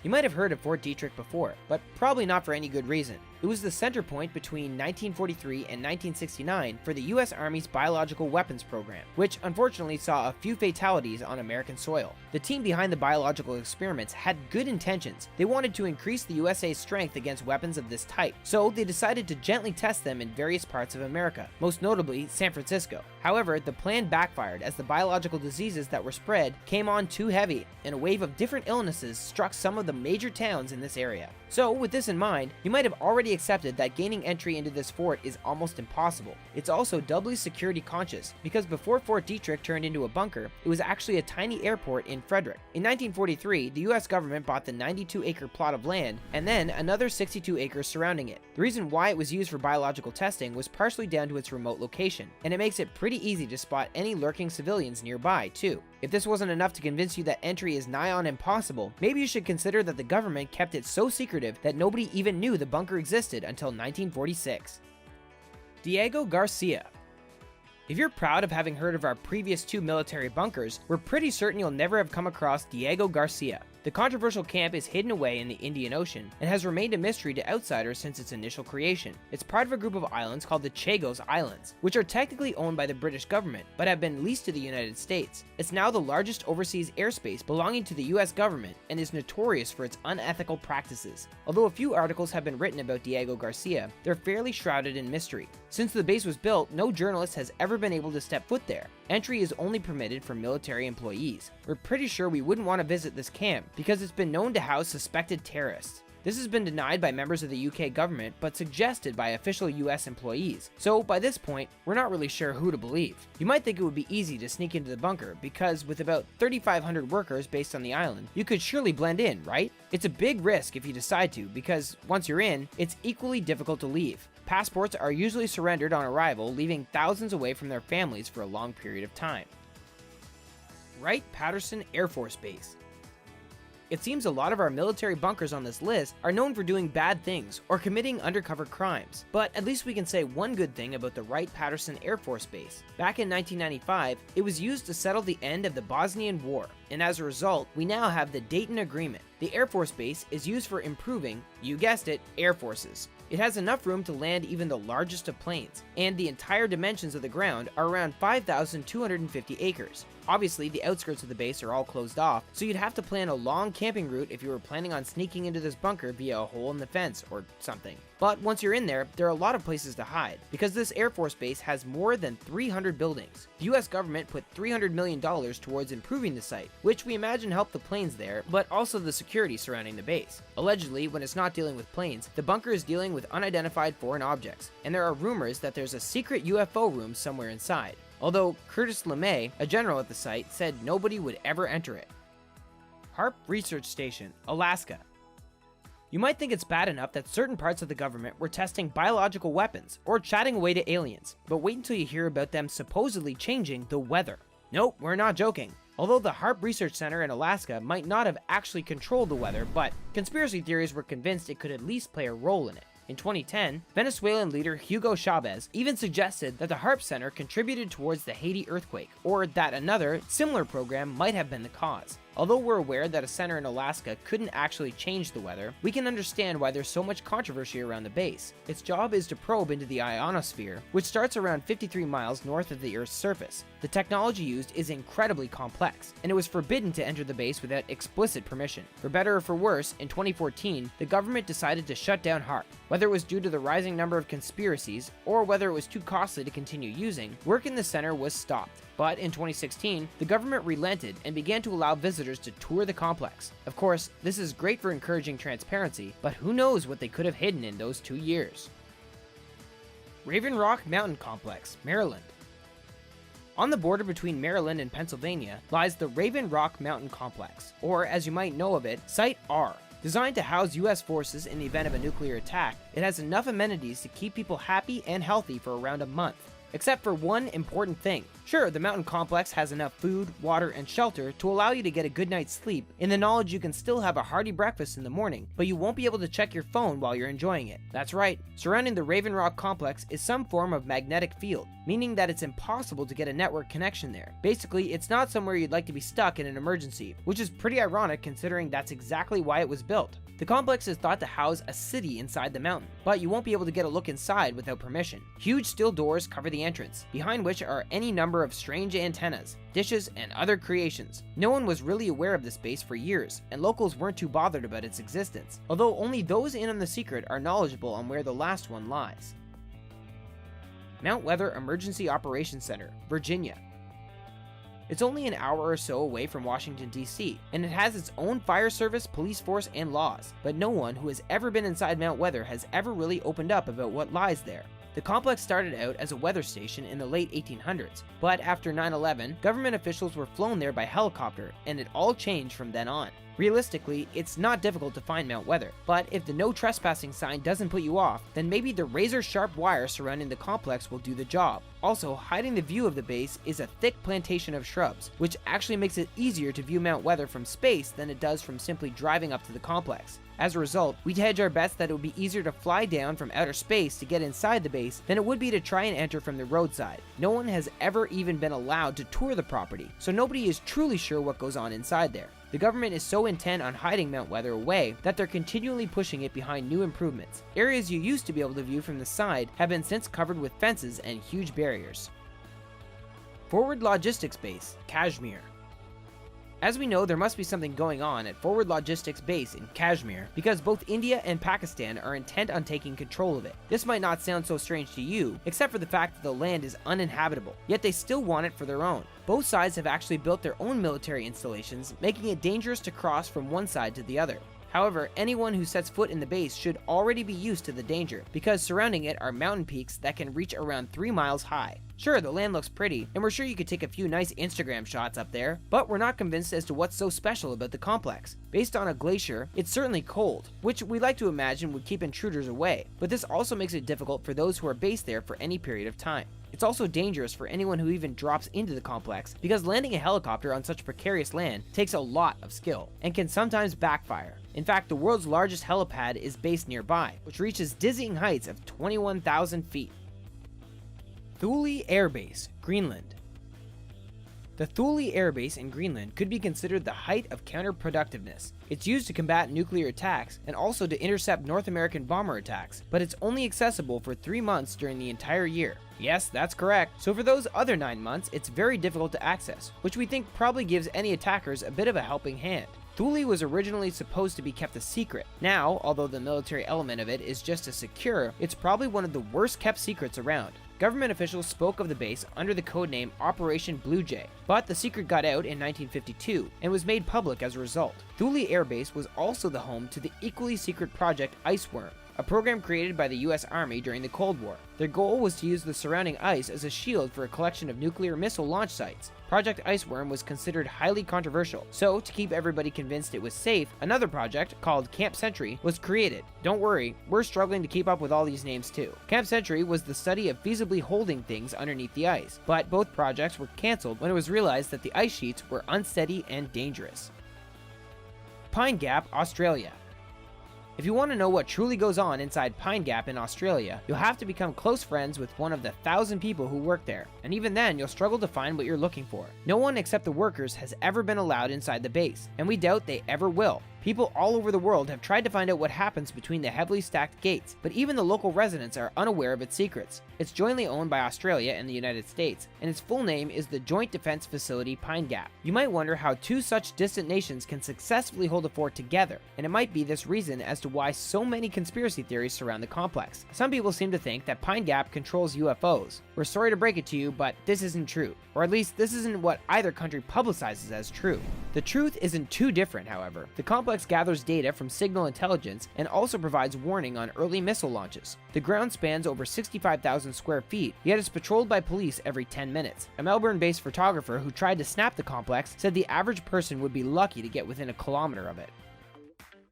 You might have heard of Fort Detrick before, but probably not for any good reason. It was the center point between 1943 and 1969 for the US Army's biological weapons program, which unfortunately saw a few fatalities on American soil. The team behind the biological experiments had good intentions. They wanted to increase the USA's strength against weapons of this type, so they decided to gently test them in various parts of America, most notably San Francisco. However, the plan backfired as the biological diseases that were spread came on too heavy, and a wave of different illnesses struck some of the major towns in this area. So, with this in mind, you might have already accepted that gaining entry into this fort is almost impossible. It's also doubly security conscious, because before Fort Detrick turned into a bunker, it was actually a tiny airport in Frederick. In 1943, the US government bought the 92-acre plot of land, and then another 62 acres surrounding it. The reason why it was used for biological testing was partially down to its remote location, and it makes it pretty easy to spot any lurking civilians nearby, too. If this wasn't enough to convince you that entry is nigh on impossible, maybe you should consider that the government kept it so secretive that nobody even knew the bunker existed until 1946. Diego Garcia. If you're proud of having heard of our previous 2 military bunkers, we're pretty certain you'll never have come across Diego Garcia. The controversial camp is hidden away in the Indian Ocean and has remained a mystery to outsiders since its initial creation. It's part of a group of islands called the Chagos Islands, which are technically owned by the British government, but have been leased to the United States. It's now the largest overseas airspace belonging to the US government and is notorious for its unethical practices. Although a few articles have been written about Diego Garcia, they're fairly shrouded in mystery. Since the base was built, no journalist has ever been able to step foot there. Entry is only permitted for military employees. We're pretty sure we wouldn't want to visit this camp because it's been known to house suspected terrorists. This has been denied by members of the UK government, but suggested by official US employees. So by this point, we're not really sure who to believe. You might think it would be easy to sneak into the bunker because with about 3,500 workers based on the island, you could surely blend in, right? It's a big risk if you decide to, because once you're in, it's equally difficult to leave. Passports are usually surrendered on arrival, leaving thousands away from their families for a long period of time. Wright-Patterson Air Force Base. It seems a lot of our military bunkers on this list are known for doing bad things or committing undercover crimes, but at least we can say one good thing about the Wright-Patterson Air Force Base. Back in 1995, it was used to settle the end of the Bosnian War, and as a result, we now have the Dayton Agreement. The Air Force Base is used for improving, you guessed it, air forces. It has enough room to land even the largest of planes, and the entire dimensions of the ground are around 5,250 acres. Obviously, the outskirts of the base are all closed off, so you'd have to plan a long camping route if you were planning on sneaking into this bunker via a hole in the fence or something. But once you're in there are a lot of places to hide, because this Air Force Base has more than 300 buildings. The US government put $300 million towards improving the site, which we imagine helped the planes there, but also the security surrounding the base. Allegedly, when it's not dealing with planes, the bunker is dealing with unidentified foreign objects, and there are rumors that there's a secret UFO room somewhere inside. Although Curtis LeMay, a general at the site, said nobody would ever enter it. HARP Research Station, Alaska. You might think it's bad enough that certain parts of the government were testing biological weapons or chatting away to aliens, but wait until you hear about them supposedly changing the weather. Nope, we're not joking. Although the HARP Research Center in Alaska might not have actually controlled the weather, but conspiracy theories were convinced it could at least play a role in it. In 2010, Venezuelan leader Hugo Chavez even suggested that the HARP Center contributed towards the Haiti earthquake, or that another, similar program might have been the cause. Although we're aware that a center in Alaska couldn't actually change the weather, we can understand why there's so much controversy around the base. Its job is to probe into the ionosphere, which starts around 53 miles north of the Earth's surface. The technology used is incredibly complex, and it was forbidden to enter the base without explicit permission. For better or for worse, in 2014, the government decided to shut down HARP. Whether it was due to the rising number of conspiracies, or whether it was too costly to continue using, work in the center was stopped. But in 2016, the government relented and began to allow visitors to tour the complex. Of course, this is great for encouraging transparency, but who knows what they could have hidden in those 2 years. Raven Rock Mountain Complex, Maryland. On the border between Maryland and Pennsylvania lies the Raven Rock Mountain Complex, or as you might know of it, Site R. Designed to house US forces in the event of a nuclear attack, it has enough amenities to keep people happy and healthy for around a month. except for one important thing. Sure, the mountain complex has enough food, water, and shelter to allow you to get a good night's sleep in the knowledge you can still have a hearty breakfast in the morning, but you won't be able to check your phone while you're enjoying it. That's right, surrounding the Raven Rock complex is some form of magnetic field, meaning that it's impossible to get a network connection there. Basically, it's not somewhere you'd like to be stuck in an emergency, which is pretty ironic considering that's exactly why it was built. The complex is thought to house a city inside the mountain, but you won't be able to get a look inside without permission. Huge steel doors cover the entrance, behind which are any number of strange antennas, dishes, and other creations. No one was really aware of this base for years, and locals weren't too bothered about its existence, although only those in on the secret are knowledgeable on where the last one lies. Mount Weather Emergency Operations Center, Virginia. It's only an hour or so away from Washington, D.C., and it has its own fire service, police force, and laws, but no one who has ever been inside Mount Weather has ever really opened up about what lies there. The complex started out as a weather station in the late 1800s, but after 9/11, government officials were flown there by helicopter, and it all changed from then on. Realistically, it's not difficult to find Mount Weather, but if the no trespassing sign doesn't put you off, then maybe the razor-sharp wire surrounding the complex will do the job. Also, hiding the view of the base is a thick plantation of shrubs, which actually makes it easier to view Mount Weather from space than it does from simply driving up to the complex. As a result, we'd hedge our bets that it would be easier to fly down from outer space to get inside the base than it would be to try and enter from the roadside. No one has ever even been allowed to tour the property, so nobody is truly sure what goes on inside there. The government is so intent on hiding Mount Weather away that they're continually pushing it behind new improvements. Areas you used to be able to view from the side have been since covered with fences and huge barriers. Forward Logistics Base, Kashmir. As we know, there must be something going on at Forward Logistics Base in Kashmir because both India and Pakistan are intent on taking control of it. This might not sound so strange to you, except for the fact that the land is uninhabitable, yet they still want it for their own. Both sides have actually built their own military installations, making it dangerous to cross from one side to the other. However, anyone who sets foot in the base should already be used to the danger, because surrounding it are mountain peaks that can reach around 3 miles high. Sure, the land looks pretty, and we're sure you could take a few nice Instagram shots up there, but we're not convinced as to what's so special about the complex. Based on a glacier, it's certainly cold, which we like to imagine would keep intruders away, but this also makes it difficult for those who are based there for any period of time. It's also dangerous for anyone who even drops into the complex, because landing a helicopter on such precarious land takes a lot of skill, and can sometimes backfire. In fact, the world's largest helipad is based nearby, which reaches dizzying heights of 21,000 feet. Thule Air Base, Greenland. The Thule Air Base in Greenland could be considered the height of counterproductiveness. It's used to combat nuclear attacks and also to intercept North American bomber attacks, but it's only accessible for 3 months during the entire year. Yes, that's correct. So for those other 9 months, it's very difficult to access, which we think probably gives any attackers a bit of a helping hand. Thule was originally supposed to be kept a secret. Now, although the military element of it is just as secure, it's probably one of the worst kept secrets around. Government officials spoke of the base under the codename Operation Blue Jay, but the secret got out in 1952 and was made public as a result. Thule Air Base was also the home to the equally secret Project Iceworm, a program created by the US Army during the Cold War. Their goal was to use the surrounding ice as a shield for a collection of nuclear missile launch sites. Project Iceworm was considered highly controversial, so to keep everybody convinced it was safe, another project, called Camp Century, was created. Don't worry, we're struggling to keep up with all these names too. Camp Century was the study of feasibly holding things underneath the ice, but both projects were cancelled when it was realized that the ice sheets were unsteady and dangerous. Pine Gap, Australia. If you want to know what truly goes on inside Pine Gap in Australia, you'll have to become close friends with one of the 1,000 people who work there, and even then you'll struggle to find what you're looking for. No one except the workers has ever been allowed inside the base, and we doubt they ever will. People all over the world have tried to find out what happens between the heavily stacked gates, but even the local residents are unaware of its secrets. It's jointly owned by Australia and the United States, and its full name is the Joint Defense Facility Pine Gap. You might wonder how two such distant nations can successfully hold a fort together, and it might be this reason as to why so many conspiracy theories surround the complex. Some people seem to think that Pine Gap controls UFOs. We're sorry to break it to you, but this isn't true. Or at least this isn't what either country publicizes as true. The truth isn't too different, however. The complex gathers data from signal intelligence and also provides warning on early missile launches. The ground spans over 65,000 square feet, yet is patrolled by police every 10 minutes. A Melbourne-based photographer who tried to snap the complex said the average person would be lucky to get within a kilometer of it.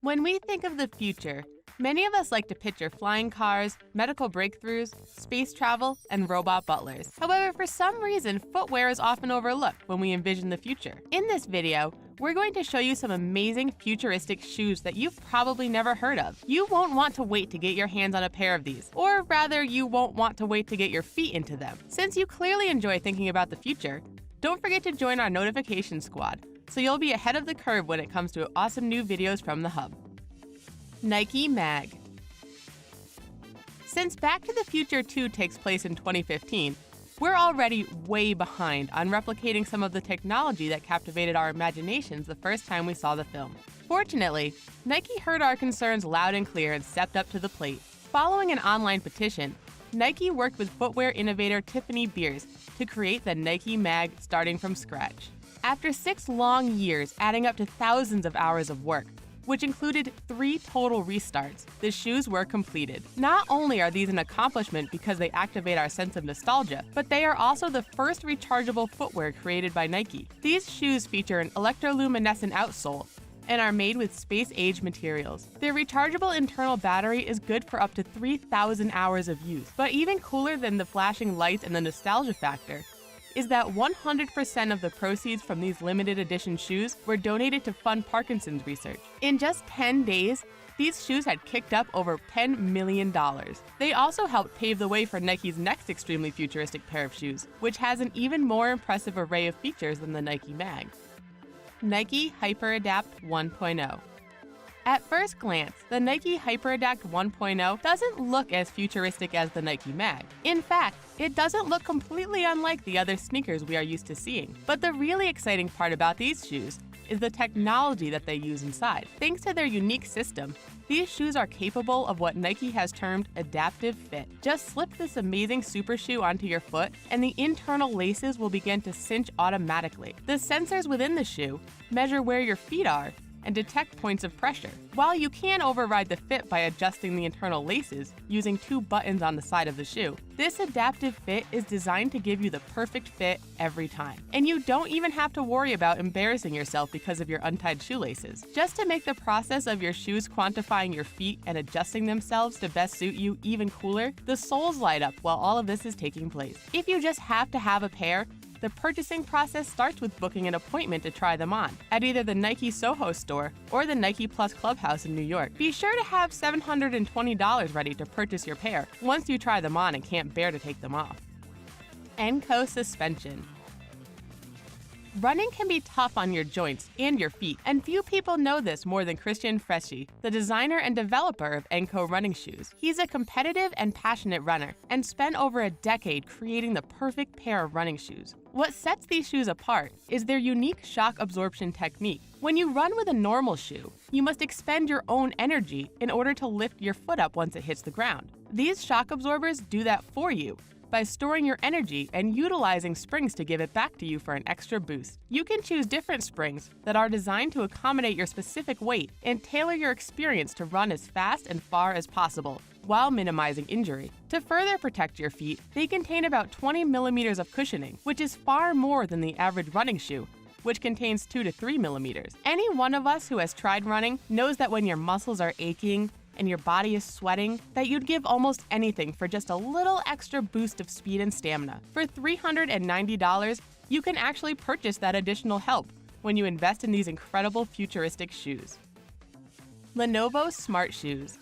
When we think of the future, Many of us like to picture flying cars, medical breakthroughs, space travel, and robot butlers. However, for some reason, footwear is often overlooked when we envision the future. In this video, we're going to show you some amazing futuristic shoes that you've probably never heard of. You won't want to wait to get your hands on a pair of these, or rather, you won't want to wait to get your feet into them. Since you clearly enjoy thinking about the future, don't forget to join our notification squad, so you'll be ahead of the curve when it comes to awesome new videos from TheHUB. Nike Mag. Since Back to the Future 2 takes place in 2015, we're already way behind on replicating some of the technology that captivated our imaginations the first time we saw the film. Fortunately, Nike heard our concerns loud and clear and stepped up to the plate. Following an online petition, Nike worked with footwear innovator Tiffany Beers to create the Nike Mag starting from scratch. After 6 long years adding up to thousands of hours of work, which included 3 total restarts, the shoes were completed. Not only are these an accomplishment because they activate our sense of nostalgia, but they are also the first rechargeable footwear created by Nike. These shoes feature an electroluminescent outsole and are made with space-age materials. Their rechargeable internal battery is good for up to 3,000 hours of use. But even cooler than the flashing lights and the nostalgia factor is that 100% of the proceeds from these limited edition shoes were donated to fund Parkinson's research. In just 10 days, these shoes had kicked up over $10 million. They also helped pave the way for Nike's next extremely futuristic pair of shoes, which has an even more impressive array of features than the Nike Mag. Nike HyperAdapt 1.0. At first glance, the Nike HyperAdapt 1.0 doesn't look as futuristic as the Nike Mag. In fact, it doesn't look completely unlike the other sneakers we are used to seeing. But the really exciting part about these shoes is the technology that they use inside. Thanks to their unique system, these shoes are capable of what Nike has termed adaptive fit. Just slip this amazing super shoe onto your foot, and the internal laces will begin to cinch automatically. The sensors within the shoe measure where your feet are and detect points of pressure. While you can override the fit by adjusting the internal laces using 2 buttons on the side of the shoe, this adaptive fit is designed to give you the perfect fit every time. And you don't even have to worry about embarrassing yourself because of your untied shoelaces. Just to make the process of your shoes quantifying your feet and adjusting themselves to best suit you even cooler, the soles light up while all of this is taking place. If you just have to have a pair, the purchasing process starts with booking an appointment to try them on at either the Nike Soho store or the Nike Plus Clubhouse in New York. Be sure to have $720 ready to purchase your pair once you try them on and can't bear to take them off. Enco Suspension. Running can be tough on your joints and your feet, and few people know this more than Christian Freschi, the designer and developer of Enco running shoes. He's a competitive and passionate runner, and spent over a decade creating the perfect pair of running shoes. What sets these shoes apart is their unique shock absorption technique. When you run with a normal shoe, you must expend your own energy in order to lift your foot up once it hits the ground. These shock absorbers do that for you by storing your energy and utilizing springs to give it back to you for an extra boost. You can choose different springs that are designed to accommodate your specific weight and tailor your experience to run as fast and far as possible while minimizing injury. To further protect your feet, they contain about 20 millimeters of cushioning, which is far more than the average running shoe, which contains 2 to 3 millimeters. Any one of us who has tried running knows that when your muscles are aching and your body is sweating, that you'd give almost anything for just a little extra boost of speed and stamina. For $390, you can actually purchase that additional help when you invest in these incredible futuristic shoes. Lenovo Smart Shoes.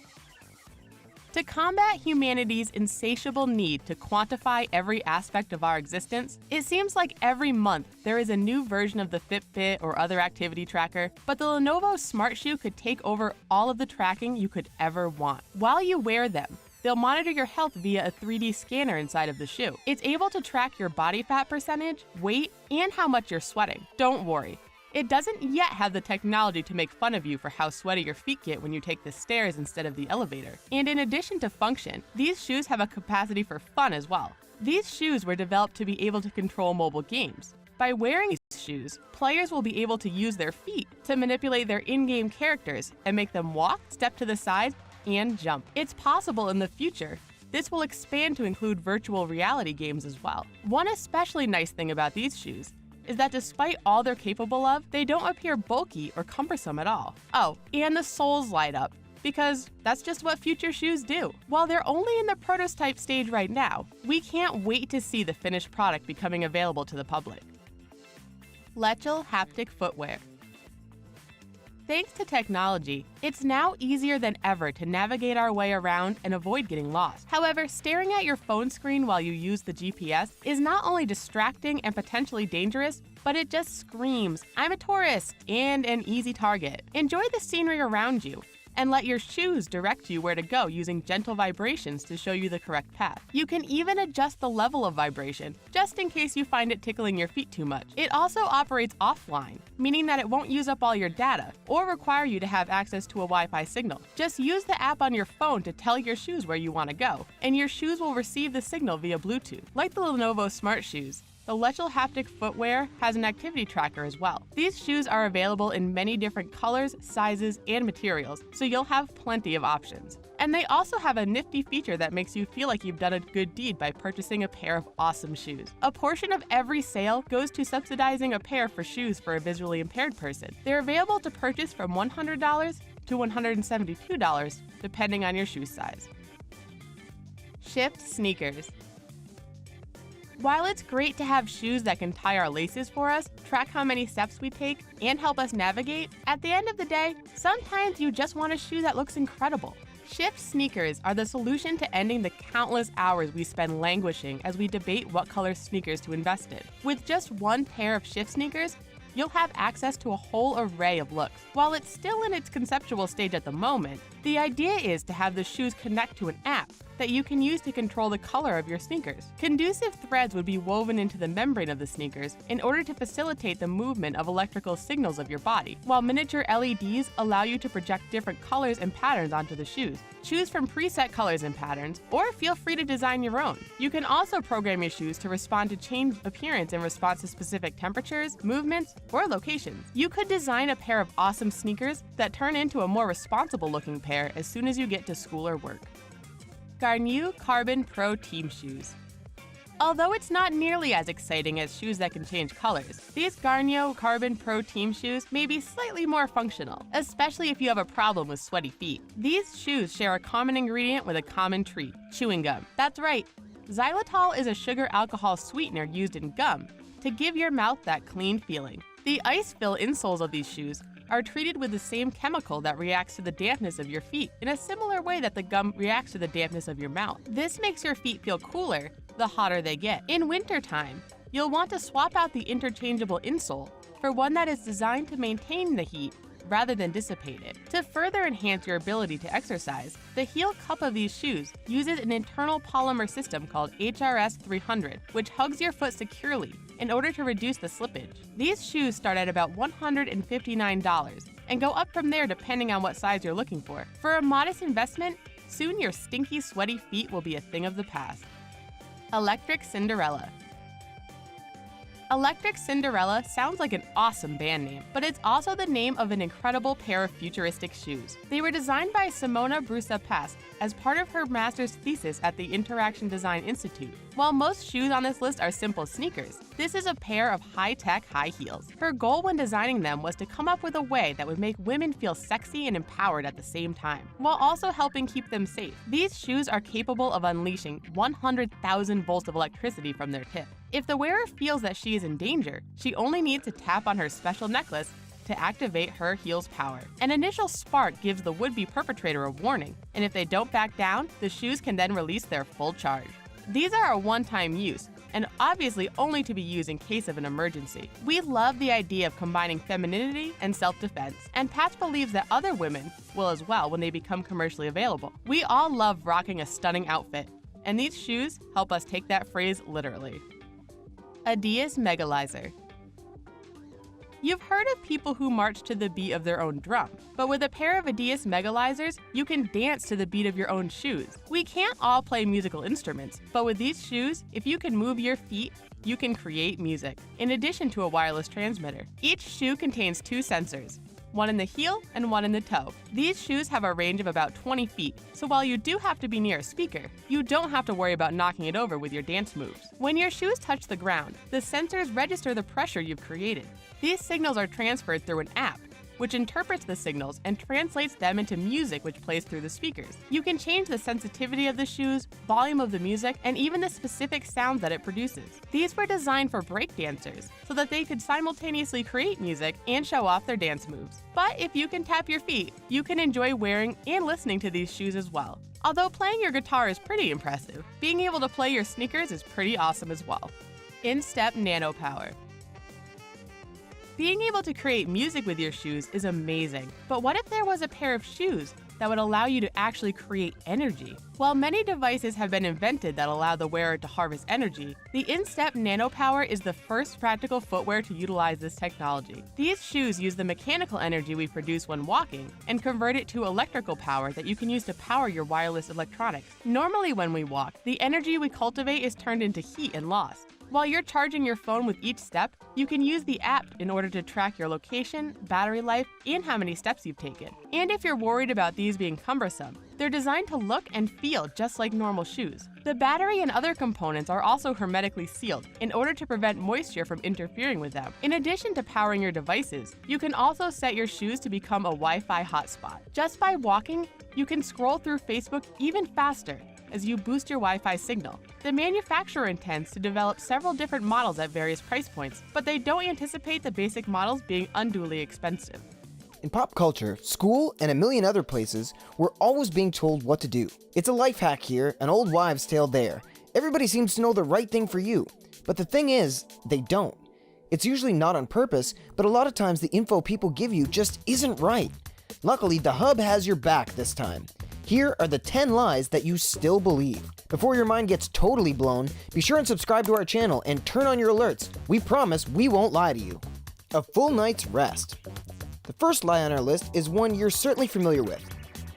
To combat humanity's insatiable need to quantify every aspect of our existence, it seems like every month there is a new version of the Fitbit or other activity tracker, but the Lenovo Smart Shoe could take over all of the tracking you could ever want. While you wear them, they'll monitor your health via a 3D scanner inside of the shoe. It's able to track your body fat percentage, weight, and how much you're sweating. Don't worry. It doesn't yet have the technology to make fun of you for how sweaty your feet get when you take the stairs instead of the elevator. And in addition to function, these shoes have a capacity for fun as well. These shoes were developed to be able to control mobile games. By wearing these shoes, players will be able to use their feet to manipulate their in-game characters and make them walk, step to the side, and jump. It's possible in the future. This will expand to include virtual reality games as well. One especially nice thing about these shoes is that despite all they're capable of, they don't appear bulky or cumbersome at all. Oh, and the soles light up, because that's just what future shoes do. While they're only in the prototype stage right now, we can't wait to see the finished product becoming available to the public. Lechel haptic footwear. Thanks to technology, it's now easier than ever to navigate our way around and avoid getting lost. However, staring at your phone screen while you use the GPS is not only distracting and potentially dangerous, but it just screams, "I'm a tourist," and an easy target. Enjoy the scenery around you, and let your shoes direct you where to go using gentle vibrations to show you the correct path. You can even adjust the level of vibration, just in case you find it tickling your feet too much. It also operates offline, meaning that it won't use up all your data or require you to have access to a Wi-Fi signal. Just use the app on your phone to tell your shoes where you want to go, and your shoes will receive the signal via Bluetooth. Like the Lenovo Smart Shoes, the Lechel haptic footwear has an activity tracker as well. These shoes are available in many different colors, sizes, and materials, so you'll have plenty of options. And they also have a nifty feature that makes you feel like you've done a good deed by purchasing a pair of awesome shoes. A portion of every sale goes to subsidizing a pair for shoes for a visually impaired person. They're available to purchase from $100 to $172, depending on your shoe size. Shift sneakers. While it's great to have shoes that can tie our laces for us, track how many steps we take, and help us navigate, at the end of the day, sometimes you just want a shoe that looks incredible. Shift sneakers are the solution to ending the countless hours we spend languishing as we debate what color sneakers to invest in. With just one pair of Shift sneakers, you'll have access to a whole array of looks. While it's still in its conceptual stage at the moment, the idea is to have the shoes connect to an app that you can use to control the color of your sneakers. Conducive threads would be woven into the membrane of the sneakers in order to facilitate the movement of electrical signals of your body, while miniature LEDs allow you to project different colors and patterns onto the shoes. Choose from preset colors and patterns, or feel free to design your own. You can also program your shoes to respond to changed appearance in response to specific temperatures, movements, or locations. You could design a pair of awesome sneakers that turn into a more responsible looking pair as soon as you get to school or work. Garnier Carbon Pro Team Shoes. Although it's not nearly as exciting as shoes that can change colors, these Garnier Carbon Pro Team shoes may be slightly more functional, especially if you have a problem with sweaty feet. These shoes share a common ingredient with a common treat: chewing gum. That's right, xylitol is a sugar alcohol sweetener used in gum to give your mouth that clean feeling. The ice-fill insoles of these shoes are treated with the same chemical that reacts to the dampness of your feet in a similar way that the gum reacts to the dampness of your mouth. This makes your feet feel cooler the hotter they get. In wintertime, you'll want to swap out the interchangeable insole for one that is designed to maintain the heat rather than dissipate it. To further enhance your ability to exercise, the heel cup of these shoes uses an internal polymer system called HRS 300, which hugs your foot securely in order to reduce the slippage. These shoes start at about $159 and go up from there depending on what size you're looking for. For a modest investment, soon your stinky, sweaty feet will be a thing of the past. Electric Cinderella. Electric Cinderella sounds like an awesome band name, but it's also the name of an incredible pair of futuristic shoes. They were designed by Simona Brusa-Pest as part of her master's thesis at the Interaction Design Institute. While most shoes on this list are simple sneakers, this is a pair of high-tech high heels. Her goal when designing them was to come up with a way that would make women feel sexy and empowered at the same time, while also helping keep them safe. These shoes are capable of unleashing 100,000 volts of electricity from their tip. If the wearer feels that she is in danger, she only needs to tap on her special necklace to activate her heel's power. An initial spark gives the would-be perpetrator a warning, and if they don't back down, the shoes can then release their full charge. These are a one-time use, and obviously only to be used in case of an emergency. We love the idea of combining femininity and self-defense, and Patch believes that other women will as well when they become commercially available. We all love rocking a stunning outfit, and these shoes help us take that phrase literally. Adidas Megalizer. You've heard of people who march to the beat of their own drum, but with a pair of Adidas Megalizers, you can dance to the beat of your own shoes. We can't all play musical instruments, but with these shoes, if you can move your feet, you can create music, in addition to a wireless transmitter. Each shoe contains two sensors, one in the heel and one in the toe. These shoes have a range of about 20 feet, so while you do have to be near a speaker, you don't have to worry about knocking it over with your dance moves. When your shoes touch the ground, the sensors register the pressure you've created. These signals are transferred through an app, which interprets the signals and translates them into music which plays through the speakers. You can change the sensitivity of the shoes, volume of the music, and even the specific sounds that it produces. These were designed for breakdancers, so that they could simultaneously create music and show off their dance moves. But if you can tap your feet, you can enjoy wearing and listening to these shoes as well. Although playing your guitar is pretty impressive, being able to play your sneakers is pretty awesome as well. In-step nano power. Being able to create music with your shoes is amazing, but what if there was a pair of shoes that would allow you to actually create energy? While many devices have been invented that allow the wearer to harvest energy, the in-step nano power is the first practical footwear to utilize this technology. These shoes use the mechanical energy we produce when walking and convert it to electrical power that you can use to power your wireless electronics. Normally when we walk, the energy we cultivate is turned into heat and lost. While you're charging your phone with each step, you can use the app in order to track your location, battery life, and how many steps you've taken. And if you're worried about these being cumbersome, they're designed to look and feel just like normal shoes. The battery and other components are also hermetically sealed in order to prevent moisture from interfering with them. In addition to powering your devices, you can also set your shoes to become a Wi-Fi hotspot. Just by walking, you can scroll through Facebook even faster as you boost your Wi-Fi signal. The manufacturer intends to develop several different models at various price points, but they don't anticipate the basic models being unduly expensive. In pop culture, school, and a million other places, we're always being told what to do. It's a life hack here, an old wives' tale there. Everybody seems to know the right thing for you, but the thing is, they don't. It's usually not on purpose, but a lot of times the info people give you just isn't right. Luckily, TheHUB has your back this time. Here are the 10 lies that you still believe. Before your mind gets totally blown, be sure and subscribe to our channel and turn on your alerts. We promise we won't lie to you. A full night's rest. The first lie on our list is one you're certainly familiar with.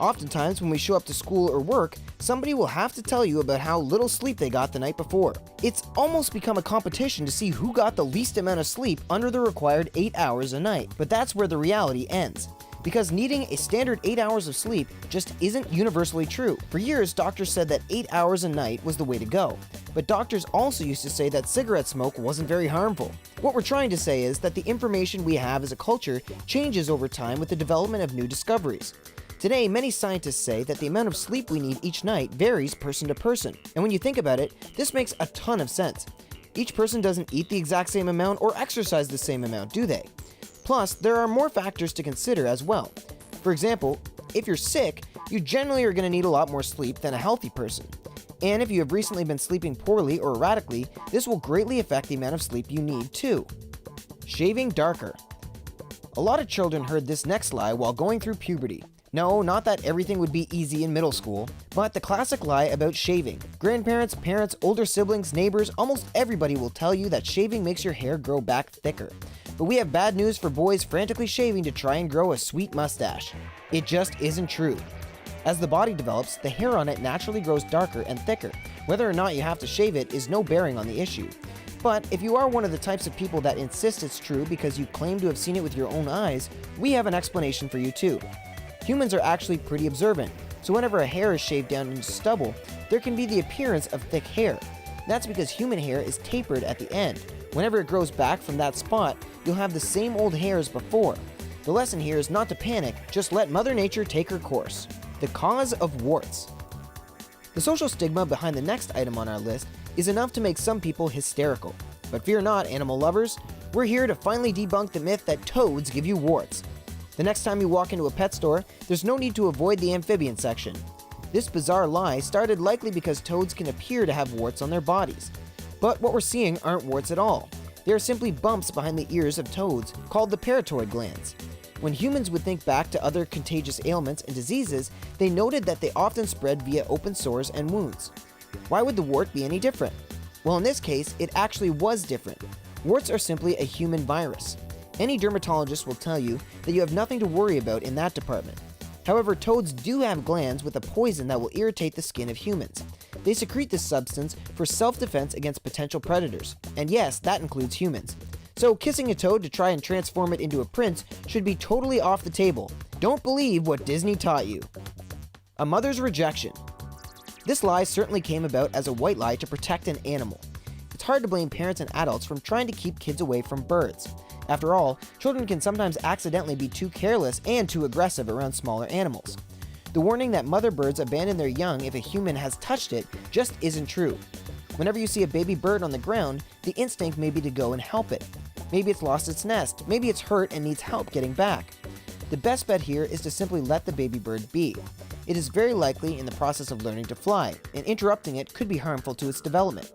Oftentimes when we show up to school or work, somebody will have to tell you about how little sleep they got the night before. It's almost become a competition to see who got the least amount of sleep under the required 8 hours a night. But that's where the reality ends. Because needing a standard 8 hours of sleep just isn't universally true. For years, doctors said that 8 hours a night was the way to go. But doctors also used to say that cigarette smoke wasn't very harmful. What we're trying to say is that the information we have as a culture changes over time with the development of new discoveries. Today, many scientists say that the amount of sleep we need each night varies person to person. And when you think about it, this makes a ton of sense. Each person doesn't eat the exact same amount or exercise the same amount, do they? Plus, there are more factors to consider as well. For example, if you're sick, you generally are going to need a lot more sleep than a healthy person. And if you have recently been sleeping poorly or erratically, this will greatly affect the amount of sleep you need too. Shaving darker. A lot of children heard this next lie while going through puberty. No, not that everything would be easy in middle school, but the classic lie about shaving. Grandparents, parents, older siblings, neighbors, almost everybody will tell you that shaving makes your hair grow back thicker. But we have bad news for boys frantically shaving to try and grow a sweet mustache. It just isn't true. As the body develops, the hair on it naturally grows darker and thicker. Whether or not you have to shave it is no bearing on the issue. But if you are one of the types of people that insist it's true because you claim to have seen it with your own eyes, we have an explanation for you too. Humans are actually pretty observant, so whenever a hair is shaved down into stubble, there can be the appearance of thick hair. That's because human hair is tapered at the end. Whenever it grows back from that spot, you'll have the same old hair as before. The lesson here is not to panic, just let Mother Nature take her course. The cause of warts. The social stigma behind the next item on our list is enough to make some people hysterical. But fear not, animal lovers, we're here to finally debunk the myth that toads give you warts. The next time you walk into a pet store, there's no need to avoid the amphibian section. This bizarre lie started likely because toads can appear to have warts on their bodies. But what we're seeing aren't warts at all. They are simply bumps behind the ears of toads, called the parotoid glands. When humans would think back to other contagious ailments and diseases, they noted that they often spread via open sores and wounds. Why would the wart be any different? Well, in this case, it actually was different. Warts are simply a human virus. Any dermatologist will tell you that you have nothing to worry about in that department. However, toads do have glands with a poison that will irritate the skin of humans. They secrete this substance for self-defense against potential predators. And yes, that includes humans. So kissing a toad to try and transform it into a prince should be totally off the table. Don't believe what Disney taught you. A mother's rejection. This lie certainly came about as a white lie to protect an animal. It's hard to blame parents and adults from trying to keep kids away from birds. After all, children can sometimes accidentally be too careless and too aggressive around smaller animals. The warning that mother birds abandon their young if a human has touched it just isn't true. Whenever you see a baby bird on the ground, the instinct may be to go and help it. Maybe it's lost its nest, maybe it's hurt and needs help getting back. The best bet here is to simply let the baby bird be. It is very likely in the process of learning to fly, and interrupting it could be harmful to its development.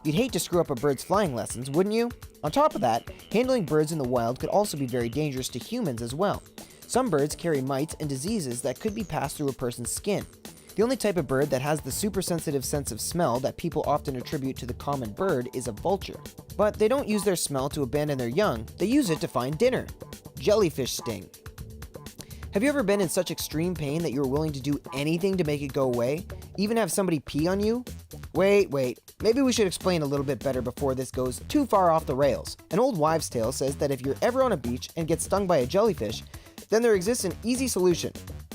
You'd hate to screw up a bird's flying lessons, wouldn't you? On top of that, handling birds in the wild could also be very dangerous to humans as well. Some birds carry mites and diseases that could be passed through a person's skin. The only type of bird that has the super sensitive sense of smell that people often attribute to the common bird is a vulture. But they don't use their smell to abandon their young, they use it to find dinner. Jellyfish sting. Have you ever been in such extreme pain that you were willing to do anything to make it go away? Even have somebody pee on you? Wait, maybe we should explain a little bit better before this goes too far off the rails. An old wives' tale says that if you're ever on a beach and get stung by a jellyfish, then there exists an easy solution.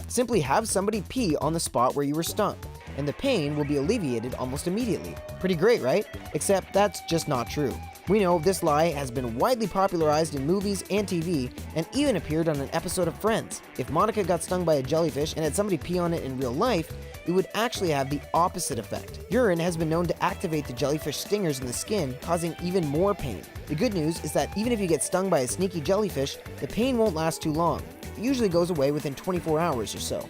Simply have somebody pee on the spot where you were stung, and the pain will be alleviated almost immediately. Pretty great, right? Except that's just not true. We know this lie has been widely popularized in movies and TV, and even appeared on an episode of Friends. If Monica got stung by a jellyfish and had somebody pee on it in real life, it would actually have the opposite effect. Urine has been known to activate the jellyfish stingers in the skin, causing even more pain. The good news is that even if you get stung by a sneaky jellyfish, the pain won't last too long. It usually goes away within 24 hours or so.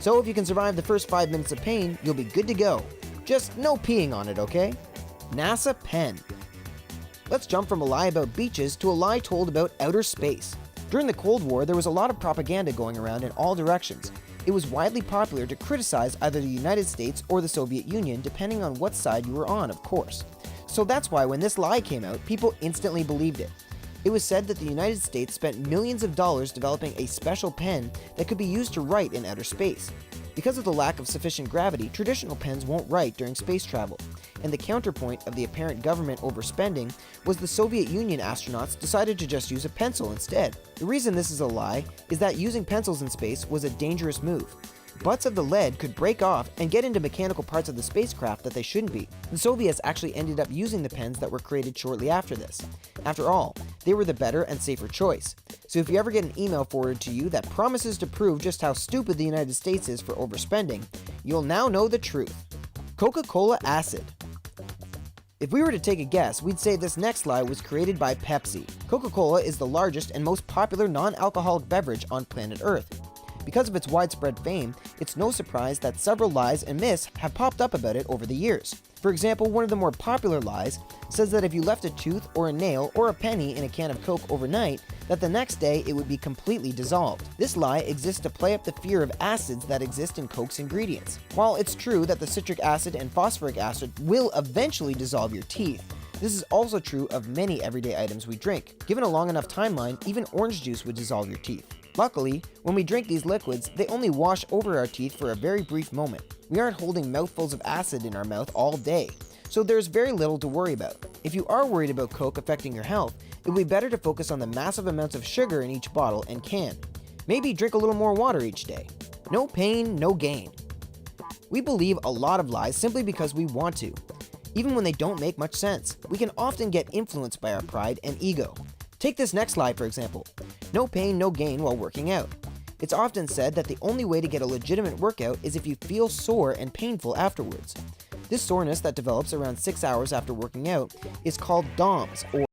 So if you can survive the first 5 minutes of pain, you'll be good to go. Just no peeing on it, okay? NASA pen. Let's jump from a lie about beaches to a lie told about outer space. During the Cold War, there was a lot of propaganda going around in all directions. It was widely popular to criticize either the United States or the Soviet Union, depending on what side you were on, of course. So that's why when this lie came out, people instantly believed it. It was said that the United States spent millions of dollars developing a special pen that could be used to write in outer space. Because of the lack of sufficient gravity, traditional pens won't write during space travel. And the counterpoint of the apparent government overspending was the Soviet Union astronauts decided to just use a pencil instead. The reason this is a lie is that using pencils in space was a dangerous move. Butts of the lead could break off and get into mechanical parts of the spacecraft that they shouldn't be. The Soviets actually ended up using the pens that were created shortly after this. After all, they were the better and safer choice. So if you ever get an email forwarded to you that promises to prove just how stupid the United States is for overspending, you'll now know the truth. Coca-Cola acid. If we were to take a guess, we'd say this next lie was created by Pepsi. Coca-Cola is the largest and most popular non-alcoholic beverage on planet Earth. Because of its widespread fame, it's no surprise that several lies and myths have popped up about it over the years. For example, one of the more popular lies says that if you left a tooth or a nail or a penny in a can of Coke overnight, that the next day it would be completely dissolved. This lie exists to play up the fear of acids that exist in Coke's ingredients. While it's true that the citric acid and phosphoric acid will eventually dissolve your teeth, this is also true of many everyday items we drink. Given a long enough timeline, even orange juice would dissolve your teeth. Luckily, when we drink these liquids, they only wash over our teeth for a very brief moment. We aren't holding mouthfuls of acid in our mouth all day, so there's very little to worry about. If you are worried about Coke affecting your health, it would be better to focus on the massive amounts of sugar in each bottle and can. Maybe drink a little more water each day. No pain, no gain. We believe a lot of lies simply because we want to. Even when they don't make much sense, we can often get influenced by our pride and ego. Take this next lie, for example. No pain, no gain while working out. It's often said that the only way to get a legitimate workout is if you feel sore and painful afterwards. This soreness that develops around 6 hours after working out is called DOMS, or